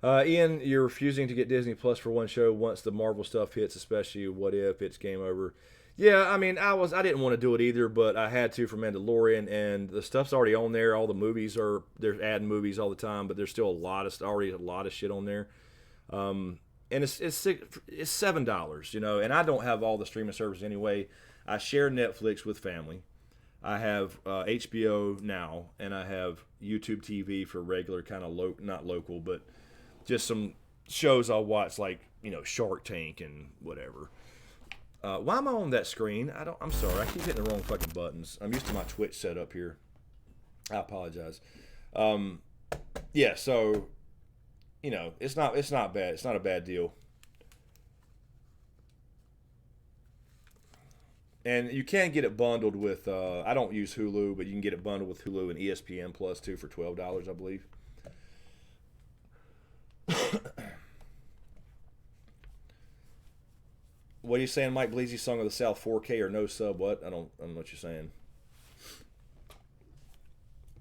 Ian, you're refusing to get Disney Plus for one show once the Marvel stuff hits, especially What If it's game over. Yeah, I mean, I didn't want to do it either, but I had to for Mandalorian, and the stuff's already on there. All the movies they're adding movies all the time, but there's still already a lot of shit on there. And it's $7, you know, and I don't have all the streaming services anyway. I share Netflix with family. I have HBO now, and I have YouTube TV for regular kind of not local, but just some shows I'll watch, like, you know, Shark Tank and whatever. Why am I on that screen? I'm sorry. I keep hitting the wrong fucking buttons. I'm used to my Twitch setup here. I apologize. Yeah, so, you know, it's not bad. It's not a bad deal. And you can get it bundled with, I don't use Hulu, but you can get it bundled with Hulu and ESPN Plus too for $12, I believe. What are you saying, Mike Bleezy? Song of the South 4K or no sub? What? I don't know what you're saying.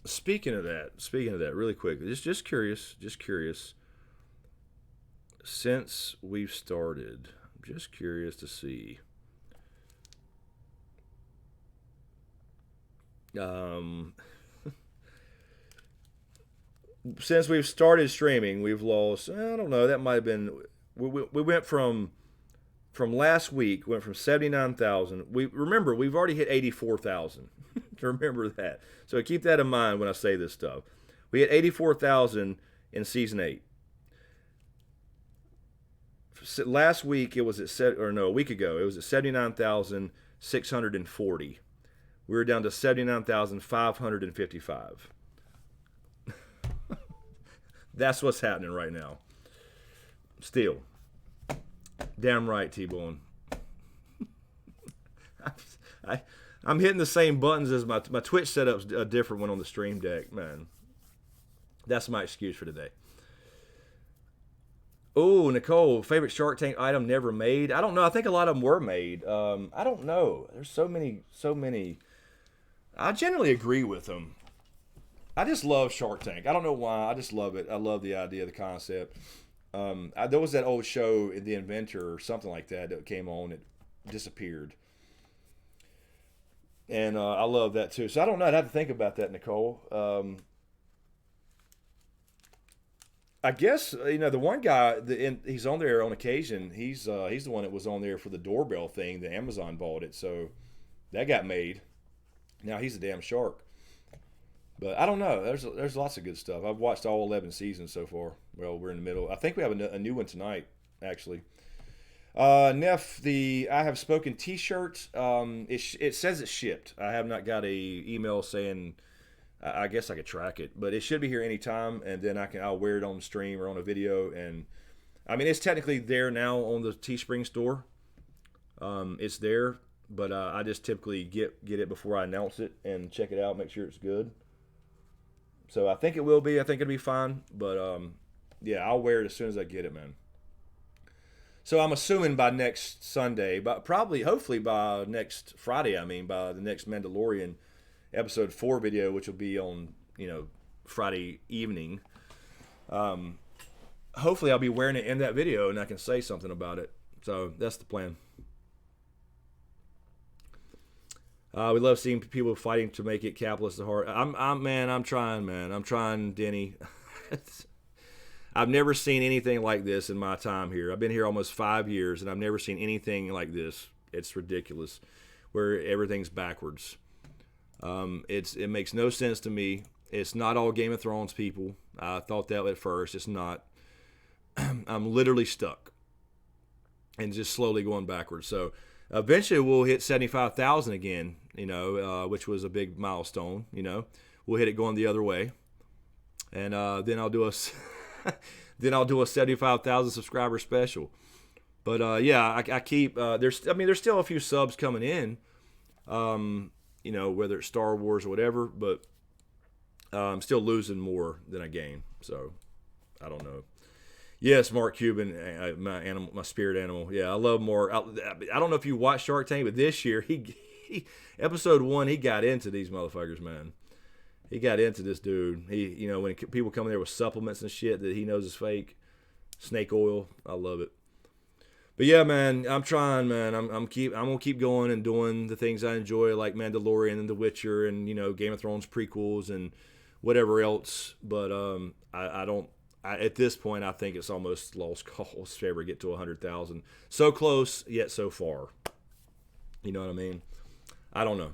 Speaking of that, really quick, just curious. Since we've started, I'm just curious to see. Since we've started streaming, we've lost, I don't know, that might have been, we went from last week, went from 79,000. Remember, we've already hit 84,000. Remember that. So keep that in mind when I say this stuff. We hit 84,000 in season 8. Last week it was a week ago, it was at 79,640. We were down to 79,555. That's what's happening right now. Still. Damn right, T-Bone. I'm hitting the same buttons as my Twitch setup's a different one on the Stream Deck, man. That's my excuse for today. Oh, Nicole, favorite Shark Tank item never made? I don't know. I think a lot of them were made. I don't know. There's so many. I generally agree with them. I just love Shark Tank. I don't know why. I just love it. I love the idea, the concept. There was that old show, The Inventor, or something like that came on. It disappeared. And I love that too. So I don't know. I'd have to think about that, Nicole. I guess, you know, the one guy, he's on there on occasion. He's the one that was on there for the doorbell thing. The Amazon bought it. So that got made. Now he's a damn shark. But I don't know. There's lots of good stuff. I've watched all 11 seasons so far. Well, we're in the middle. I think we have a new one tonight, actually. Neff, I Have Spoken T-shirt. It says it's shipped. I have not got a email saying. I guess I could track it, but it should be here anytime, and then I'll wear it on the stream or on a video. And I mean, it's technically there now on the Teespring store. It's there, but I just typically get it before I announce it and check it out, make sure it's good. So I think it will be. I think it'll be fine. But yeah, I'll wear it as soon as I get it, man. So I'm assuming by next Sunday, but hopefully by next Friday. I mean, by the next Mandalorian episode 4 video, which will be on, you know, Friday evening. Hopefully I'll be wearing it in that video and I can say something about it. So that's the plan. We love seeing people fighting to make it capitalist the heart. I'm trying, Denny. I've never seen anything like this in my time here. I've been here almost 5 years, and I've never seen anything like this. It's ridiculous, where everything's backwards. It makes no sense to me. It's not all Game of Thrones people. I thought that at first. It's not. I'm literally stuck and just slowly going backwards. So eventually we'll hit 75,000 again, you know, which was a big milestone. You know, we'll hit it going the other way, and then I'll do a 75,000 subscriber special. But yeah, I keep there's still a few subs coming in, you know, whether it's Star Wars or whatever. But I'm still losing more than I gain. So I don't know. Yes, Mark Cuban, my spirit animal. Yeah, I love Mark. I don't know if you watched Shark Tank, but this year he episode 1 he got into these motherfuckers, man. He got into this dude. When people come in there with supplements and shit that he knows is fake, snake oil. I love it. But yeah, man, I'm trying, man. I'm gonna keep going and doing the things I enjoy, like Mandalorian and The Witcher, and Game of Thrones prequels and whatever else. But I don't. At this point, I think it's almost lost cause to ever get to 100,000. So close, yet so far. You know what I mean? I don't know.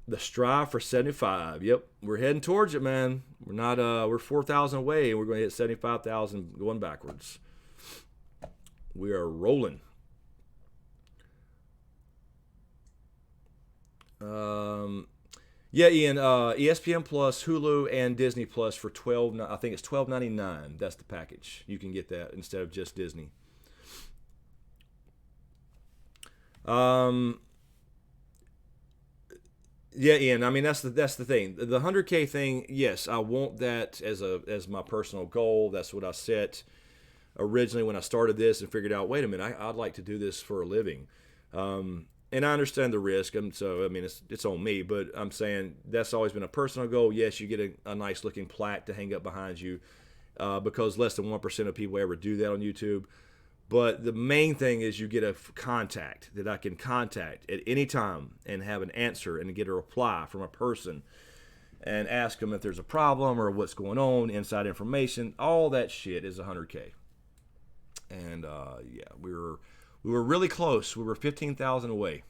The strive for 75. Yep, we're heading towards it, man. We're not. We're 4,000 away, and we're going to hit 75,000 going backwards. We are rolling. Yeah, Ian. ESPN Plus, Hulu, and Disney Plus for $12. I think it's $12.99. That's the package. You can get that instead of just Disney. Yeah, Ian. I mean, that's the thing. The 100K thing. Yes, I want that as my personal goal. That's what I set originally when I started this and figured out. Wait a minute, I'd like to do this for a living, and I understand the risk. So I mean, it's on me. But I'm saying that's always been a personal goal. Yes, you get a nice looking plaque to hang up behind you, because less than 1% of people ever do that on YouTube. But the main thing is you get a contact that I can contact at any time and have an answer and get a reply from a person and ask them if there's a problem or what's going on, inside information. All that shit is 100K. And yeah, we were really close. We were 15,000 away.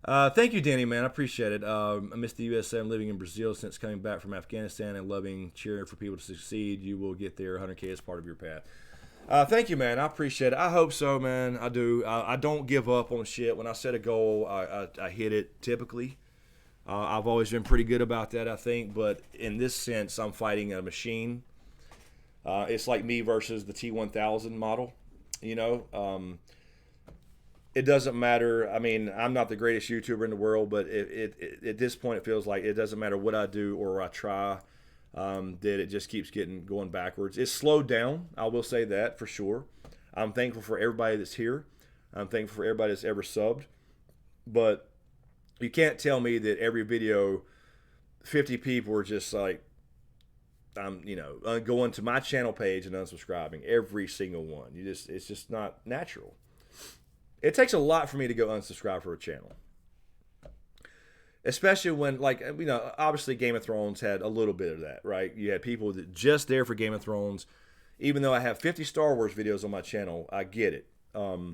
Thank you, Danny, man. I appreciate it. I miss the USA. I'm living in Brazil since coming back from Afghanistan and loving cheering for people to succeed. You will get there. 100K is part of your path. Thank you, man. I appreciate it. I hope so, man. I do. I don't give up on shit. When I set a goal, I hit it typically. I've always been pretty good about that, I think. But in this sense, I'm fighting a machine. It's like me versus the T1000 model, It doesn't matter. I mean, I'm not the greatest YouTuber in the world, but at this point, it feels like it doesn't matter what I do or I try, that it just keeps going backwards. It's slowed down. I will say that for sure. I'm thankful for everybody that's here. I'm thankful for everybody that's ever subbed. But you can't tell me that every video, 50 people are just like, I'm, going to my channel page and unsubscribing. Every single one. It's just not natural. It takes a lot for me to go unsubscribe for a channel. Especially when, obviously Game of Thrones had a little bit of that, right? You had people that just there for Game of Thrones. Even though I have 50 Star Wars videos on my channel, I get it. But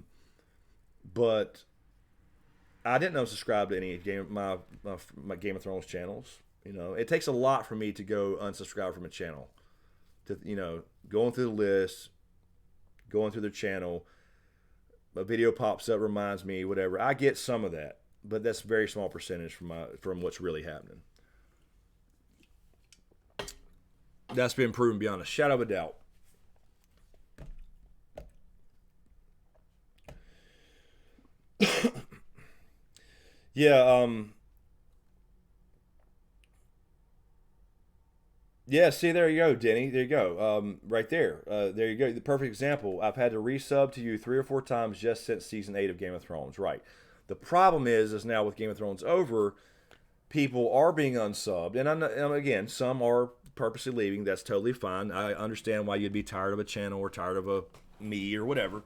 I didn't unsubscribe to any my Game of Thrones channels. It takes a lot for me to go unsubscribe from a channel. To going through the list, going through their channel. A video pops up, reminds me, whatever. I get some of that, but that's a very small percentage from what's really happening. That's been proven beyond a shadow of a doubt. Yeah, yeah, see, there you go, Denny. There you go. Right there. There you go. The perfect example. I've had to resub to you 3 or 4 times just since season 8 of Game of Thrones. Right. The problem is now with Game of Thrones over, people are being unsubbed. And again, some are purposely leaving. That's totally fine. I understand why you'd be tired of a channel or tired of me or whatever.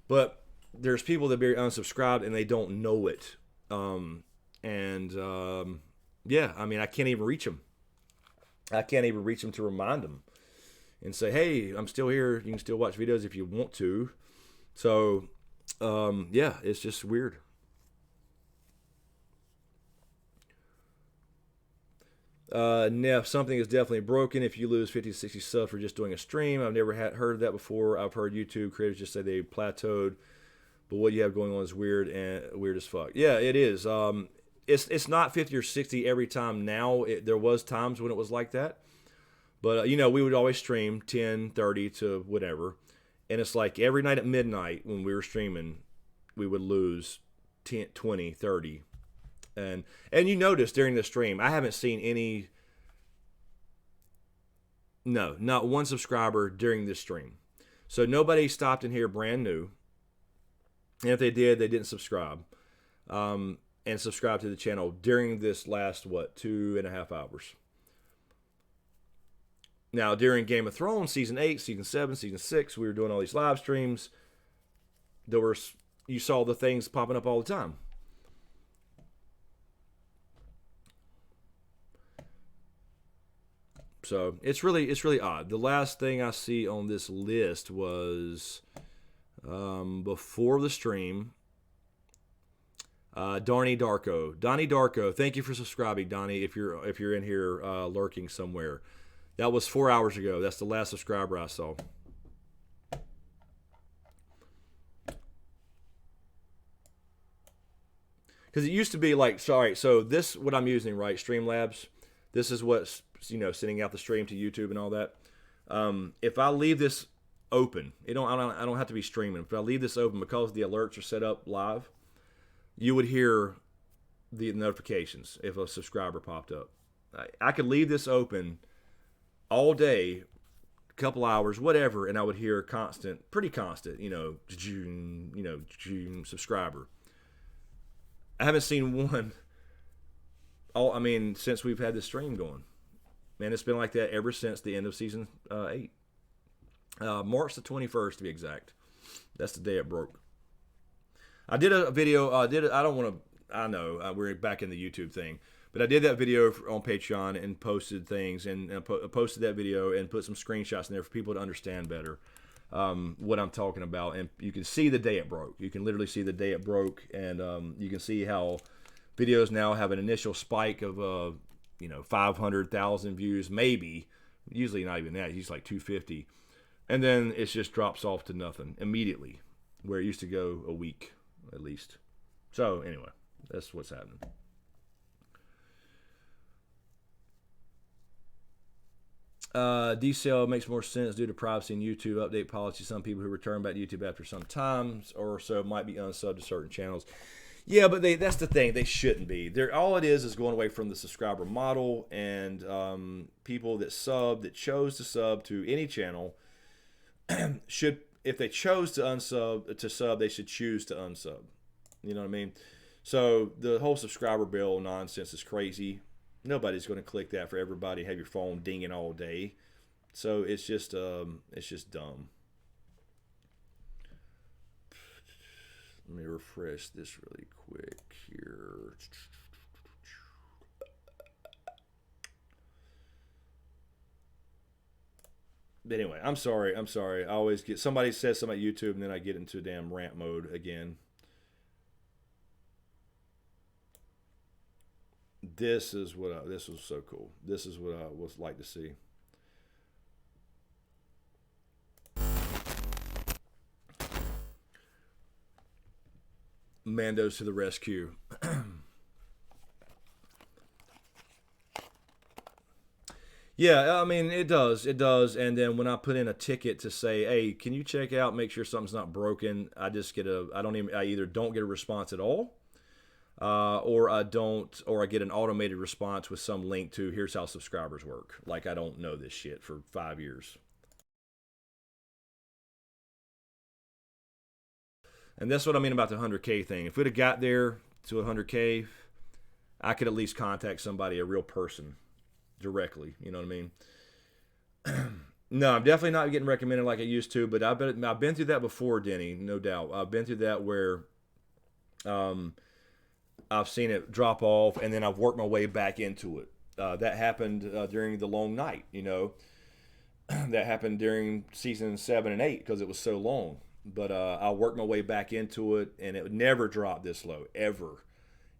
But there's people that be unsubscribed and they don't know it. Yeah, I mean, I can't even reach them. I can't even reach them to remind them and say, hey, I'm still here. You can still watch videos if you want to. So, yeah, it's just weird. Neff, something is definitely broken if you lose 50 to 60 subs for just doing a stream. I've never heard of that before. I've heard YouTube creators just say they plateaued, but what you have going on is weird and weird as fuck. Yeah, it is. It's not 50 or 60 every time now. There was times when it was like that. But, we would always stream 10, 30 to whatever. And it's like every night at midnight when we were streaming, we would lose 10, 20, 30. And you notice during the stream, I haven't seen any, no, not one subscriber during this stream. So nobody stopped in here brand new. And if they did, they didn't subscribe. And subscribe to the channel during this last, 2.5 hours. Now, during Game of Thrones, Season 8, Season 7, Season 6, we were doing all these live streams. You saw the things popping up all the time. So, it's really odd. The last thing I see on this list was before the stream. Donnie Darko, thank you for subscribing, Donnie, if you're in here lurking somewhere. That was 4 hours ago. That's the last subscriber I saw. Because it used to be like, sorry, so this, what I'm using, right, Streamlabs, this is what's, sending out the stream to YouTube and all that. If I leave this open, I don't have to be streaming. If I leave this open, because the alerts are set up live, you would hear the notifications if a subscriber popped up. I could leave this open all day, a couple hours, whatever, and I would hear pretty constant, subscriber. I haven't seen one, since we've had this stream going. Man, it's been like that ever since the end of Season 8. March the 21st, to be exact. That's the day it broke. I did a video, I know, we're back in the YouTube thing. But I did that video on Patreon and posted things and posted that video and put some screenshots in there for people to understand better what I'm talking about. And you can see the day it broke. You can literally see the day it broke, and you can see how videos now have an initial spike of 500,000 views, maybe. Usually not even that. It's like 250, and then it just drops off to nothing immediately, where it used to go a week at least. So anyway, that's what's happening. Decel makes more sense due to privacy and YouTube update policy. Some people who return back to YouTube after some time or so might be unsubbed to certain channels. Yeah, but that's the thing. They shouldn't be. All it is going away from the subscriber model, and people that chose to sub to any channel should, if they chose to sub, they should choose to unsub. You know what I mean? So the whole subscriber bill nonsense is crazy. Nobody's going to click that for everybody. Have your phone dinging all day. So it's just dumb. Let me refresh this really quick here. But anyway, I'm sorry. I always get, somebody says something at YouTube and then I get into damn rant mode again. This was so cool. This is what I would like to see. Mando's to the rescue. Yeah, I mean, it does. And then when I put in a ticket to say, hey, can you check out, make sure something's not broken, I either don't get a response at all, or I get an automated response with some link to, here's how subscribers work. Like I don't know this shit for 5 years. And that's what I mean about the 100K thing. If we'd have got there to 100K, I could at least contact somebody, a real person, directly. You know what I mean? No, I'm definitely not getting recommended like I used to, but I've been through that before, Denny, no doubt. I've been through that where I've seen it drop off, and then I've worked my way back into it. That happened during the long night, you know. That happened during season 7 and 8 because it was so long. But I worked my way back into it, and it would never drop this low, ever.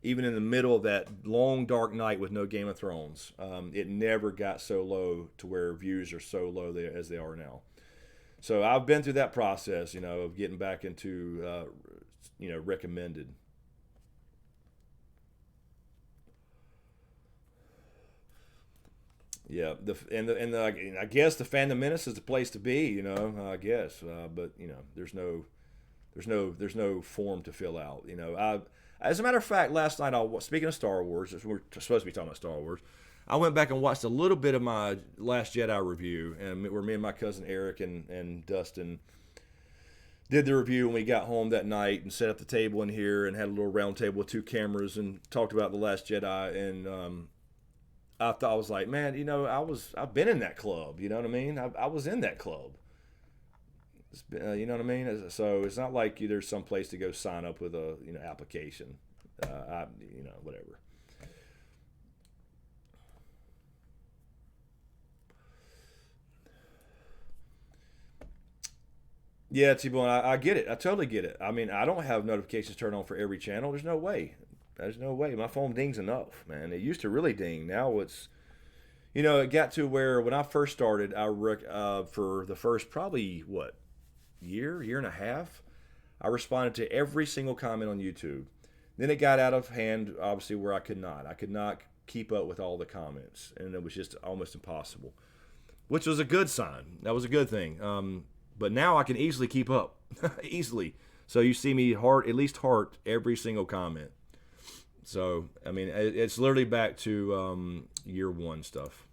Even in the middle of that long, dark night with no Game of Thrones, it never got so low to where views are so low as they are now. So I've been through that process, you know, of getting back into, recommended. Yeah, I guess the Phantom Menace is the place to be. I guess, but there's no form to fill out. As a matter of fact, last night speaking of Star Wars, we're supposed to be talking about Star Wars. I went back and watched a little bit of my Last Jedi review, and where me and my cousin Eric and Dustin did the review, and we got home that night and set up the table in here and had a little round table with 2 cameras and talked about the Last Jedi. And I was like, man, I've been in that club. You know what I mean? I was in that club. You know what I mean? So it's not like there's some place to go sign up with a application. Whatever. Yeah, T-Bone, I get it. I totally get it. I mean, I don't have notifications turned on for every channel. There's no way. There's no way. My phone dings enough, man. It used to really ding. Now it got to where when I first started, for the first probably, year and a half, I responded to every single comment on YouTube. Then it got out of hand, obviously, where I could not keep up with all the comments, and it was just almost impossible, which was a good sign. That was a good thing. But now I can easily keep up, easily. So you see me at least heart every single comment. So, I mean, it's literally back to year 1 stuff.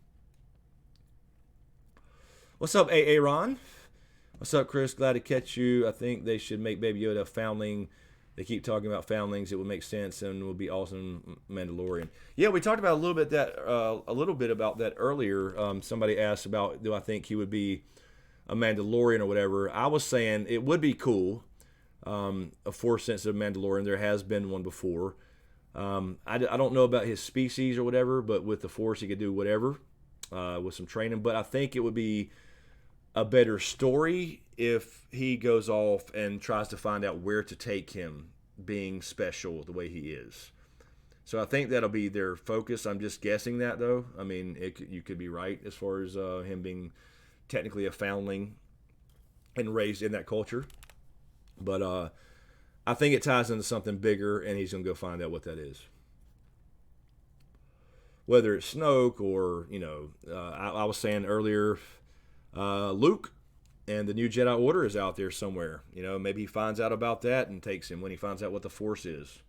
What's up, AA Ron? What's up, Chris? Glad to catch you. I think they should make Baby Yoda a foundling. They keep talking about foundlings. It would make sense and would be awesome. Mandalorian. Yeah, we talked about a little bit about that earlier. Somebody asked about, do I think he would be a Mandalorian or whatever. I was saying it would be cool. A Force-sensitive Mandalorian. There has been one before. I don't know about his species or whatever, but with the Force he could do whatever with some training. But I think it would be a better story if he goes off and tries to find out where to take him, being special the way he is. So I think that'll be their focus. I'm just guessing that, though. I mean, you could be right as far as him being technically a foundling and raised in that culture. But I think it ties into something bigger, and he's going to go find out what that is. Whether it's Snoke or, I was saying earlier, Luke and the new Jedi Order is out there somewhere. Maybe he finds out about that and takes him when he finds out what the Force is.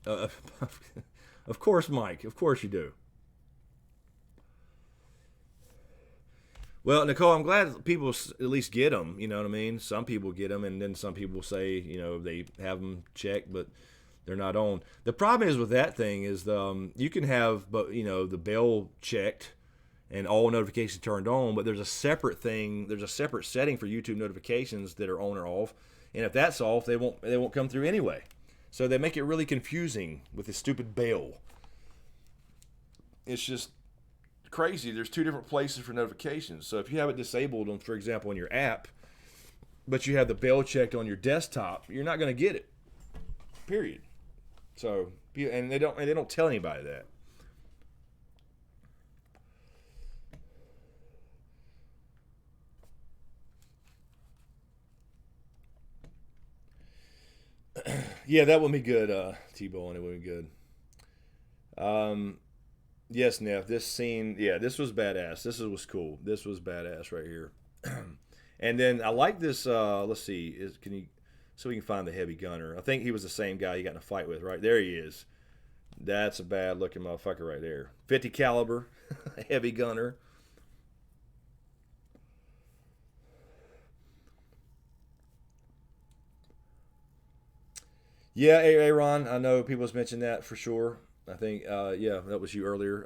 Of course, Mike. Of course you do. Well, Nicole, I'm glad people at least get them. You know what I mean? Some people get them, and then some people say, they have them checked, but they're not on. The problem is with that thing is you can have, the bell checked and all notifications turned on, but there's a separate thing. There's a separate setting for YouTube notifications that are on or off, and if that's off, they won't come through anyway. So they make it really confusing with this stupid bell. It's just crazy. There's 2 different places for notifications. So if you have it disabled on, for example, on your app, but you have the bell checked on your desktop, you're not going to get it. Period. So, and they don't tell anybody that. Yeah, that would be good, T-Bone. It would be good. Yes, Neff, this scene, this was badass. This was cool. This was badass right here. And then I like this, let's see, so we can find the heavy gunner. I think he was the same guy he got in a fight with, right? There he is. That's a bad looking motherfucker right there. 50 caliber, heavy gunner. Yeah, Aaron, I know people's mentioned that for sure. I think, that was you earlier.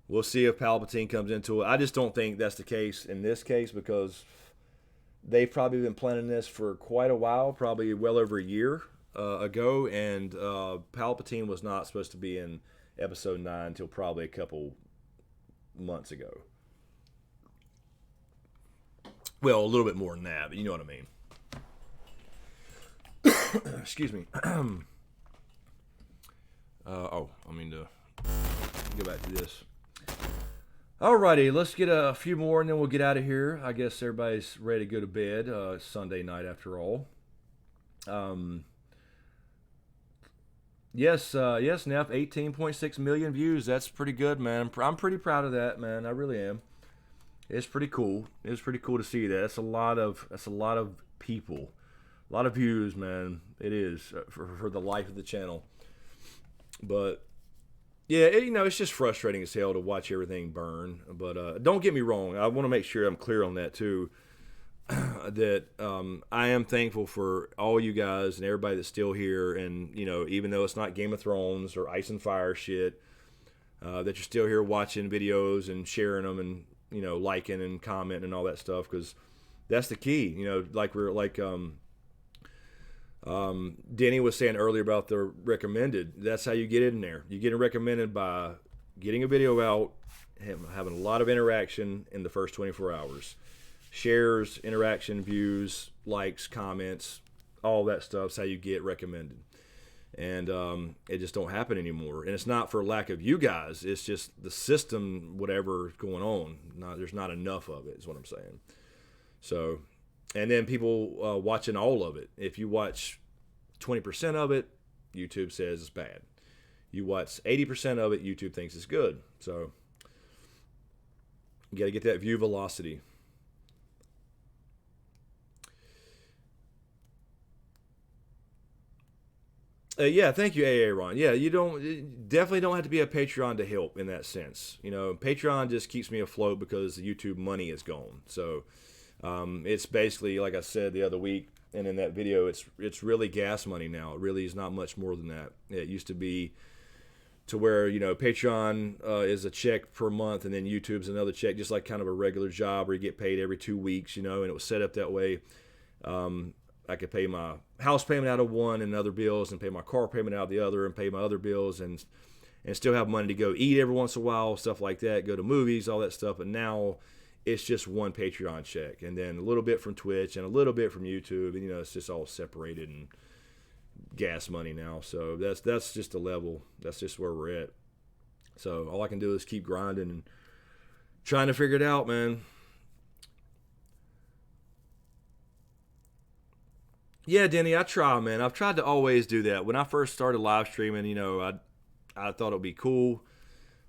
We'll see if Palpatine comes into it. I just don't think that's the case in this case because they've probably been planning this for quite a while, probably well over a year ago, and Palpatine was not supposed to be in Episode 9 until probably a couple months ago. Well, a little bit more than that, but you know what I mean. Excuse me. I mean to go back to this. Alrighty, let's get a few more and then we'll get out of here. I guess everybody's ready to go to bed. It's Sunday night after all. Yes, Neff, 18.6 million views. That's pretty good, man. I'm pretty proud of that, man. I really am. It's pretty cool. It's pretty cool to see that. That's a lot of people, a lot of views, man. It is for the life of the channel. But yeah, it's just frustrating as hell to watch everything burn. But don't get me wrong. I want to make sure I'm clear on that too. That I am thankful for all you guys and everybody that's still here. And, even though it's not Game of Thrones or Ice and Fire shit, that you're still here watching videos and sharing them and, liking and commenting and all that stuff. Because that's the key. Denny was saying earlier about the recommended. That's how you get in there. You get it recommended by getting a video out, having a lot of interaction in the first 24 hours. Shares, interaction, views, likes, comments, all that stuff's how you get recommended. And it just don't happen anymore. And it's not for lack of you guys. It's just the system, whatever's going on. There's not enough of it is what I'm saying. So, and then people watching all of it. If you watch 20% of it, YouTube says it's bad. You watch 80% of it, YouTube thinks it's good. So you got to get that view velocity. Yeah, thank you, AA Ron. Yeah, you definitely don't have to be a Patreon to help in that sense. Patreon just keeps me afloat because the YouTube money is gone. So it's basically, like I said the other week, and in that video, it's really gas money now. It really is not much more than that. It used to be to where, Patreon is a check per month, and then YouTube's another check, just like kind of a regular job where you get paid every 2 weeks, and it was set up that way. I could pay my house payment out of one and other bills, and pay my car payment out of the other, and pay my other bills, and still have money to go eat every once in a while, stuff like that, go to movies, all that stuff. But now it's just one Patreon check, and then a little bit from Twitch and a little bit from YouTube, and it's just all separated and gas money now. So that's just the level. That's just where we're at. So all I can do is keep grinding and trying to figure it out, man. Yeah, Denny, I try, man. I've tried to always do that. When I first started live streaming, I thought it'd be cool.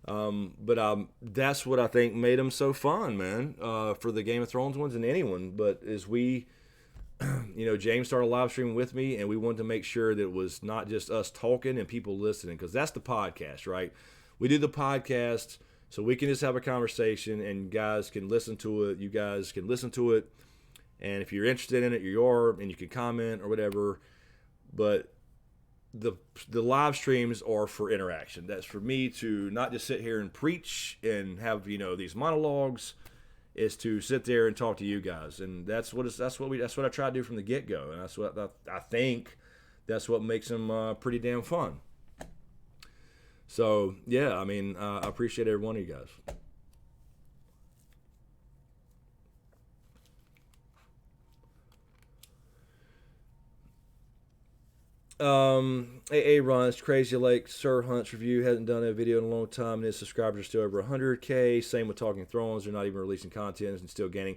But that's what I think made them so fun, man, for the Game of Thrones ones and anyone. But as we, James started live streaming with me, and we wanted to make sure that it was not just us talking and people listening, because that's the podcast, right? We do the podcast so we can just have a conversation, and guys can listen to it. You guys can listen to it. And if you're interested in it, you are, and you can comment or whatever. But the live streams are for interaction. That's for me to not just sit here and preach and have these monologues. Is to sit there and talk to you guys, and that's what I try to do from the get go, and that's what I think that's what makes them pretty damn fun. So yeah, I mean, I appreciate every one of you guys. AA runs crazy like Sir Hunt's review hasn't done a video in a long time, and his subscribers are still over 100K. Same with Talking Thrones, they're not even releasing content and still gaining.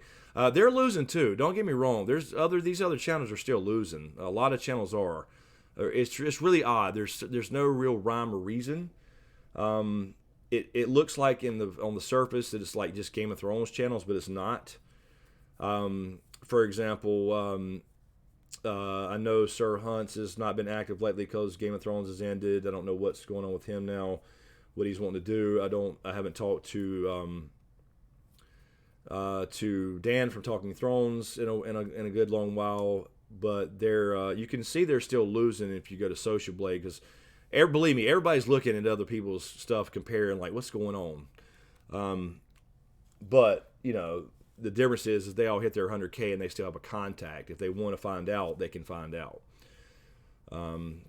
They're losing too. Don't get me wrong. These other channels are still losing. A lot of channels are. It's really odd. There's no real rhyme or reason. It looks like on the surface that it's like just Game of Thrones channels, but it's not. For example. I know Sir Hunt's has not been active lately because Game of Thrones has ended. I don't know what's going on with him now, what he's wanting to do. I haven't talked to Dan from Talking Thrones in a good long while. But they're you can see they're still losing if you go to Social Blade, because believe me, everybody's looking at other people's stuff, comparing like what's going on. But the difference is they all hit their 100K and they still have a contact. If they want to find out, they can find out.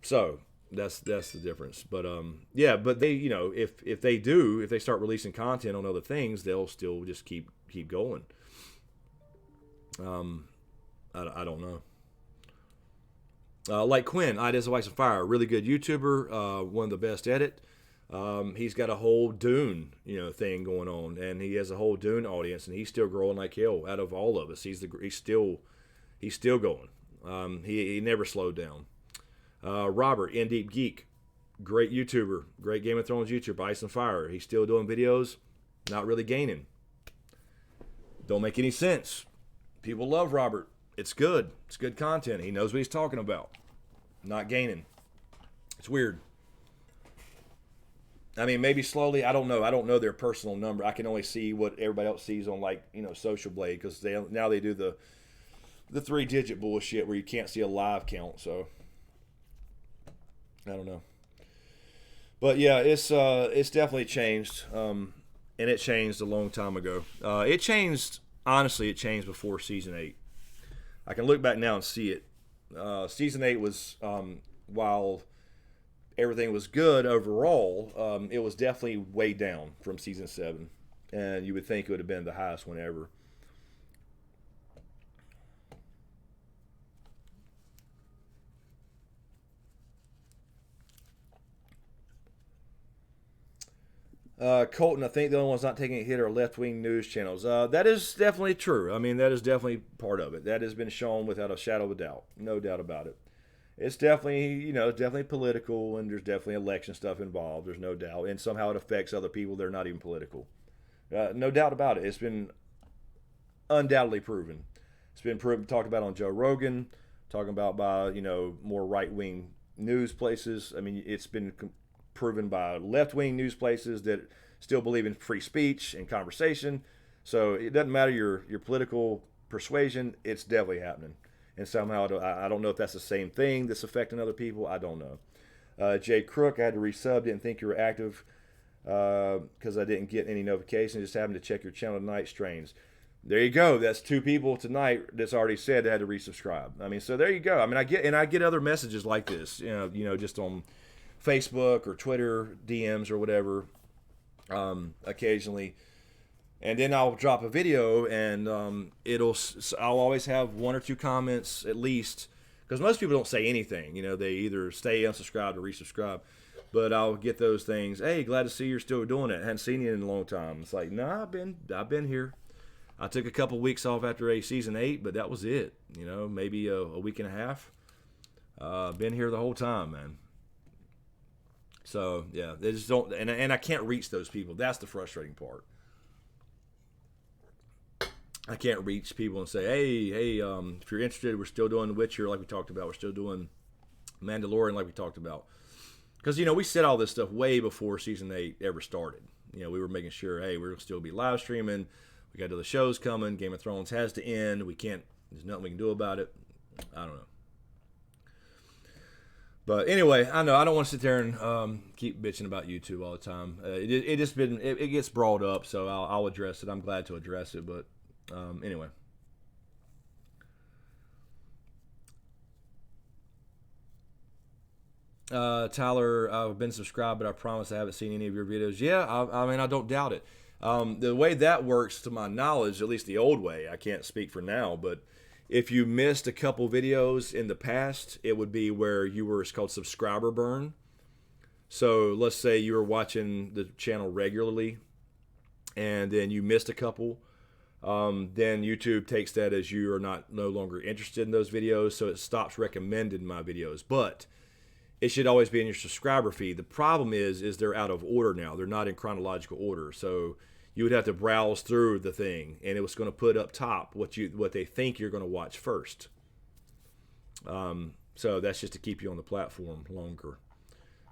So that's the difference. But yeah, but they if they start releasing content on other things, they'll still just keep going. I don't know. Like Quinn, Ice and Fire, really good YouTuber, one of the best at it. He's got a whole Dune, thing going on, and he has a whole Dune audience, and he's still growing like hell. Out of all of us, he's still going. He never slowed down. Robert, In Deep Geek, great YouTuber, great Game of Thrones YouTuber, Ice and Fire. He's still doing videos, not really gaining. Don't make any sense. People love Robert. It's good. It's good content. He knows what he's talking about. Not gaining. It's weird. I mean, maybe slowly. I don't know. I don't know their personal number. I can only see what everybody else sees on, like, Social Blade, because now they do the 3-digit bullshit where you can't see a live count. So I don't know. But yeah, it's definitely changed, and it changed a long time ago. It changed before season 8. I can look back now and see it. Season 8 was, while everything was good overall, it was definitely way down from season 7, and you would think it would have been the highest one ever. Colton, I think the only ones not taking a hit are left-wing news channels. That is definitely true. I mean, that is definitely part of it. That has been shown without a shadow of a doubt. No doubt about it. It's definitely, definitely political, and there's definitely election stuff involved. There's no doubt. And somehow it affects other people that are not even political. No doubt about it. It's been undoubtedly proven. It's been talked about on Joe Rogan, talking about by, more right-wing news places. I mean, it's been proven by left-wing news places that still believe in free speech and conversation. So it doesn't matter your political persuasion, it's definitely happening. And somehow, I don't know if that's the same thing that's affecting other people. I don't know. Jay Crook, I had to resub, didn't think you were active because I didn't get any notifications. Just happened to check your channel tonight, Strains. There you go. That's 2 people tonight that's already said they had to resubscribe. I mean, so there you go. I mean, I get other messages like this, just on Facebook or Twitter DMs or whatever, occasionally, and then I'll drop a video, and I'll always have 1 or 2 comments at least, because most people don't say anything. They either stay unsubscribed or resubscribe, but I'll get those things. Hey, glad to see you're still doing it. Hadn't seen you in a long time. It's like, nah, I've been here. I took a couple weeks off after season 8, but that was it. Maybe a week and a half. Been here the whole time, man. So yeah, they just don't, and I can't reach those people. That's the frustrating part. I can't reach people and say, hey, if you're interested, we're still doing The Witcher like we talked about. We're still doing Mandalorian like we talked about. Because we said all this stuff way before season 8 ever started. We were making sure, hey, we're gonna still be live streaming. We got other shows coming. Game of Thrones has to end. There's nothing we can do about it. I don't know. But anyway, I know I don't want to sit there and keep bitching about YouTube all the time. It gets brought up, so I'll address it. I'm glad to address it, but anyway. Tyler, I've been subscribed, but I promise I haven't seen any of your videos. Yeah, I mean, I don't doubt it. The way that works, to my knowledge, at least the old way, I can't speak for now, but if you missed a couple videos in the past, it would be where it's called subscriber burn. So let's say you were watching the channel regularly and then you missed a couple. Then YouTube takes that as you are no longer interested in those videos, so it stops recommending my videos. But it should always be in your subscriber feed. The problem is they're out of order now. They're not in chronological order. So you would have to browse through the thing, and it was going to put up top what they think you're going to watch first. So that's just to keep you on the platform longer.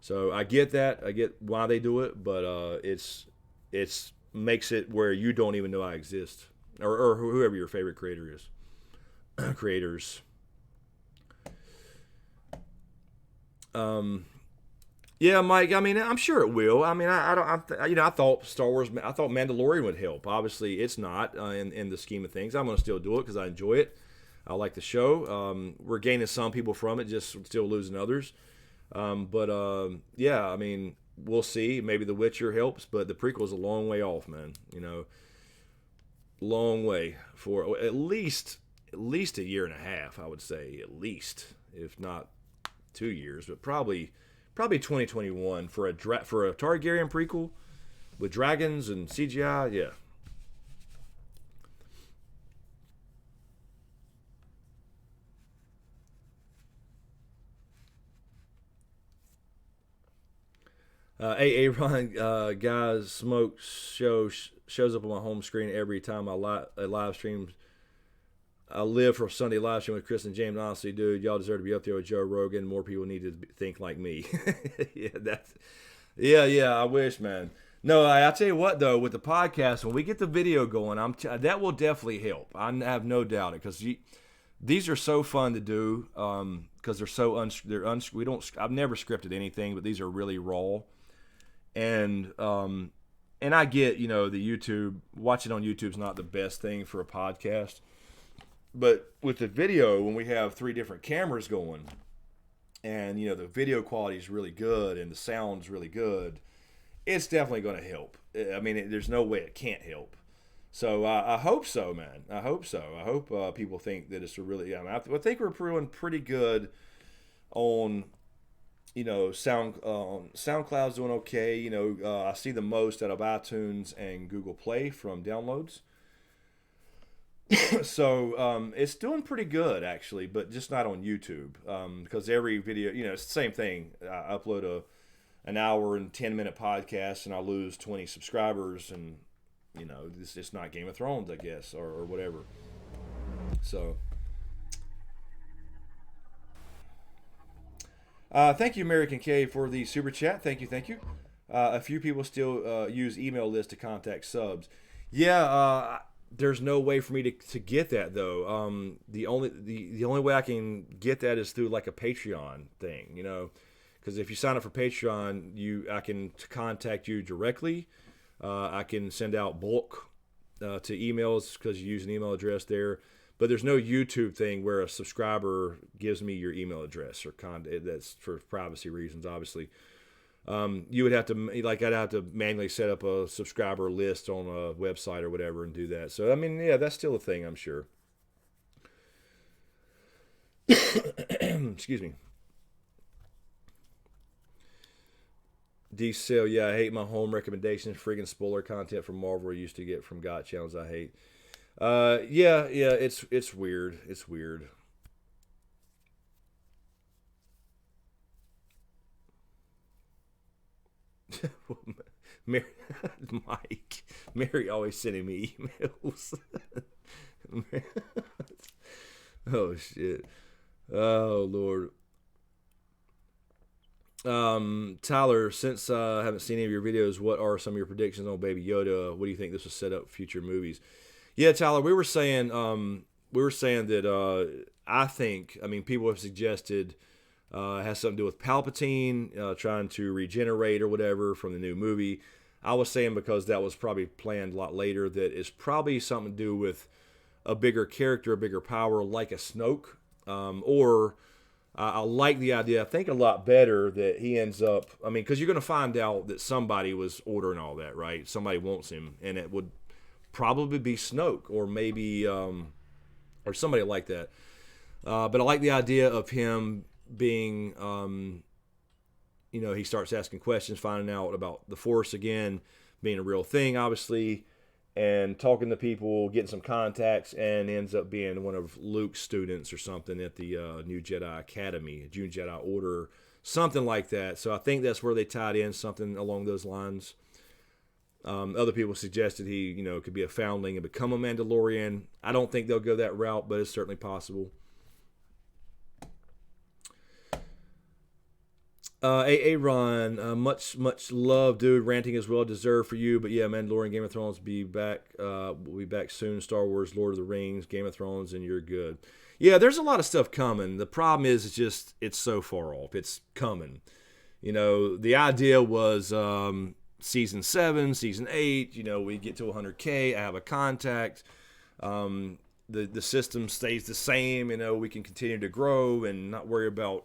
So I get that. I get why they do it, but it's makes it where you don't even know I exist, or whoever your favorite creator is. Creators. Yeah, Mike. I mean, I'm sure it will. I mean, I thought Star Wars. I thought Mandalorian would help. Obviously, it's not in the scheme of things. I'm going to still do it because I enjoy it. I like the show. We're gaining some people from it, just still losing others. Yeah, I mean, we'll see. Maybe The Witcher helps, but the prequel's a long way off, man. Long way for at least a year and a half, I would say, at least, if not 2 years, but probably probably 2021 for a Targaryen prequel with dragons and CGI. Yeah. Ron, guys, smoke shows up on my home screen every time I live stream. I live for Sunday live stream with Chris and James. Honestly, dude, y'all deserve to be up there with Joe Rogan. More people need to think like me. Yeah. I wish, man. No, I tell you what though, with the podcast, when we get the video going, that will definitely help. I have no doubt it because these are so fun to do because we don't. I've never scripted anything, but these are really raw. And I get, the YouTube, watching on YouTube is not the best thing for a podcast. But with the video, when we have 3 different cameras going and, the video quality is really good and the sound's really good, it's definitely going to help. I mean, there's no way it can't help. So I hope so, man. I hope so. I hope people think that it's a really, I think we're doing pretty good on... SoundCloud's doing okay. I see the most out of iTunes and Google Play from downloads. So it's doing pretty good actually, but just not on YouTube because every video, it's the same thing. I upload an hour and 10-minute podcast and I lose 20 subscribers, and it's just not Game of Thrones, I guess, or whatever. So. Thank you, American K, for the super chat. Thank you. A few people still use email lists to contact subs. Yeah, there's no way for me to get that though. The only way I can get that is through like a Patreon thing, because if you sign up for Patreon, I can contact you directly. I can send out bulk to emails because you use an email address there. But there's no YouTube thing where a subscriber gives me your email address or that's for privacy reasons, obviously. You would have to, I'd have to manually set up a subscriber list on a website or whatever and do that. So, that's still a thing, I'm sure. Excuse me. D-Cell, I hate my home recommendations. Friggin' spoiler content from Marvel I used to get from GOT channels I hate. It's weird. It's weird. Mary always sending me emails. Oh shit. Oh Lord. Tyler, since I haven't seen any of your videos, what are some of your predictions on Baby Yoda? What do you think this will set up for future movies? Yeah, Tyler, we were saying that I think, people have suggested it has something to do with Palpatine trying to regenerate or whatever from the new movie. I was saying because that was probably planned a lot later that it's probably something to do with a bigger character, a bigger power like a Snoke. Or I like the idea, I think a lot better that he ends up, because you're going to find out that somebody was ordering all that, right? Somebody wants him, and it would probably be Snoke or maybe or somebody like that. But I like the idea of him being, he starts asking questions, finding out about the Force again, being a real thing, obviously, and talking to people, getting some contacts, and ends up being one of Luke's students or something at the New Jedi Academy, New Jedi Order, something like that. So I think that's where they tied in something along those lines. Other people suggested he, could be a foundling and become a Mandalorian. I don't think they'll go that route, but it's certainly possible. Ron, much love, dude. Ranting is well deserved for you, but yeah, Mandalorian, Game of Thrones will be back. We'll be back soon. Star Wars, Lord of the Rings, Game of Thrones, and you're good. Yeah, there's a lot of stuff coming. The problem is, it's so far off. It's coming. The idea was season 7, season 8. We get to 100K. I have a contact. The system stays the same. We can continue to grow and not worry about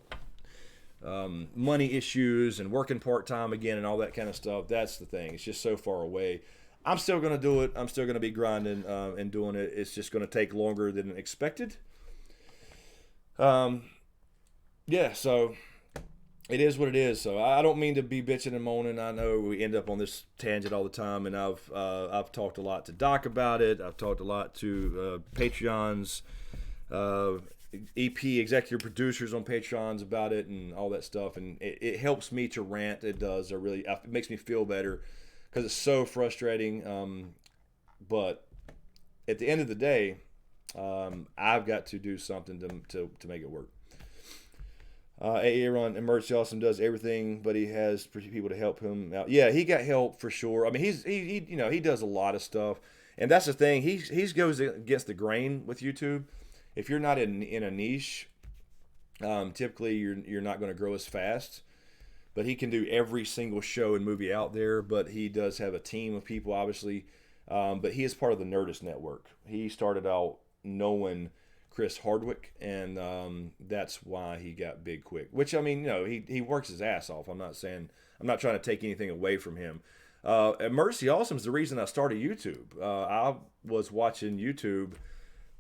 money issues and working part-time again and all that kind of stuff. That's the thing. It's just so far away. I'm still going to do it. I'm still going to be grinding and doing it. It's just going to take longer than expected. So it is what it is. So I don't mean to be bitching and moaning. I know we end up on this tangent all the time, and I've talked a lot to Doc about it. I've talked a lot to Patreons, EP executive producers on Patreons about it, and all that stuff. And it helps me to rant. It does. It makes me feel better because it's so frustrating. But at the end of the day, I've got to do something to make it work. Aaron Emergency Awesome does everything, but he has people to help him out. Yeah, he got help for sure. I mean, he does a lot of stuff, and that's the thing. He goes against the grain with YouTube. If you're not in a niche, typically you're not going to grow as fast. But he can do every single show and movie out there. But he does have a team of people, obviously. But he is part of the Nerdist Network. He started out knowing Chris Hardwick, and that's why he got big quick. Which, I mean, he works his ass off. I'm not trying to take anything away from him. Mercy Awesome is the reason I started YouTube. I was watching YouTube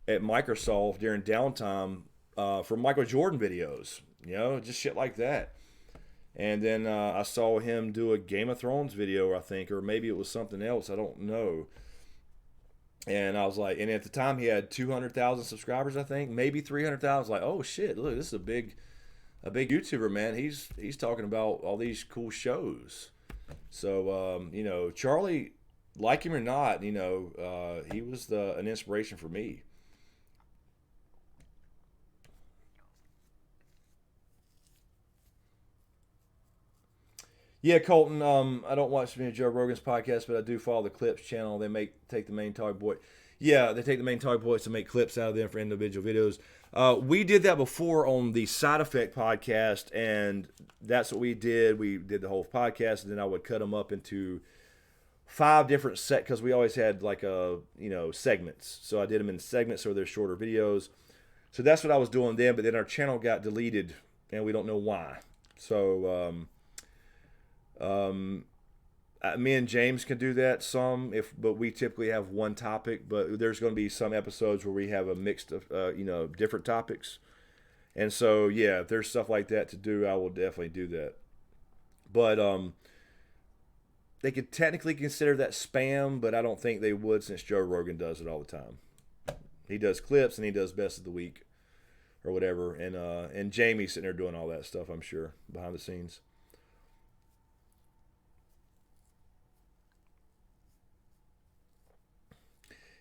at Microsoft during downtime for Michael Jordan videos, just shit like that. And then I saw him do a Game of Thrones video, I think, or maybe it was something else. I don't know. And I was like, and at the time he had 200,000 subscribers, I think, maybe 300,000. Like, oh shit, look, this is a big YouTuber, man. He's talking about all these cool shows. So, Charlie, like him or not, he was an inspiration for me. Yeah, Colton. I don't watch many of Joe Rogan's podcasts, but I do follow the Clips channel. They take the main talk boy. Yeah, they take the main talk boys to make clips out of them for individual videos. We did that before on the Side Effect podcast, and that's what we did. We did the whole podcast, and then I would cut them up into 5 different because we always had segments. So I did them in segments, so they're shorter videos. So that's what I was doing then. But then our channel got deleted, and we don't know why. So. Me and James can do that but we typically have one topic. But there's going to be some episodes where we have a mix of different topics, and so yeah, if there's stuff like that to do, I will definitely do that. But they could technically consider that spam, but I don't think they would since Joe Rogan does it all the time. He does clips and he does best of the week or whatever, and Jamie's sitting there doing all that stuff, I'm sure, behind the scenes.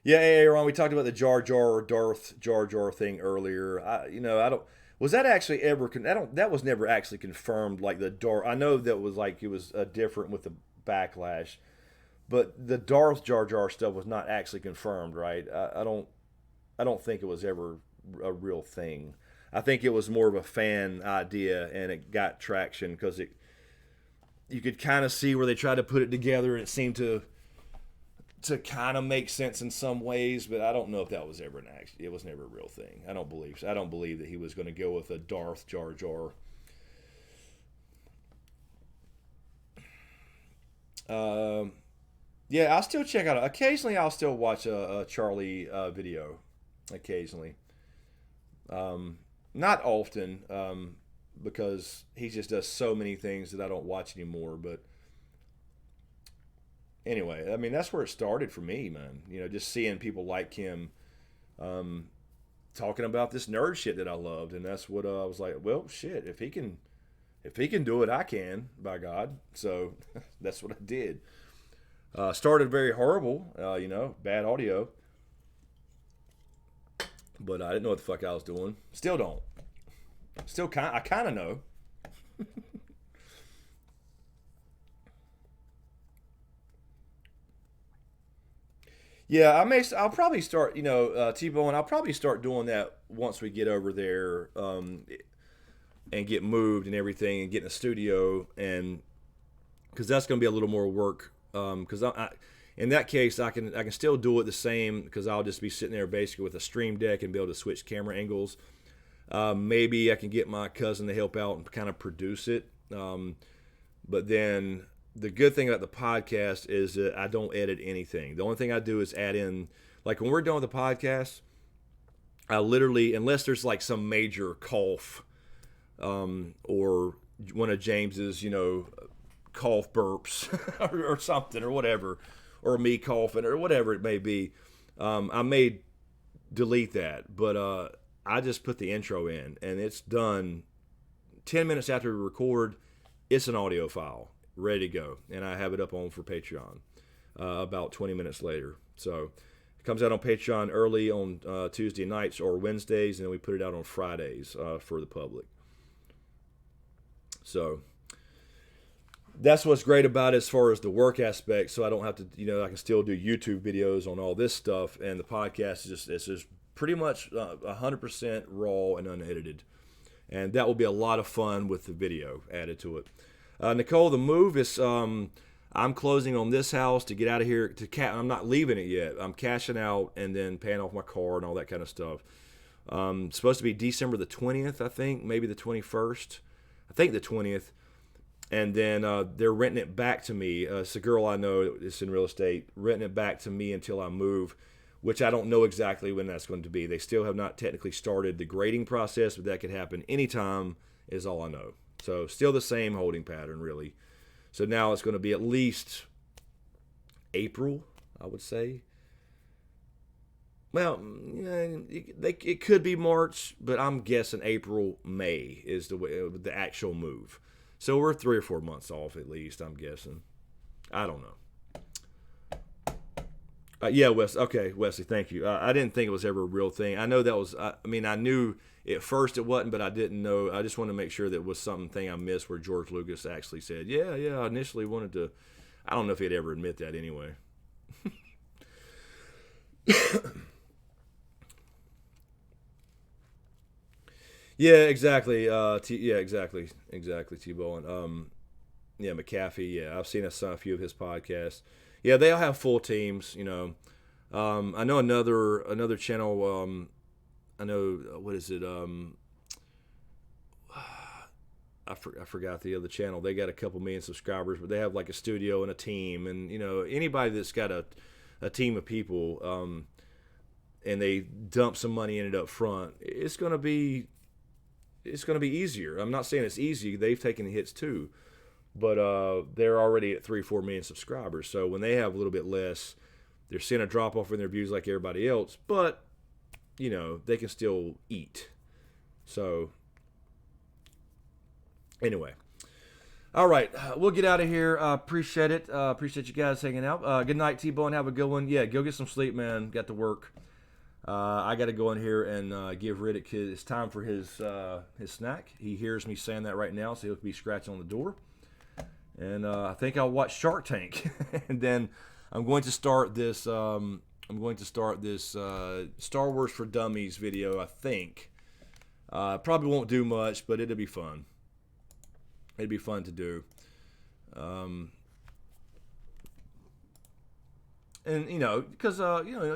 Yeah, Aaron, we talked about the Jar Jar or Darth Jar Jar thing earlier. I don't. Was that actually ever? That was never actually confirmed. Like the Darth. I know that was like it was different with the backlash, but the Darth Jar Jar stuff was not actually confirmed, right? I don't. I don't think it was ever a real thing. I think it was more of a fan idea, and it got traction because you could kind of see where they tried to put it together, and it seemed to kind of make sense in some ways, but I don't know if that was ever it was never a real thing. I don't believe so. I don't believe that he was going to go with a Darth Jar Jar. Yeah, I'll still check out. Occasionally, I'll still watch a Charlie video. Occasionally, not often, because he just does so many things that I don't watch anymore. But anyway, I mean, that's where it started for me, man. Just seeing people like him talking about this nerd shit that I loved, and that's what I was like, well, shit, if he can do it, I can, by God. So that's what I did. Started very horrible, bad audio, but I didn't know what the fuck I was doing. Still don't. I kind of know. Yeah, I'll probably start. T-Bone. I'll probably start doing that once we get over there, and get moved and everything, and get in a studio, and because that's going to be a little more work. Because in that case, I can still do it the same because I'll just be sitting there basically with a stream deck and be able to switch camera angles. Maybe I can get my cousin to help out and kind of produce it. But then the good thing about the podcast is that I don't edit anything. The only thing I do is add in, like when we're done with the podcast, I literally, unless there's like some major cough, or one of James's, cough burps or something or whatever, or me coughing or whatever it may be, I may delete that. But I just put the intro in, and it's done 10 minutes after we record. It's an audio file ready to go, and I have it up on for Patreon about 20 minutes later. So it comes out on Patreon early on Tuesday nights or Wednesdays, and then we put it out on Fridays for the public. So that's what's great about it as far as the work aspect. So I don't have to, I can still do YouTube videos on all this stuff, and the podcast it's just pretty much 100% raw and unedited. And that will be a lot of fun with the video added to it. Nicole, the move is, I'm closing on this house to get out of here. I'm not leaving it yet. I'm cashing out and then paying off my car and all that kind of stuff. Supposed to be December the 20th, I think, maybe the 21st. I think the 20th. And then they're renting it back to me. It's a girl I know that's in real estate, renting it back to me until I move, which I don't know exactly when that's going to be. They still have not technically started the grading process, but that could happen anytime is all I know. So still the same holding pattern, really. So now it's going to be at least April, I would say. Well, it could be March, but I'm guessing April, May is the actual move. So we're 3 or 4 months off at least, I'm guessing. I don't know. Yeah, Wesley, thank you. I didn't think it was ever a real thing. I know that was, I knew at first it wasn't, but I didn't know. I just wanted to make sure that it was something I missed where George Lucas actually said, yeah, I initially wanted to. I don't know if he'd ever admit that anyway. Yeah, exactly. Exactly, T-Bone. Yeah, McAfee. Yeah, I've seen a few of his podcasts. Yeah, they all have full teams. I know another channel. I know what is it? I forgot the other channel. They got a couple million subscribers, but they have like a studio and a team, and anybody that's got a team of people, and they dump some money in it up front, it's gonna be easier. I'm not saying it's easy. They've taken the hits too, but they're already at 3-4 million subscribers. So when they have a little bit less, they're seeing a drop off in their views like everybody else, but they can still eat. So anyway, all right, we'll get out of here. Appreciate it. Appreciate you guys hanging out. Good night, T-Bone. Have a good one. Yeah, go get some sleep, man. Got to work. I got to go in here and give Riddick it's time for his snack. He hears me saying that right now, so he'll be scratching on the door. And I think I'll watch Shark Tank, and then I'm going to start this. Star Wars for Dummies video. I think probably won't do much, but it'll be fun. It'd be fun to do. And because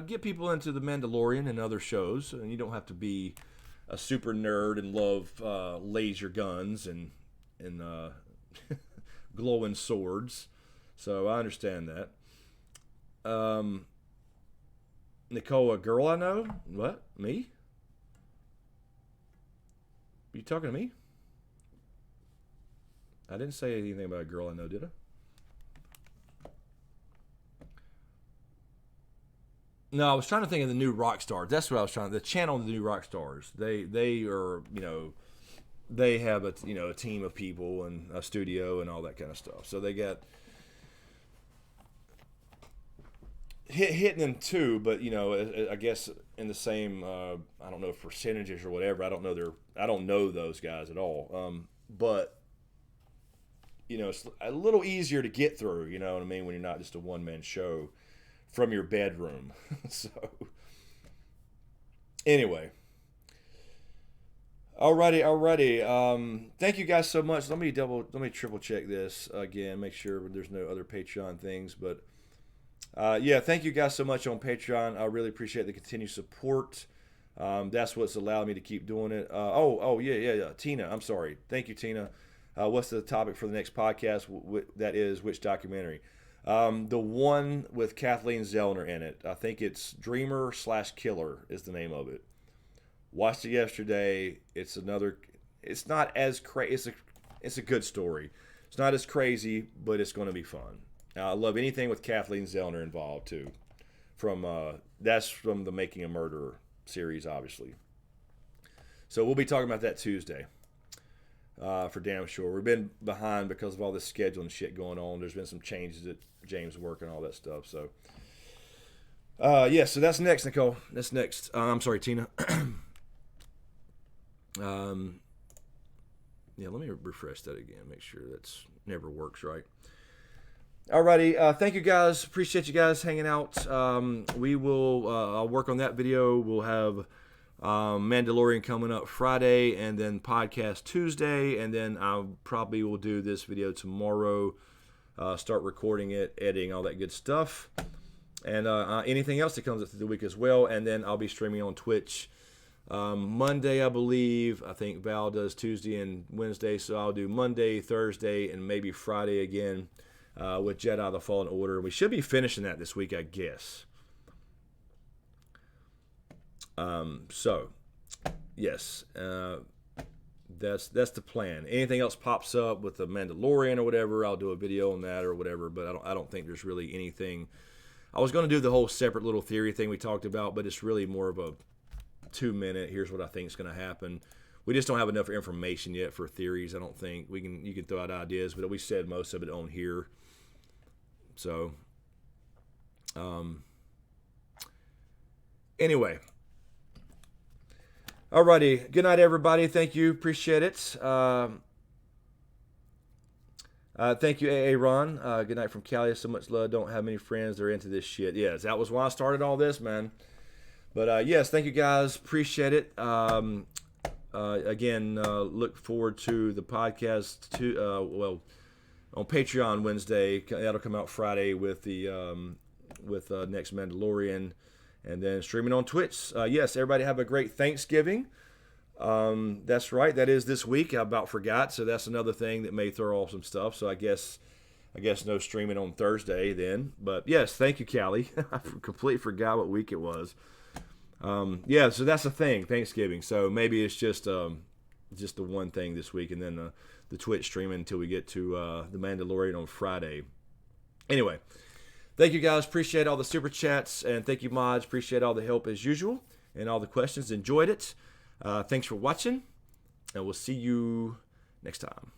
get people into the Mandalorian and other shows, and you don't have to be a super nerd and love laser guns and glowing swords. So I understand that. Nicole, a girl I know? What? Me? Are you talking to me? I didn't say anything about a girl I know, did I? No, I was trying to think of the new rock stars. That's what I was trying. The channel of the new rock stars. They are they have a team of people and a studio and all that kind of stuff. So they got hitting them too, but I guess in the same I don't know if percentages or whatever. I don't know those guys at all. But it's a little easier to get through. You know what I mean, when you're not just a one-man show from your bedroom. So anyway, alrighty. Thank you guys so much. Let me triple check this again, make sure there's no other Patreon things. But yeah, thank you guys so much on Patreon. I really appreciate the continued support. That's what's allowed me to keep doing it. Yeah. Tina, I'm sorry. Thank you, Tina. What's the topic for the next podcast? That is which documentary? The one with Kathleen Zellner in it. I think it's Dreamer/Killer is the name of it. Watched it yesterday. It's not as crazy. It's a good story. It's not as crazy, but it's going to be fun. I love anything with Kathleen Zellner involved too. That's from the Making a Murderer series, obviously. So we'll be talking about that Tuesday. For damn sure. We've been behind because of all this scheduling shit going on. There's been some changes at James' work and all that stuff. So, so that's next, Nicole. That's next. I'm sorry, Tina. Yeah, let me refresh that again. Make sure that's never works right. Alrighty, thank you guys. Appreciate you guys hanging out. We will. I'll work on that video. We'll have Mandalorian coming up Friday, and then podcast Tuesday, and then I probably will do this video tomorrow. Start recording it, editing, all that good stuff, and anything else that comes up through the week as well. And then I'll be streaming on Twitch. Monday, I believe. I think Val does Tuesday and Wednesday, so I'll do Monday, Thursday, and maybe Friday again with Jedi: The Fallen Order. We should be finishing that this week, I guess. So, yes, that's the plan. Anything else pops up with the Mandalorian or whatever, I'll do a video on that or whatever. But I don't think there's really anything. I was going to do the whole separate little theory thing we talked about, but it's really more of a 2-minute. Here's what I think is going to happen. We just don't have enough information yet for theories. I don't think you can throw out ideas, but we said most of it on here. So, anyway. Alrighty. Good night, everybody. Thank you. Appreciate it. Thank you, AA Ron. Good night from Cali. So much love. Don't have many friends. They're into this shit. Yes, that was why I started all this, man. But yes, thank you guys. Appreciate it. Again, look forward to the podcast on Patreon Wednesday. That'll come out Friday with the next Mandalorian, and then streaming on Twitch. Yes, everybody have a great Thanksgiving. That's right. That is this week. I about forgot. So that's another thing that may throw off some stuff. So I guess no streaming on Thursday then. But yes, thank you, Callie. I completely forgot what week it was. Yeah, so that's the thing, Thanksgiving. So maybe it's just the one thing this week, and then the Twitch streaming until we get to the Mandalorian on Friday. Anyway, thank you guys. Appreciate all the super chats, and thank you, mods. Appreciate all the help as usual and all the questions. Enjoyed it. Thanks for watching, and we'll see you next time.